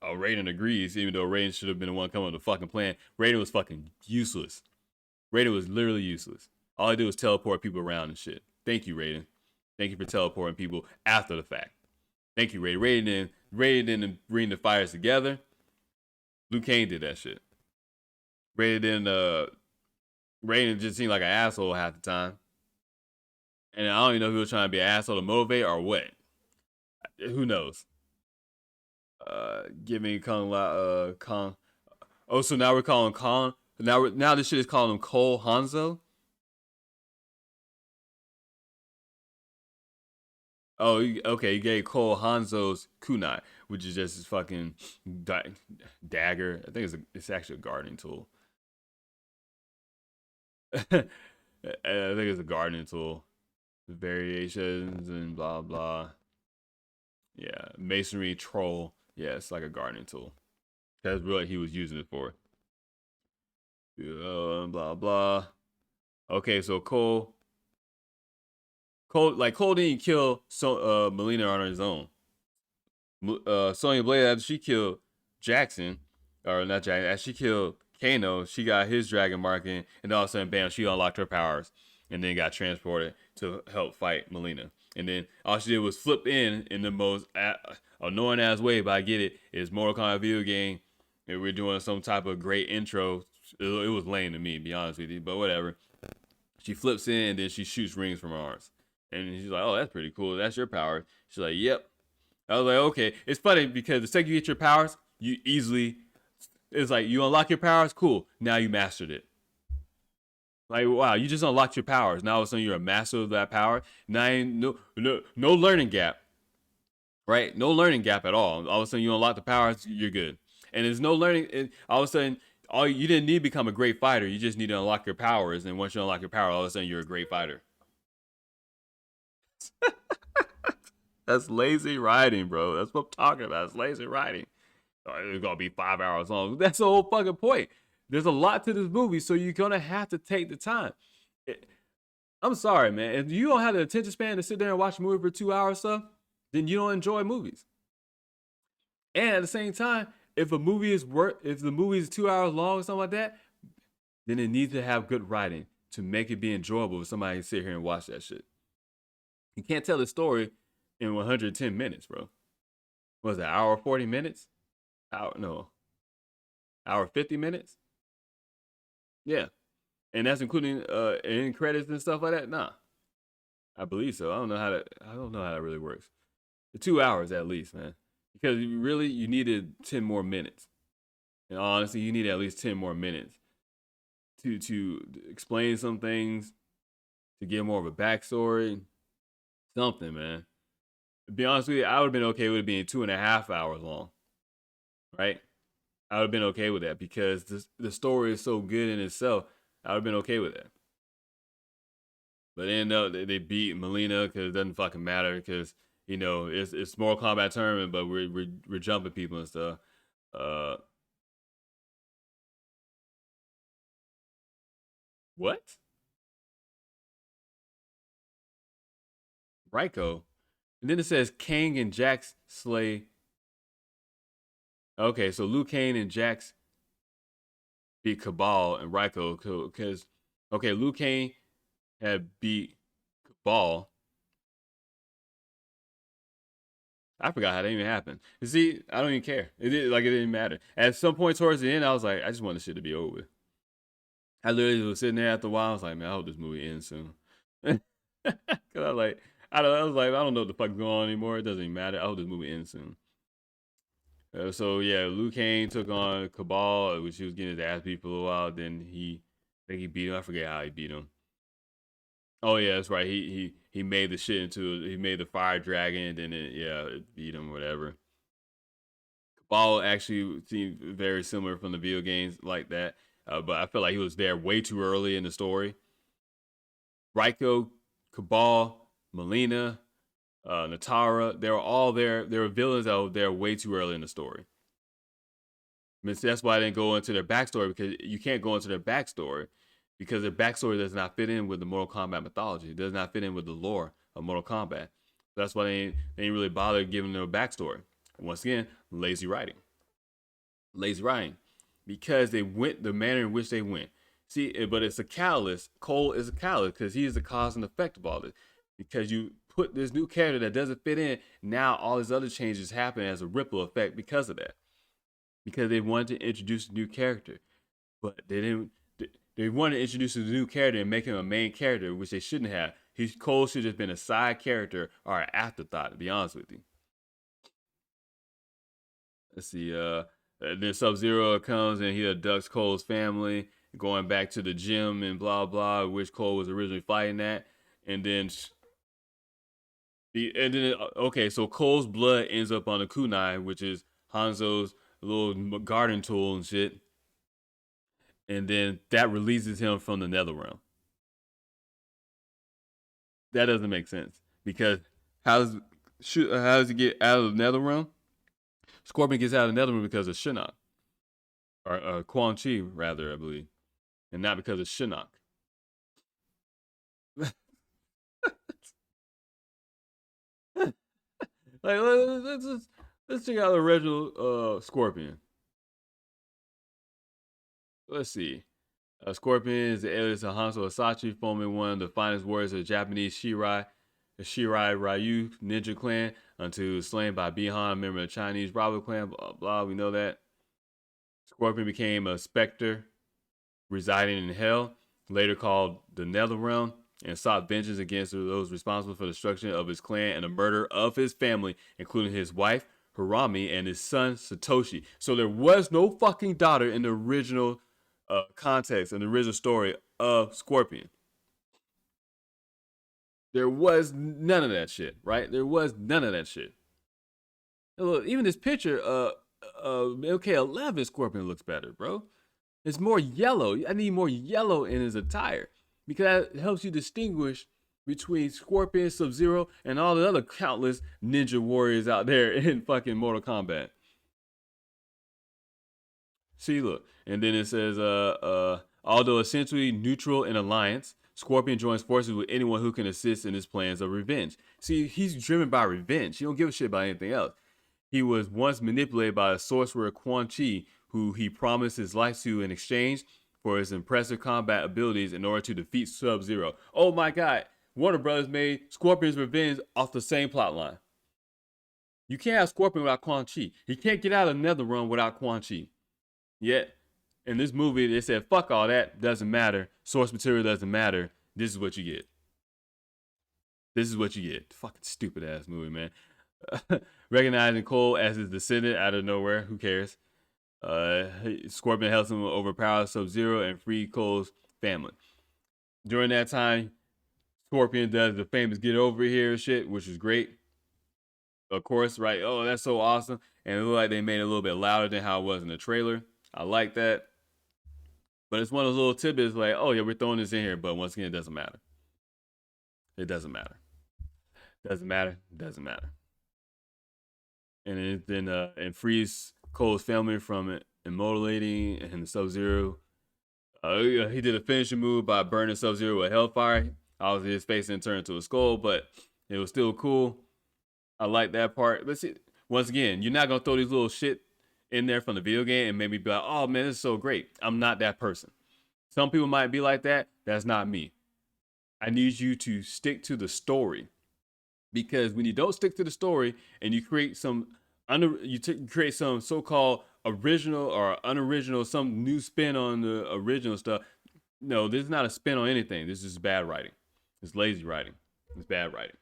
Oh, Raiden agrees, even though Raiden should have been the one coming with the fucking plan. Raiden was fucking useless. Raiden was literally useless. All he did was teleport people around and shit. Thank you, Raiden. Thank you for teleporting people after the fact. Thank you, Raiden. Raiden didn't bring the fires together. Liu Kang did that shit. Raiden just seemed like an asshole half the time. And I don't even know if he was trying to be an asshole to motivate or what. Who knows? Giving Kong. Oh, so now we're calling Kong. Now this shit is calling him Cole Hanzo. Oh, okay. You gave Cole Hanzo's kunai, which is just his fucking dagger. I think it's actually a gardening tool. I think it's a gardening tool. Variations and blah blah. Yeah, masonry troll. Yeah, it's like a gardening tool. That's what he was using it for. Blah blah. Okay, so Cole didn't kill Melina on his own. Sonya Blade, after she killed Jackson, or not Jackson, after she killed Kano, she got his dragon marking, and all of a sudden, bam, she unlocked her powers, and then got transported to help fight Melina. And then all she did was flip in the most annoying ass way, but I get it. It's Mortal Kombat video game, and we're doing some type of great intro. It was lame to me, to be honest with you, but whatever. She flips in, and then she shoots rings from her arms. And she's like, "Oh, that's pretty cool. That's your power." She's like, "Yep." I was like, "Okay." It's funny because the second you get your powers, it's like you unlock your powers. Cool. Now you mastered it. Like, wow, you just unlocked your powers. Now all of a sudden you're a master of that power. Now ain't no learning gap, right? No learning gap at all. All of a sudden you unlock the powers, you're good. And there's no learning. And all of a sudden, you didn't need to become a great fighter. You just need to unlock your powers. And once you unlock your power, all of a sudden you're a great fighter. That's lazy writing, bro. That's what I'm talking about. It's lazy writing. It's gonna be 5 hours long. That's the whole fucking point. There's a lot to this movie, so you're gonna have to take the time. I'm sorry, man. If you don't have the attention span to sit there and watch a movie for 2 hours, stuff, then you don't enjoy movies. And at the same time, if the movie is 2 hours long or something like that, then it needs to have good writing to make it be enjoyable for somebody to sit here and watch that shit. You can't tell the story in 110 minutes, bro. Was it hour 40 minutes? Hour 50 minutes? Yeah. And that's including end credits and stuff like that. Nah, I believe so. I don't know how that really works. 2 hours at least, man. Because you needed 10 more minutes. And honestly, you need at least 10 more minutes to explain some things, to get more of a backstory, something, man. To be honest with you, I would have been okay with it being 2.5 hours long, right? I would have been okay with that because the story is so good in itself. I would have been okay with that. But they end up they beat Melina because it doesn't fucking matter because it's Mortal Kombat tournament, but we're jumping people and stuff. Uh, what? Raiko? And then it says Kang and Jax slay. Okay, so Liu Kang and Jax beat Cabal and Raiko because Liu Kang had beat Cabal. I forgot how that even happened. You see, I don't even care. It didn't matter. At some point towards the end, I was like, I just want this shit to be over with. I literally was sitting there after a while. I was like, man, I hope this movie ends soon. Cause I was like, I don't know what the fuck's going on anymore. It doesn't even matter. I hope this movie ends soon. So yeah, Liu Kang took on Cabal, which he was getting his ass beat for a while. Then I think he beat him. I forget how he beat him. Oh yeah, that's right. He made the shit he made the fire dragon, and then it beat him, whatever. Cabal actually seemed very similar from the video games like that, but I felt like he was there way too early in the story. Raiko, Cabal, Melina, Natara, they were all there. They were villains that were there way too early in the story. I mean, that's why I didn't go into their backstory because you can't go into their backstory because their backstory does not fit in with the Mortal Kombat mythology. It does not fit in with the lore of Mortal Kombat. That's why they ain't really bother giving them a backstory. Once again, lazy writing. Lazy writing. Because they went the manner in which they went. See, but it's a catalyst. Cole is a catalyst because he is the cause and effect of all this. Because you put this new character that doesn't fit in, now all these other changes happen as a ripple effect because of that. Because they wanted to introduce a new character, but they didn't. They wanted to introduce a new character and make him a main character, which they shouldn't have. Cole should have been a side character or an afterthought. To be honest with you. Let's see. Then Sub Zero comes and he abducts Cole's family, going back to the gym and blah blah, which Cole was originally fighting at, and then okay, so Cole's blood ends up on the kunai, which is Hanzo's little garden tool and shit, and then that releases him from the nether realm. That doesn't make sense because how's how does he get out of the nether realm? Scorpion gets out of the nether realm because of Shinnok or Quan Chi rather, I believe, and not because of Shinnok. Like let's check out the original Scorpion. Let's see. Scorpion is the alias of Hanzo Asachi, forming one of the finest warriors of the Japanese the Shirai Ryu ninja clan, until slain by Bihan, a member of the Chinese Bravo clan. Blah blah. We know that. Scorpion became a specter residing in hell, later called the Netherrealm, and sought vengeance against those responsible for the destruction of his clan and the murder of his family, including his wife Harami and his son Satoshi. So there was no fucking daughter in the original context and the original story of Scorpion. There was none of that shit, right? There was none of that shit. Look, even this picture, MK11 Scorpion looks better, bro. It's more yellow. I need more yellow in his attire because that helps you distinguish between Scorpion, Sub-Zero, and all the other countless ninja warriors out there in fucking Mortal Kombat. See, look, and then it says, although essentially neutral in alliance, Scorpion joins forces with anyone who can assist in his plans of revenge. See, he's driven by revenge. He don't give a shit about anything else. He was once manipulated by a sorcerer Quan Chi, who he promised his life to in exchange for his impressive combat abilities in order to defeat Sub-Zero. Oh my god, Warner Brothers made Scorpion's Revenge off the same plotline. You can't have Scorpion without Quan Chi. He can't get out of NetherRealm without Quan Chi. Yet, In this movie, they said, fuck all that, doesn't matter. Source material doesn't matter. This is what you get. This is what you get. Fucking stupid ass movie, man. Recognizing Cole as his descendant out of nowhere, who cares? Scorpion helps him overpower Sub-Zero and free Cole's family. During that time, Scorpion does the famous get over here shit, which is great. Of course, right? Oh, that's so awesome. And it looked like they made it a little bit louder than how it was in the trailer. I like that. But it's one of those little tidbits like, oh yeah, we're throwing this in here, but once again, it doesn't matter. It doesn't matter. Doesn't matter. Doesn't matter. And then and frees Cole's family from immolating and the Sub-Zero. He did a finishing move by burning Sub-Zero with Hellfire. Obviously, his face didn't turn into a skull, but it was still cool. I like that part. Let's see. Once again, you're not gonna throw these little shit in there from the video game and make me be like, oh man, this is so great. I'm not that person. Some people might be like that. That's not me. I need you to stick to the story, because when you don't stick to the story and you create some create some so-called original or unoriginal, some new spin on the original stuff. No, this is not a spin on anything. This is bad writing. It's lazy writing. It's bad writing.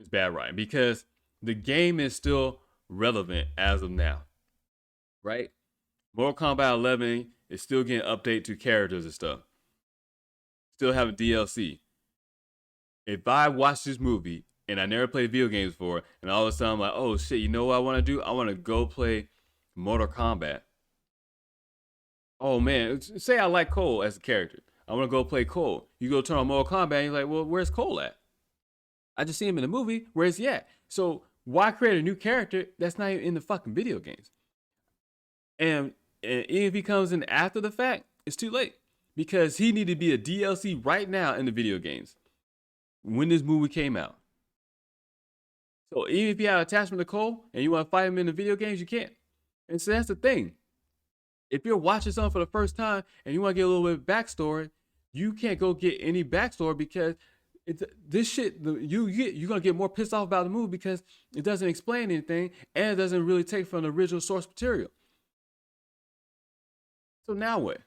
It's bad writing because the game is still relevant as of now, right? Mortal Kombat 11 is still getting update to characters and stuff. Still having DLC. If I watch this movie and I never played video games before, and all of a sudden I'm like, oh shit, you know what I want to do? I want to go play Mortal Kombat. Oh man, say I like Cole as a character. I want to go play Cole. You go turn on Mortal Kombat and you're like, well, where's Cole at? I just see him in the movie. Where's he at? So why create a new character that's not even in the fucking video games? And even if he comes in after the fact, it's too late. Because he needed to be a DLC right now in the video games when this movie came out. So even if you have attachment to Cole and you want to fight him in the video games, you can't. And so that's the thing. If you're watching something for the first time and you want to get a little bit of backstory, you can't go get any backstory because this shit, you're gonna get more pissed off about the movie because it doesn't explain anything and it doesn't really take from the original source material. So now what?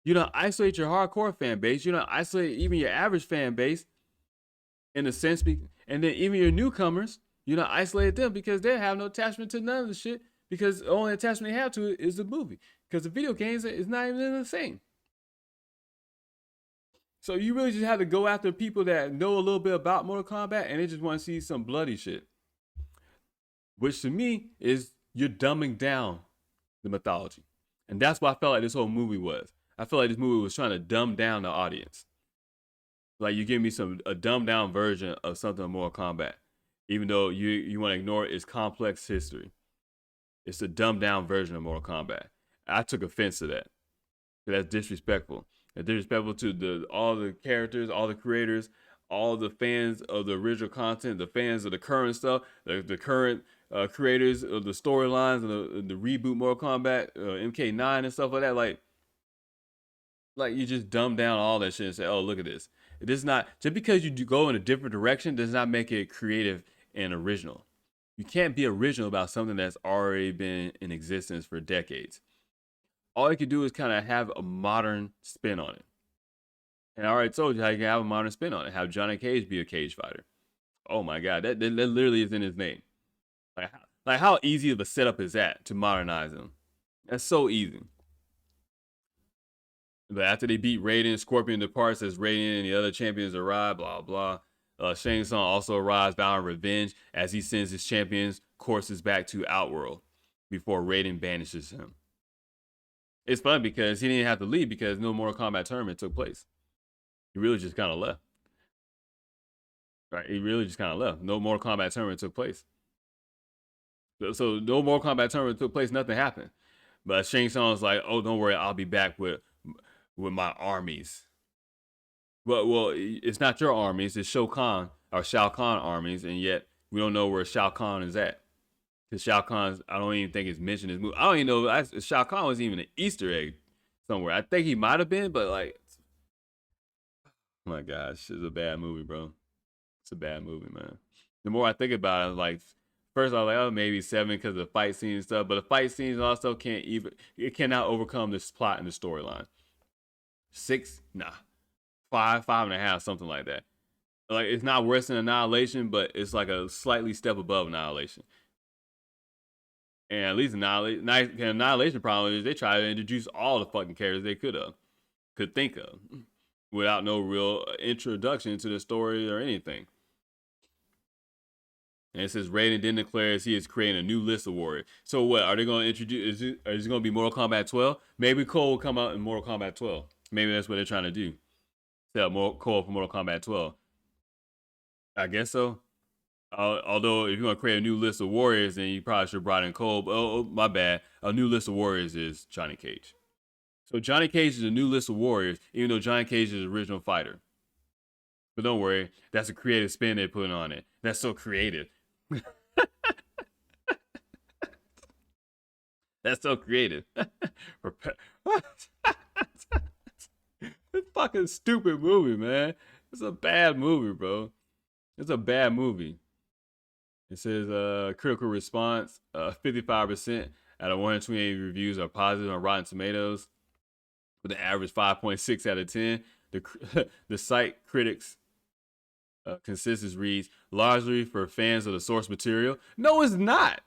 You don't isolate your hardcore fan base. You don't isolate even your average fan base in a sense, and then even your newcomers, you don't isolate them because they have no attachment to none of the shit because the only attachment they have to it is the movie because the video games is not even the same. So you really just have to go after people that know a little bit about Mortal Kombat and they just want to see some bloody shit. Which to me is you're dumbing down the mythology. And that's what I felt like this whole movie was. I feel like this movie was trying to dumb down the audience. Like you give me a dumbed down version of something in Mortal Kombat. Even though you want to ignore its complex history. It's a dumbed down version of Mortal Kombat. I took offense to that. That's disrespectful. It's disrespectful to all the characters, all the creators, all the fans of the original content, the fans of the current stuff, the current creators of the storylines and the reboot Mortal Kombat, MK9 and stuff like that. Like you just dumb down all that shit and say, oh, look at this. It is not, just because you go in a different direction does not make it creative and original. You can't be original about something that's already been in existence for decades. All you can do is kind of have a modern spin on it. And I already told you how you can have a modern spin on it. Have Johnny Cage be a cage fighter. Oh my God, that literally is in his name. Like how easy of a setup is that to modernize him? That's so easy. But after they beat Raiden, Scorpion departs as Raiden and the other champions arrive, blah, blah. Shang Tsung also arrives vowing revenge as he sends his champions courses back to Outworld before Raiden banishes him. It's fun because he didn't have to leave because no Mortal Kombat tournament took place. He really just kind of left. Right? He really just kind of left. No Mortal Kombat tournament took place. So no Mortal Kombat tournament took place. Nothing happened. But Shang Tsung was like, oh, don't worry. I'll be back with my armies. Well, it's not your armies. It's Shao Kahn armies. And yet we don't know where Shao Kahn is at. Because Shao Kahn, I don't even think it's mentioned in this movie. I don't even know Shao Kahn was even an Easter egg somewhere. I think he might have been, but like, oh my gosh, it's a bad movie, bro. It's a bad movie, man. The more I think about it, like, First, I was like, oh, maybe 7 because of the fight scenes and stuff. But the fight scenes also it cannot overcome this plot and the storyline. 6, nah. 5, 5.5, something like that. Like, it's not worse than Annihilation, but it's like a slightly step above Annihilation. And at least Annihilation problem is they try to introduce all the fucking characters they could think of, without no real introduction to the story or anything. And it says Raiden then declares he is creating a new list of warriors. So what are they going to introduce? Is it going to be Mortal Kombat 12? Maybe Cole will come out in Mortal Kombat 12. Maybe that's what they're trying to do. Set up Cole for Mortal Kombat 12. I guess so. Although if you're going to create a new list of warriors, then you probably should have brought in Cole. Oh, my bad. A new list of warriors is Johnny Cage. So Johnny Cage is a new list of warriors, even though Johnny Cage is the original fighter. But don't worry, that's a creative spin they put on it. That's so creative. That's so creative. It's fucking stupid movie, man. It's a bad movie, bro. It's a bad movie. It says critical response, 55% out of 128 reviews are positive on Rotten Tomatoes, with an average 5.6 out of 10. The site critics consensus reads largely for fans of the source material. No, it's not.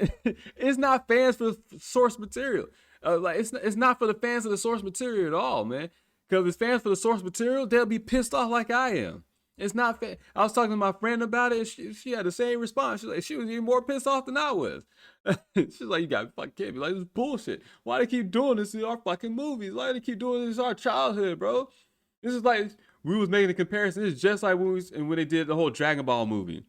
It's not fans for source material. Like it's not for the fans of the source material at all, man. Because if it's fans for the source material, they'll be pissed off like I am. It's not fair. I was talking to my friend about it. And she had the same response. She was even more pissed off than I was. She's like, you got fucking kidding me. Like, this is bullshit. Why they keep doing this in our fucking movies? Why they keep doing this in our childhood, bro? This is like, we was making a comparison. It's just like when they did the whole Dragon Ball movie.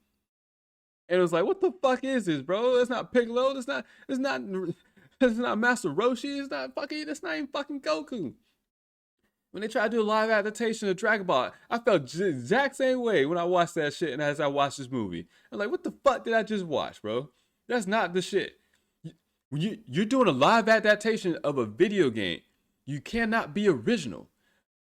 And it was like, what the fuck is this, bro? It's not Piccolo. It's not Master Roshi. It's not even fucking Goku. When they try to do a live adaptation of Dragon Ball, I felt the exact same way when I watched that shit and as I watched this movie. I'm like, what the fuck did I just watch, bro? That's not the shit. You're doing a live adaptation of a video game. You cannot be original.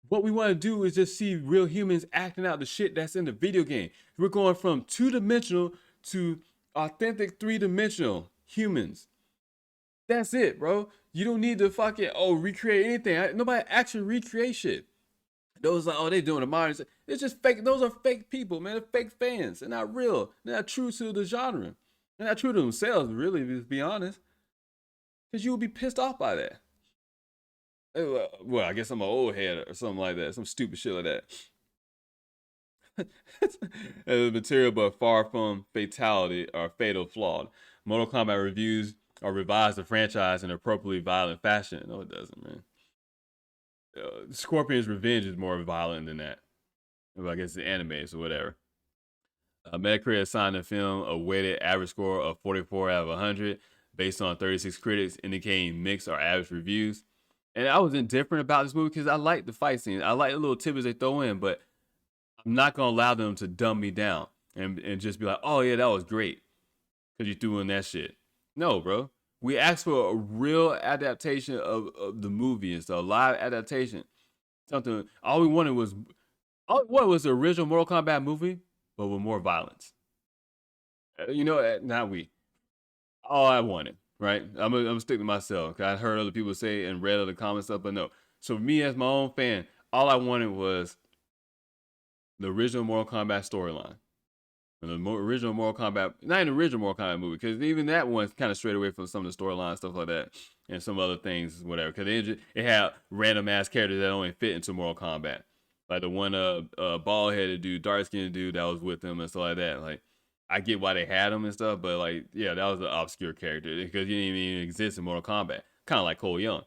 What we want to do is just see real humans acting out the shit that's in the video game. We're going from 2-dimensional to authentic 3-dimensional humans. That's it, bro. You don't need to fucking recreate anything. Nobody actually recreate shit. Those like, they doing a modern. It's just fake. Those are fake people, man. They're fake fans. They're not real. They're not true to the genre. They're not true to themselves, really, to be honest. Because you would be pissed off by that. Well, I guess I'm an old head or something like that. Some stupid shit like that. The material, but far from fatality or fatal flawed. Mortal Kombat reviews or revise the franchise in an appropriately violent fashion. No, it doesn't, man. Scorpion's Revenge is more violent than that. Well, I guess it's anime, so whatever. Metacritic assigned the film a weighted average score of 44 out of 100, based on 36 critics, indicating mixed or average reviews. And I was indifferent about this movie because I like the fight scenes. I like the little tidbits they throw in, but I'm not going to allow them to dumb me down and just be like, oh, yeah, that was great because you threw in that shit. No, bro. We asked for a real adaptation of the movie and stuff, live adaptation. Something. All we wanted was the original Mortal Kombat movie, but with more violence. Not we. All I wanted, right? I'm gonna stick to myself. I heard other people say and read other comments stuff, but no. So me as my own fan, all I wanted was the original Mortal Kombat storyline. And the original Mortal Kombat, not even the original Mortal Kombat movie, because even that one's kind of straight away from some of the storyline stuff like that, and some other things, whatever. Because it had random ass characters that only fit into Mortal Kombat, like the one bald headed dude, dark skinned dude that was with them and stuff like that. Like, I get why they had him and stuff, but like, yeah, that was an obscure character because he didn't even exist in Mortal Kombat, kind of like Cole Young.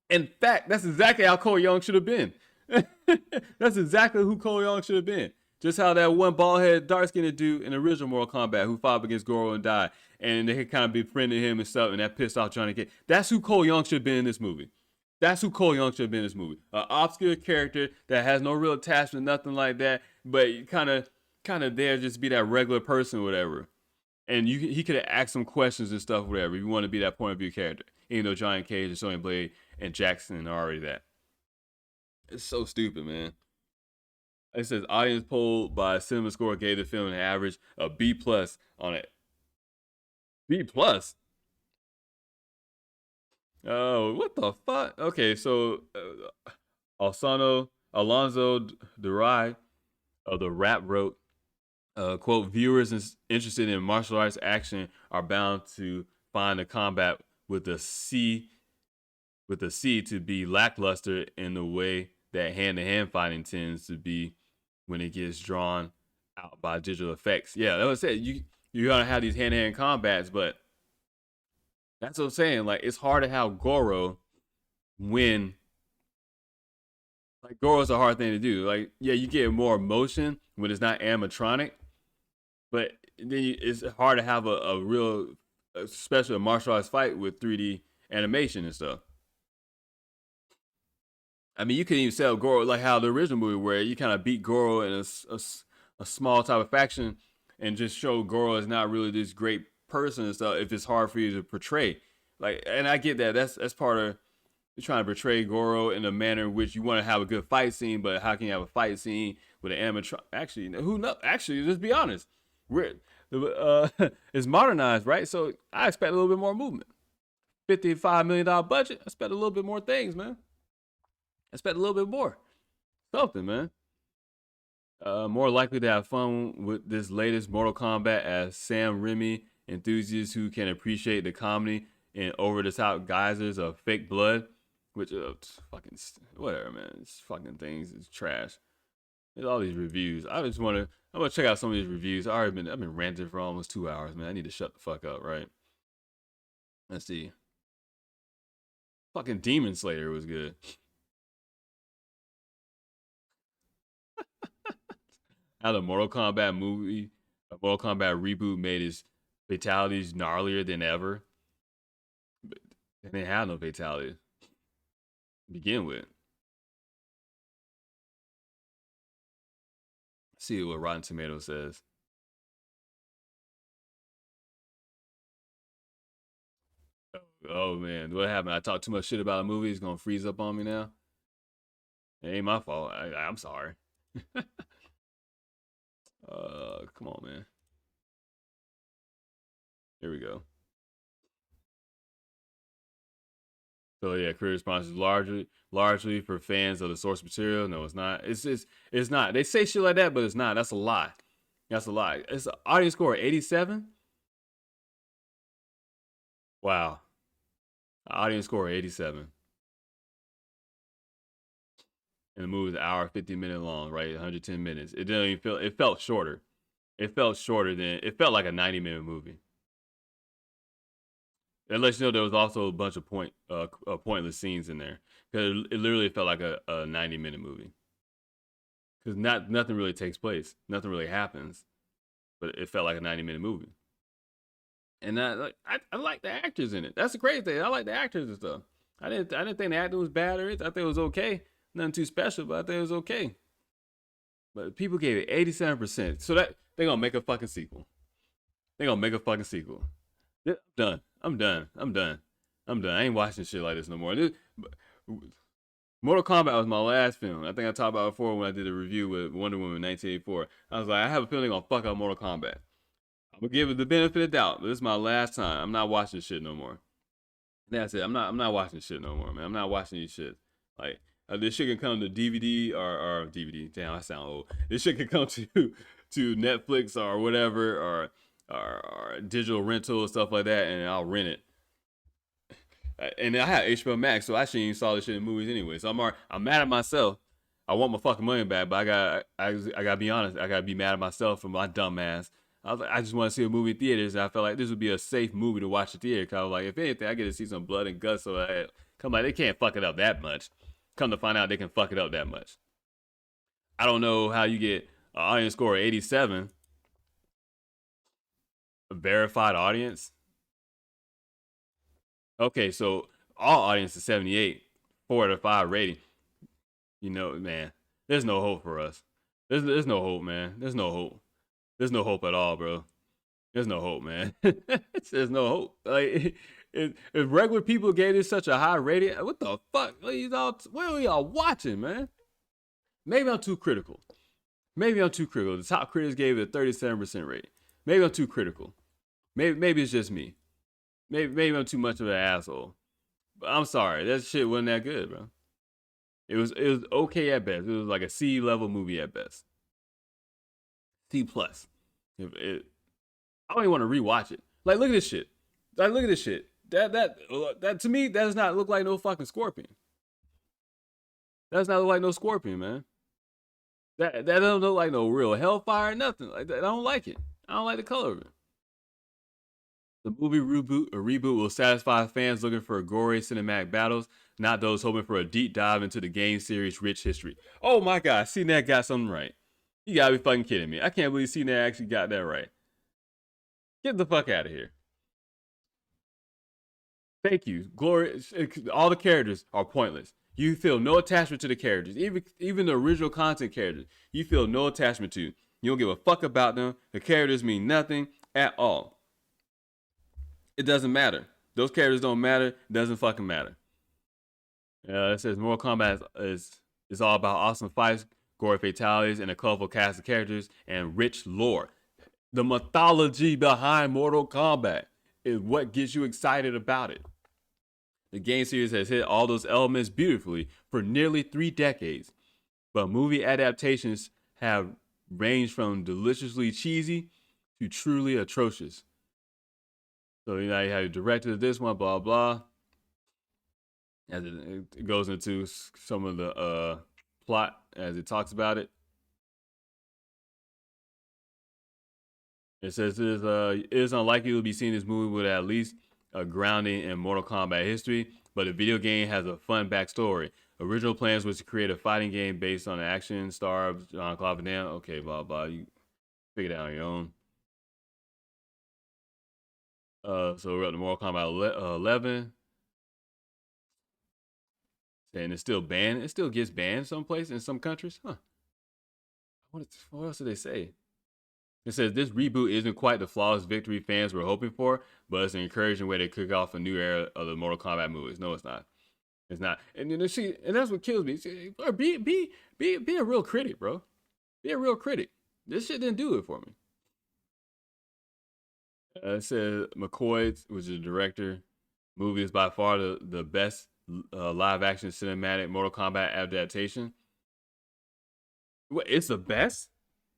In fact, that's exactly how Cole Young should have been. That's exactly who Cole Young should have been. Just how that one bald-headed, dark-skinned dude in the original Mortal Kombat who fought against Goro and died, and they kind of befriended him and stuff, and that pissed off Johnny Cage. That's who Cole Young should have been in this movie. That's who Cole Young should have been in this movie. An obscure character that has no real attachment, nothing like that, but kind of there just to be that regular person or whatever. And he could have asked some questions and stuff, whatever. You want to be that point of view character, even though Johnny Cage and Sonya Blade and Jackson are already that. It's so stupid, man. It says audience poll by CinemaScore gave the film an average of B+ on B plus. Oh, what the fuck? Okay, so Alonso Durai of the Rap wrote, quote, viewers interested in martial arts action are bound to find the combat with the C to be lackluster in the way that hand-to-hand fighting tends to be when it gets drawn out by digital effects. Yeah, that was it. You're gonna have these hand-to-hand combats, but that's what I'm saying. Like, it's hard to have Goro when, like, Goro's a hard thing to do. Like, yeah, you get more emotion when it's not animatronic, but then it's hard to have a real special martial arts fight with 3D animation and stuff. I mean, you can even sell Goro like how the original movie, where you kind of beat Goro in a small type of faction, and just show Goro is not really this great person and stuff. If it's hard for you to portray, like, and I get that. That's part of you're trying to portray Goro in a manner in which you want to have a good fight scene, but how can you have a fight scene with an animatronic? Actually, who knows? Actually, let's be honest. We're it's modernized, right? So I expect a little bit more movement. $55 million budget. I expect a little bit more things, man. I expect a little bit more. Something, man. More likely to have fun with this latest Mortal Kombat as Sam Raimi enthusiasts who can appreciate the comedy and over the top geysers of fake blood, which fucking whatever, man. It's fucking things. It's trash. There's all these reviews. I'm gonna check out some of these reviews. I've been ranting for almost 2 hours, man. I need to shut the fuck up, right? Let's see. Fucking Demon Slayer was good. How the Mortal Kombat reboot made his fatalities gnarlier than ever. But they didn't have no fatalities to begin with. Let's see what Rotten Tomatoes says. Oh man, what happened? I talked too much shit about a movie. It's gonna freeze up on me now. It ain't my fault. I'm sorry. Come on, man. Here we go. So yeah, career response is largely for fans of the source material. No, it's not. It's not. They say shit like that, but it's not. That's a lie. That's a lie. It's an audience score of 87. Wow. Audience score of 87. And the movie is an hour 50 minute long, right? 110 minutes. It didn't even feel. It felt shorter. It felt shorter than. It felt like a 90-minute movie. It lets you know there was also a bunch of pointless scenes in there, because it literally felt like a 90-minute movie. Because nothing really takes place, nothing really happens, but it felt like a 90-minute movie. And I like the actors in it. That's the crazy thing. I like the actors and stuff. I didn't think the acting was bad or anything. I think it was okay. Nothing too special, but I think it was okay. But people gave it 87%. So that they're gonna make a fucking sequel. They're gonna make a fucking sequel. Yeah, I'm done. I'm done. I'm done. I'm done. I ain't watching shit like this no more. Mortal Kombat was my last film. I think I talked about it before when I did a review with Wonder Woman 1984. I was like, I have a feeling they're gonna fuck up Mortal Kombat. I'm gonna give it the benefit of the doubt, but this is my last time. I'm not watching shit no more. That's it. I'm not watching shit no more, man. I'm not watching these shit. Like, this shit can come to DVD or DVD. Damn, I sound old. This shit can come to Netflix or whatever, or digital rental and stuff like that, and I'll rent it. And I have HBO Max, so I shouldn't even saw this shit in movies anyway. So I'm mad at myself. I want my fucking money back, but I gotta be honest. I gotta be mad at myself for my dumb ass. I was like, I just want to see a movie in theaters, and I felt like this would be a safe movie to watch in theater. Cause I was like, if anything, I get to see some blood and guts. So they can't fuck it up that much. Come to find out, they can fuck it up that much. I don't know how you get an audience score of 87, a verified audience. Okay, so all audience is 78, 4 out of 5 rating. You know, man, there's no hope for us. There's no hope, man. There's no hope. There's no hope at all, bro. There's no hope, man. There's no hope. Like, if regular people gave this such a high rating, what the fuck? What are y'all watching, man? Maybe I'm too critical. Maybe I'm too critical. The top critics gave it a 37% rating. Maybe I'm too critical. Maybe it's just me. Maybe I'm too much of an asshole. But I'm sorry, that shit wasn't that good, bro. It was okay at best. It was like a C level movie at best. C plus. I don't even want to rewatch it. Like, look at this shit. Like, look at this shit. That to me, that does not look like no fucking scorpion. That does not look like no scorpion, man. That doesn't look like no real hellfire, nothing. Like that. I don't like it. I don't like the color of it. The movie reboot will satisfy fans looking for gory cinematic battles, not those hoping for a deep dive into the game series' rich history. Oh my god, CNET got something right. You gotta be fucking kidding me. I can't believe CNET actually got that right. Get the fuck out of here. Thank you. Glory. All the characters are pointless. You feel no attachment to the characters, even the original content characters. You feel no attachment to. You don't give a fuck about them. The characters mean nothing at all. It doesn't matter. Those characters don't matter. It doesn't fucking matter. It says Mortal Kombat is all about awesome fights, gory fatalities, and a colorful cast of characters and rich lore. The mythology behind Mortal Kombat is what gets you excited about it. The game series has hit all those elements beautifully for nearly 3 decades, but movie adaptations have ranged from deliciously cheesy to truly atrocious. So you have you directed this one, blah blah. As it goes into some of the plot as it talks about it. It says it is unlikely to be seen this movie with at least a grounding in Mortal Kombat history, but the video game has a fun backstory. Original plans was to create a fighting game based on the action star of Jean-Claude Van Damme. Okay, blah blah. You figure it out on your own. So we're up to Mortal Kombat 11. And it's still banned. It still gets banned someplace in some countries. Huh. What else did they say? It says this reboot isn't quite the flawless victory fans were hoping for, but it's an encouraging way to kick off a new era of the Mortal Kombat movies. No, it's not. It's not. And you know, and that's what kills me. Be a real critic, bro. Be a real critic. This shit didn't do it for me. It says McCoy, which is the director, movie is by far the best live action cinematic Mortal Kombat adaptation. What? It's the best?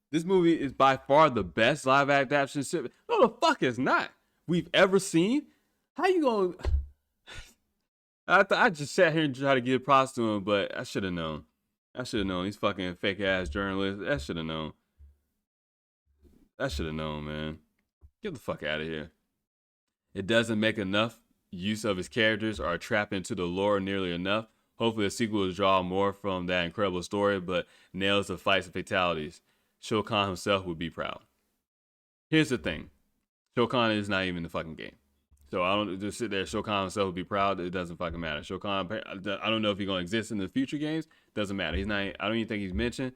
This movie is by far the best live adaptation. No, the fuck is not. We've ever seen. How you gonna? I just sat here and tried to give props to him, but I should have known. I should have known. These fucking fake ass journalists. I should have known. I should have known, man. Get the fuck out of here. It doesn't make enough use of his characters or trap into the lore nearly enough. Hopefully, a sequel will draw more from that incredible story, but nails the fights and fatalities. Shao Kahn himself would be proud. Here's the thing. Shao Kahn is not even in the fucking game. So I don't just sit there. Shao Kahn himself would be proud. It doesn't fucking matter. Shao Kahn, I don't know if he's gonna exist in the future games. Doesn't matter. He's not. I don't even think he's mentioned.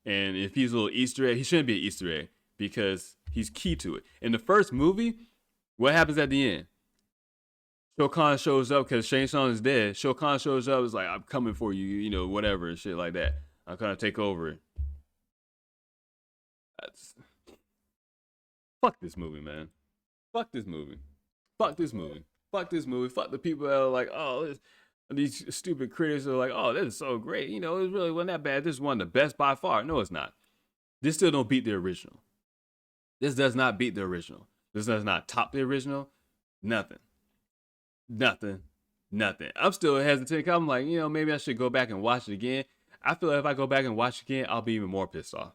And if he's a little Easter egg, he shouldn't be an Easter egg because he's key to it. In the first movie, what happens at the end? Shao Kahn shows up because Shang Tsung is dead. Shao Kahn shows up. It's like, I'm coming for you, you know, whatever and shit like that. I'm gonna take over. Fuck this movie, man. Fuck this movie. Fuck this movie. Fuck this movie. Fuck the people that are like, oh, these stupid critics are like, oh, this is so great. You know, it really wasn't that bad. This is one of the best by far. No, it's not. This still don't beat the original. This does not beat the original. This does not top the original. Nothing. Nothing. Nothing. I'm still hesitant. I'm like, you know, maybe I should go back and watch it again. I feel like if I go back and watch it again, I'll be even more pissed off.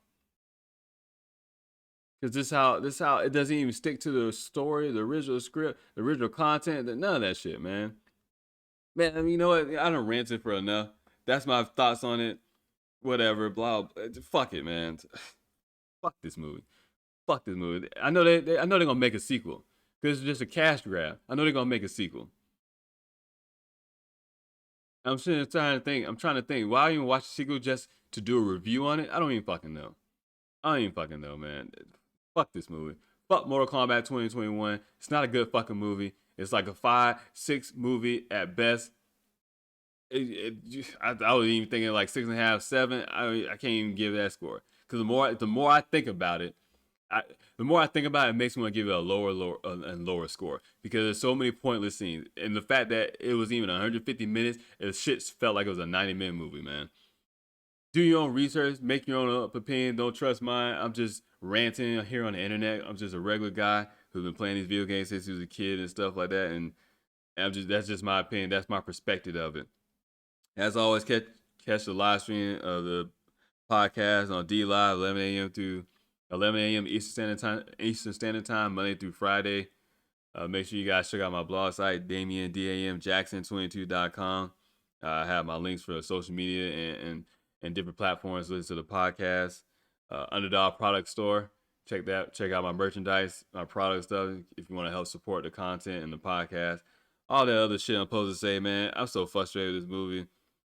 Because this how it doesn't even stick to the story, the original script, the original content, none of that shit, man. Man, I mean, you know what? I done ranted for enough. That's my thoughts on it. Whatever, blah. Fuck it, man. Fuck this movie. Fuck this movie. I know they're gonna make a sequel. Because it's just a cash grab. I know they're gonna make a sequel. I'm trying to think. Why I even watch the sequel just to do a review on it? I don't even fucking know. I don't even fucking know, man. Fuck this movie. Fuck Mortal Kombat 2021. It's not a good fucking movie. It's like a 5-6 movie at best. I was even thinking like 6.5, 7. I can't even give that score because the more I think about it, I, the more I think about it, it makes me want to give it a lower score because there's so many pointless scenes, and the fact that it was even 150 minutes, it shit felt like it was a 90-minute movie, man. Do your own research, make your own opinion. Don't trust mine. I'm just ranting here on the internet. I'm just a regular guy who's been playing these video games since he was a kid and stuff like that, and I'm just that's just my opinion. That's my perspective of it. As always, catch the live stream of the podcast on D Live 11 a.m. to 11 a.m. Eastern Standard Time, Monday through Friday. Make sure you guys check out my blog site, DamienDamJackson22.com. I have my links for social media and different platforms. Listen to the podcast. Underdog Product Store. Check that. Check out my merchandise, my product stuff. If you want to help support the content and the podcast, all that other shit I'm supposed to say, man. I'm so frustrated with this movie,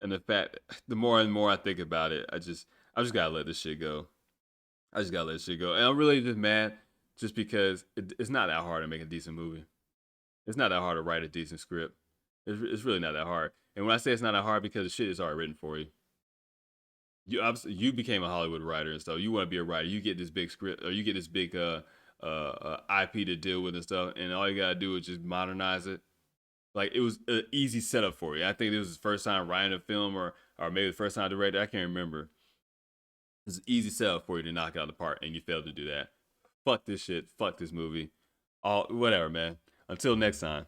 and the fact, the more and more I think about it, I just gotta let this shit go. I just gotta let this shit go, and I'm really just mad, just because it's not that hard to make a decent movie. It's not that hard to write a decent script. It's really not that hard. And when I say it's not that hard, because the shit is already written for you. You became a Hollywood writer and stuff. You want to be a writer. You get this big script, or you get this big IP to deal with and stuff, and all you gotta do is just modernize it. Like, it was an easy setup for you. I think it was his first time writing a film, or maybe the first time director. I can't remember. It's an easy setup for you to knock out the part, and you failed to do that. Fuck this shit. Fuck this movie. All whatever, man. Until next time.